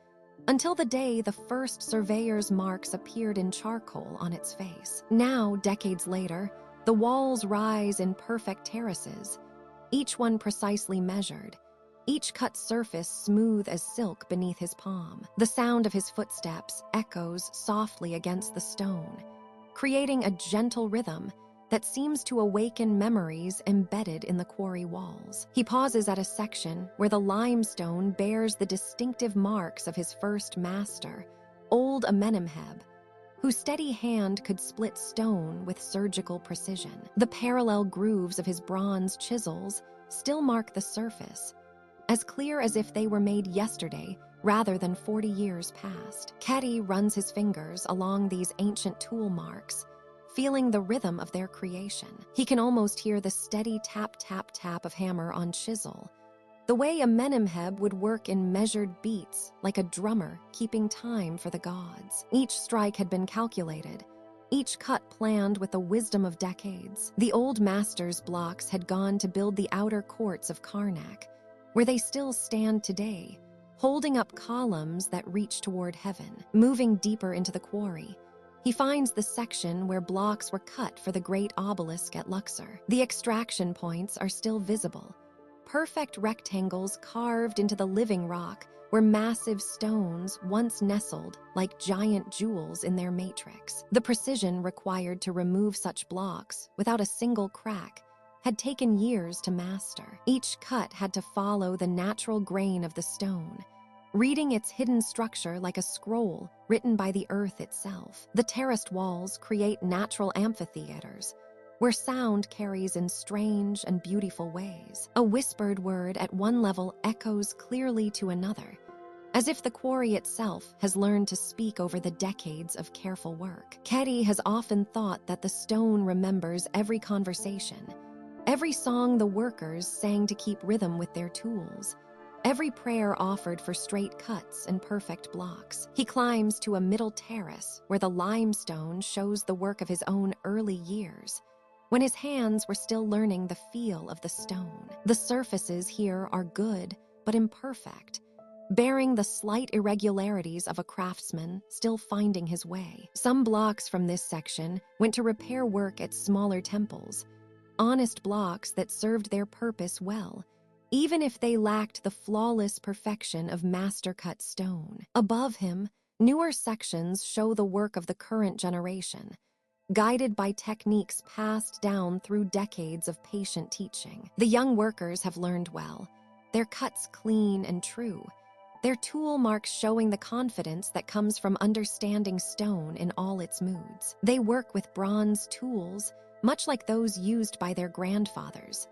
until the day the first surveyor's marks appeared in charcoal on its face. Now, decades later, the walls rise in perfect terraces, each one precisely measured, each cut surface smooth as silk beneath his palm. The sound of his footsteps echoes softly against the stone, creating a gentle rhythm that seems to awaken memories embedded in the quarry walls. He pauses at a section where the limestone bears the distinctive marks of his first master, old Amenemheb, whose steady hand could split stone with surgical precision. The parallel grooves of his bronze chisels still mark the surface, as clear as if they were made yesterday rather than 40 years past. Keddy runs his fingers along these ancient tool marks, feeling the rhythm of their creation. He can almost hear the steady tap, tap, tap of hammer on chisel, the way a menimheb would work in measured beats, like a drummer keeping time for the gods. Each strike had been calculated, each cut planned with the wisdom of decades. The old master's blocks had gone to build the outer courts of Karnak, where they still stand today, holding up columns that reach toward heaven. Moving deeper into the quarry, he finds the section where blocks were cut for the great obelisk at Luxor. The extraction points are still visible, perfect rectangles carved into the living rock where massive stones once nestled like giant jewels in their matrix. The precision required to remove such blocks without a single crack had taken years to master. Each cut had to follow the natural grain of the stone, reading its hidden structure like a scroll written by the earth itself. The terraced walls create natural amphitheaters, where sound carries in strange and beautiful ways. A whispered word at one level echoes clearly to another, as if the quarry itself has learned to speak over the decades of careful work. Kedi has often thought that the stone remembers every conversation, every song the workers sang to keep rhythm with their tools, every prayer offered for straight cuts and perfect blocks. He climbs to a middle terrace where the limestone shows the work of his own early years, when his hands were still learning the feel of the stone. The surfaces here are good, but imperfect, bearing the slight irregularities of a craftsman still finding his way. Some blocks from this section went to repair work at smaller temples, honest blocks that served their purpose well, even if they lacked the flawless perfection of master-cut stone. Above him, newer sections show the work of the current generation, guided by techniques passed down through decades of patient teaching. The young workers have learned well, their cuts clean and true, their tool marks showing the confidence that comes from understanding stone in all its moods. They work with bronze tools, much like those used by their grandfathers,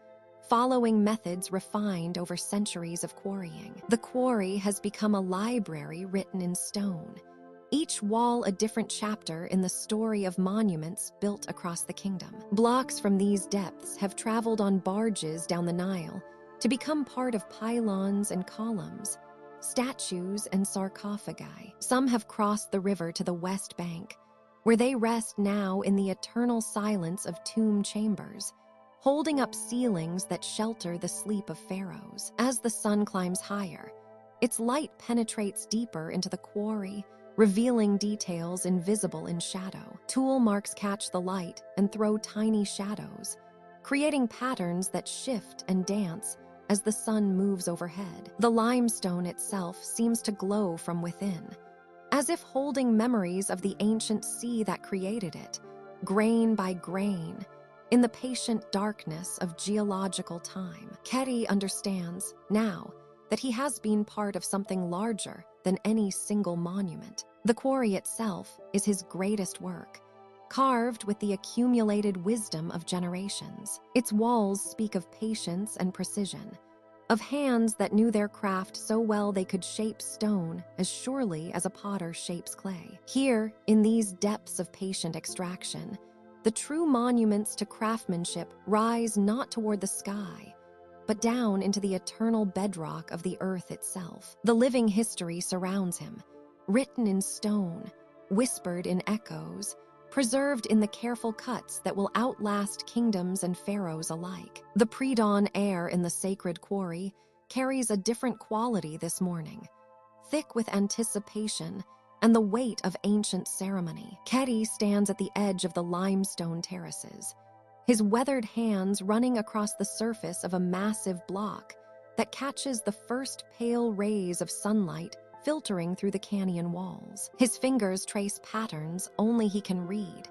following methods refined over centuries of quarrying. The quarry has become a library written in stone, each wall a different chapter in the story of monuments built across the kingdom. Blocks from these depths have traveled on barges down the Nile to become part of pylons and columns, statues and sarcophagi. Some have crossed the river to the west bank, where they rest now in the eternal silence of tomb chambers, holding up ceilings that shelter the sleep of pharaohs. As the sun climbs higher, its light penetrates deeper into the quarry, revealing details invisible in shadow. Tool marks catch the light and throw tiny shadows, creating patterns that shift and dance as the sun moves overhead. The limestone itself seems to glow from within, as if holding memories of the ancient sea that created it, grain by grain, in the patient darkness of geological time. Kedi understands, now, that he has been part of something larger than any single monument. The quarry itself is his greatest work, carved with the accumulated wisdom of generations. Its walls speak of patience and precision, of hands that knew their craft so well they could shape stone as surely as a potter shapes clay. Here, in these depths of patient extraction, the true monuments to craftsmanship rise not toward the sky, but down into the eternal bedrock of the earth itself. The living history surrounds him, written in stone, whispered in echoes, preserved in the careful cuts that will outlast kingdoms and pharaohs alike. The pre-dawn air in the sacred quarry carries a different quality this morning, thick with anticipation and the weight of ancient ceremony. Kedi stands at the edge of the limestone terraces, his weathered hands running across the surface of a massive block that catches the first pale rays of sunlight filtering through the canyon walls. His fingers trace patterns only he can read,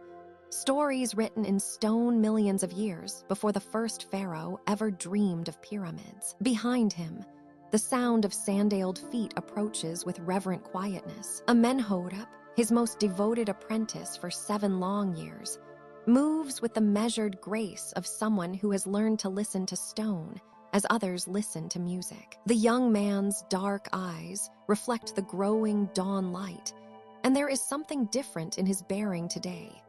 stories written in stone millions of years before the first pharaoh ever dreamed of pyramids. Behind him, the sound of sandaled feet approaches with reverent quietness. Amenhotep, his most devoted apprentice for 7 long years, moves with the measured grace of someone who has learned to listen to stone as others listen to music. The young man's dark eyes reflect the growing dawn light, and there is something different in his bearing today.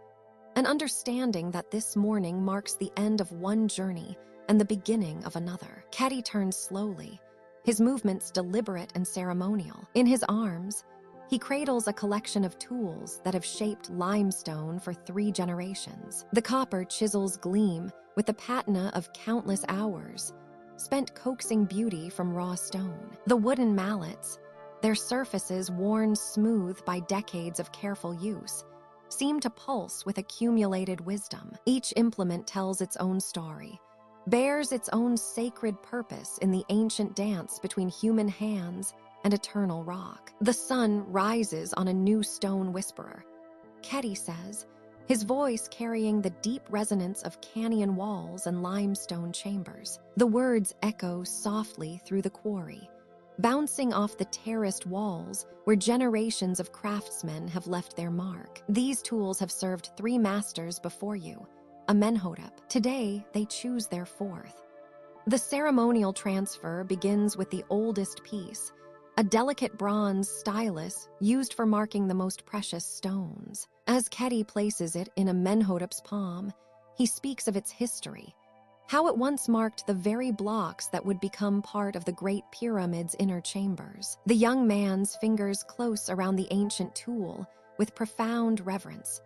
an understanding that this morning marks the end of one journey and the beginning of another. Caddy turns slowly, his movements deliberate and ceremonial. In his arms, he cradles a collection of tools that have shaped limestone for 3 generations. The copper chisels gleam with the patina of countless hours spent coaxing beauty from raw stone. The wooden mallets, their surfaces worn smooth by decades of careful use, seem to pulse with accumulated wisdom. Each implement tells its own story, bears its own sacred purpose in the ancient dance between human hands and eternal rock. The sun rises on a new stone whisperer, Keddy says, his voice carrying the deep resonance of canyon walls and limestone chambers. The words echo softly through the quarry, bouncing off the terraced walls where generations of craftsmen have left their mark. These tools have served 3 masters before you, Amenhotep. Today, they choose their 4th. The ceremonial transfer begins with the oldest piece, a delicate bronze stylus used for marking the most precious stones. As Keddy places it in Amenhotep's palm, he speaks of its history, how it once marked the very blocks that would become part of the Great Pyramid's inner chambers. The young man's fingers close around the ancient tool with profound reverence,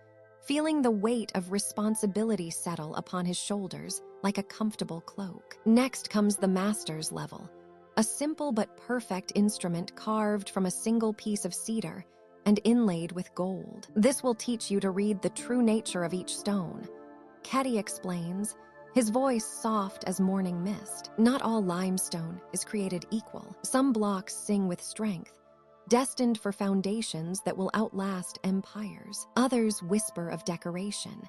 feeling the weight of responsibility settle upon his shoulders like a comfortable cloak. Next comes the master's level, a simple but perfect instrument carved from a single piece of cedar and inlaid with gold. This will teach you to read the true nature of each stone. Keddy explains, his voice soft as morning mist. Not all limestone is created equal. Some blocks sing with strength, destined for foundations that will outlast empires. Others whisper of decoration,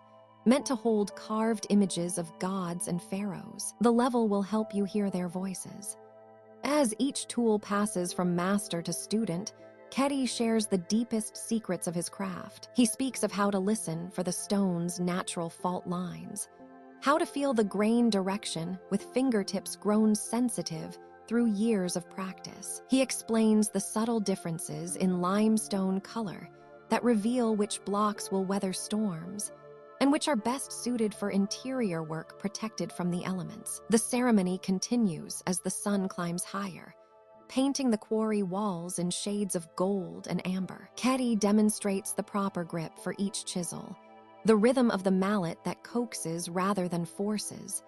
meant to hold carved images of gods and pharaohs. The level will help you hear their voices. As each tool passes from master to student, Keddy shares the deepest secrets of his craft. He speaks of how to listen for the stone's natural fault lines, how to feel the grain direction with fingertips grown sensitive through years of practice. He explains the subtle differences in limestone color that reveal which blocks will weather storms and which are best suited for interior work protected from the elements. The ceremony continues as the sun climbs higher, painting the quarry walls in shades of gold and amber. Keddy demonstrates the proper grip for each chisel, the rhythm of the mallet that coaxes rather than forces,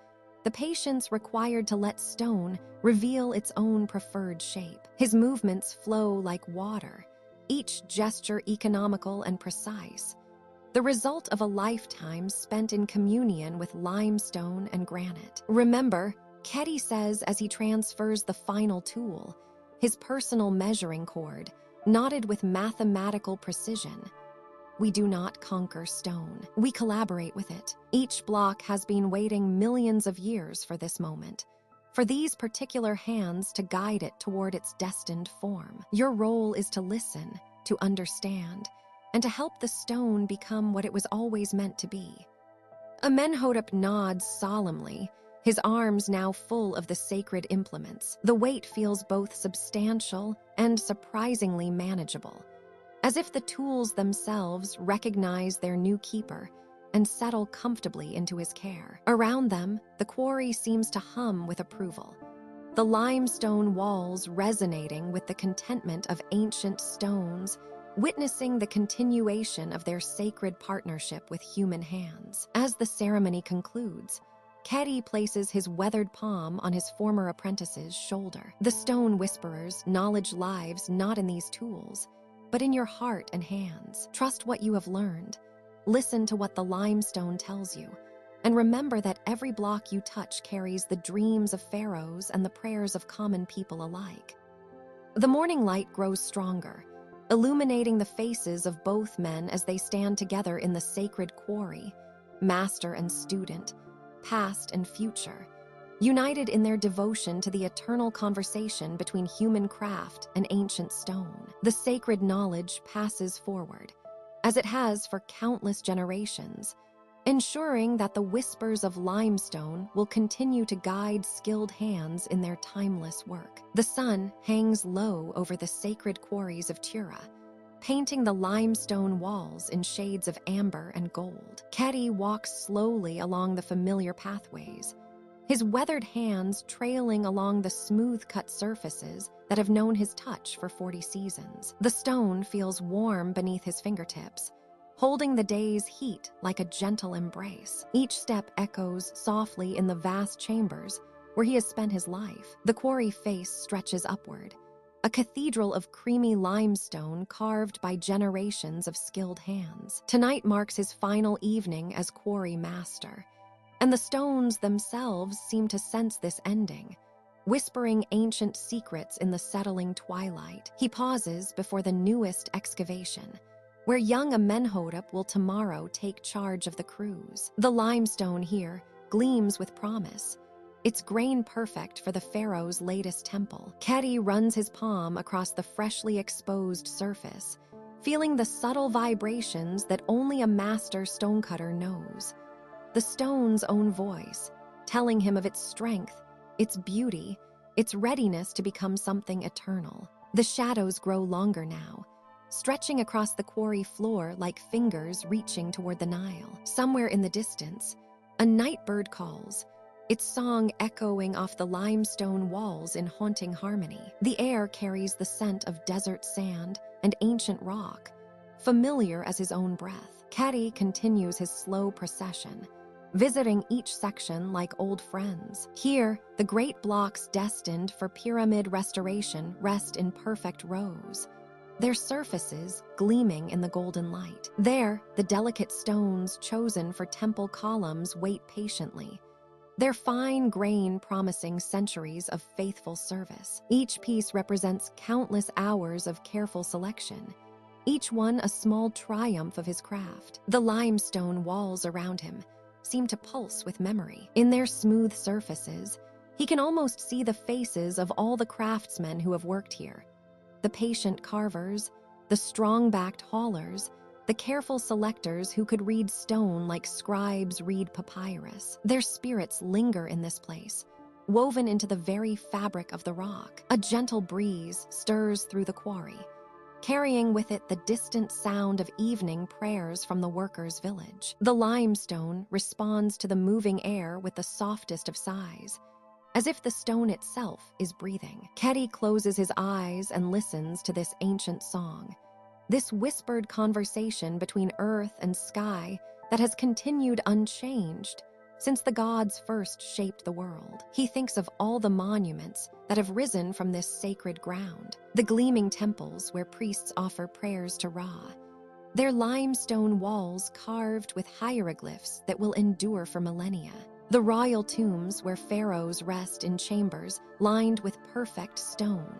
the patience required to let stone reveal its own preferred shape. His movements flow like water, each gesture economical and precise, the result of a lifetime spent in communion with limestone and granite. Remember, Keddy says as he transfers the final tool, his personal measuring cord, knotted with mathematical precision. We do not conquer stone. We collaborate with it. Each block has been waiting millions of years for this moment, for these particular hands to guide it toward its destined form. Your role is to listen, to understand, and to help the stone become what it was always meant to be. Amenhotep nods solemnly, his arms now full of the sacred implements. The weight feels both substantial and surprisingly manageable, as if the tools themselves recognize their new keeper and settle comfortably into his care. Around them, the quarry seems to hum with approval, the limestone walls resonating with the contentment of ancient stones, witnessing the continuation of their sacred partnership with human hands. As the ceremony concludes, Keddy places his weathered palm on his former apprentice's shoulder. The stone whisperer's knowledge lives not in these tools, but in your heart and hands. Trust what you have learned. Listen to what the limestone tells you, and remember that every block you touch carries the dreams of pharaohs and the prayers of common people alike. The morning light grows stronger, illuminating the faces of both men as they stand together in the sacred quarry, master and student, past and future, united in their devotion to the eternal conversation between human craft and ancient stone. The sacred knowledge passes forward, as it has for countless generations, ensuring that the whispers of limestone will continue to guide skilled hands in their timeless work. The sun hangs low over the sacred quarries of Tura, painting the limestone walls in shades of amber and gold. Keddy walks slowly along the familiar pathways, his weathered hands trailing along the smooth-cut surfaces that have known his touch for 40 seasons. The stone feels warm beneath his fingertips, holding the day's heat like a gentle embrace. Each step echoes softly in the vast chambers where he has spent his life. The quarry face stretches upward, a cathedral of creamy limestone carved by generations of skilled hands. Tonight marks his final evening as quarry master, and the stones themselves seem to sense this ending, whispering ancient secrets in the settling twilight. He pauses before the newest excavation, where young Amenhotep will tomorrow take charge of the crews. The limestone here gleams with promise, its grain perfect for the pharaoh's latest temple. Keddy runs his palm across the freshly exposed surface, feeling the subtle vibrations that only a master stonecutter knows. The stone's own voice, telling him of its strength, its beauty, its readiness to become something eternal. The shadows grow longer now, stretching across the quarry floor like fingers reaching toward the Nile. Somewhere in the distance, a night bird calls, its song echoing off the limestone walls in haunting harmony. The air carries the scent of desert sand and ancient rock, familiar as his own breath. Keddy continues his slow procession, visiting each section like old friends. Here, the great blocks destined for pyramid restoration rest in perfect rows, their surfaces gleaming in the golden light. There, the delicate stones chosen for temple columns wait patiently, their fine grain promising centuries of faithful service. Each piece represents countless hours of careful selection, each one a small triumph of his craft. The limestone walls around him seem to pulse with memory. In their smooth surfaces, he can almost see the faces of all the craftsmen who have worked here. The patient carvers, the strong-backed haulers, the careful selectors who could read stone like scribes read papyrus. Their spirits linger in this place, woven into the very fabric of the rock. A gentle breeze stirs through the quarry, carrying with it the distant sound of evening prayers from the workers' village. The limestone responds to the moving air with the softest of sighs, as if the stone itself is breathing. Keddy closes his eyes and listens to this ancient song, this whispered conversation between earth and sky that has continued unchanged since the gods first shaped the world. He thinks of all the monuments that have risen from this sacred ground, the gleaming temples where priests offer prayers to Ra, their limestone walls carved with hieroglyphs that will endure for millennia, the royal tombs where pharaohs rest in chambers lined with perfect stone,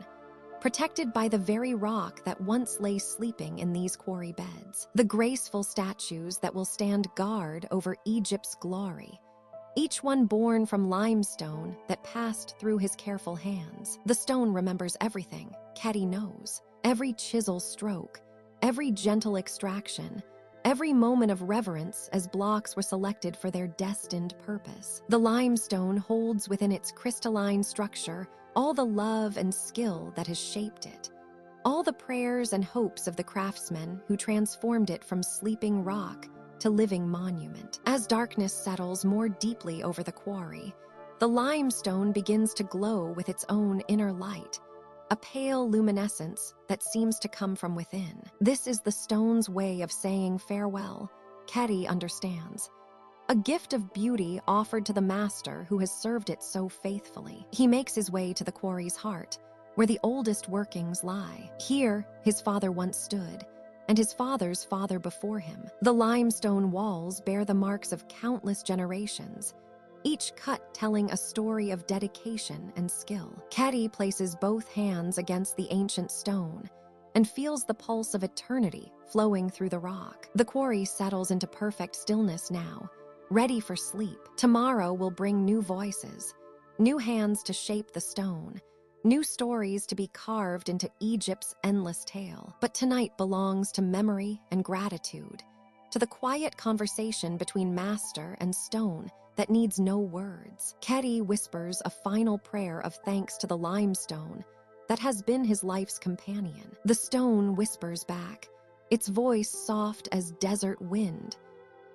protected by the very rock that once lay sleeping in these quarry beds, the graceful statues that will stand guard over Egypt's glory, each one born from limestone that passed through his careful hands. The stone remembers everything, Keddy knows. Every chisel stroke, every gentle extraction, every moment of reverence as blocks were selected for their destined purpose. The limestone holds within its crystalline structure all the love and skill that has shaped it, all the prayers and hopes of the craftsmen who transformed it from sleeping rock to living monument. As darkness settles more deeply over the quarry, the limestone begins to glow with its own inner light, a pale luminescence that seems to come from within. This is the stone's way of saying farewell, Keddy understands. A gift of beauty offered to the master who has served it so faithfully. He makes his way to the quarry's heart, where the oldest workings lie. Here, his father once stood, and his father's father before him. The limestone walls bear the marks of countless generations, each cut telling a story of dedication and skill. Keddy places both hands against the ancient stone and feels the pulse of eternity flowing through the rock. The quarry settles into perfect stillness now, ready for sleep. Tomorrow will bring new voices, new hands to shape the stone, new stories to be carved into Egypt's endless tale. But tonight belongs to memory and gratitude, to the quiet conversation between master and stone that needs no words. Keddy whispers a final prayer of thanks to the limestone, that has been his life's companion. The stone whispers back, its voice soft as desert wind,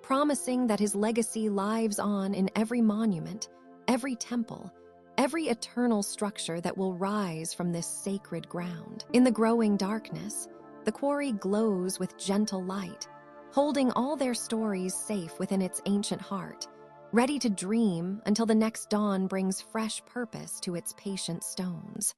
promising that his legacy lives on in every monument, every temple, every eternal structure that will rise from this sacred ground. In the growing darkness, the quarry glows with gentle light, holding all their stories safe within its ancient heart, ready to dream until the next dawn brings fresh purpose to its patient stones.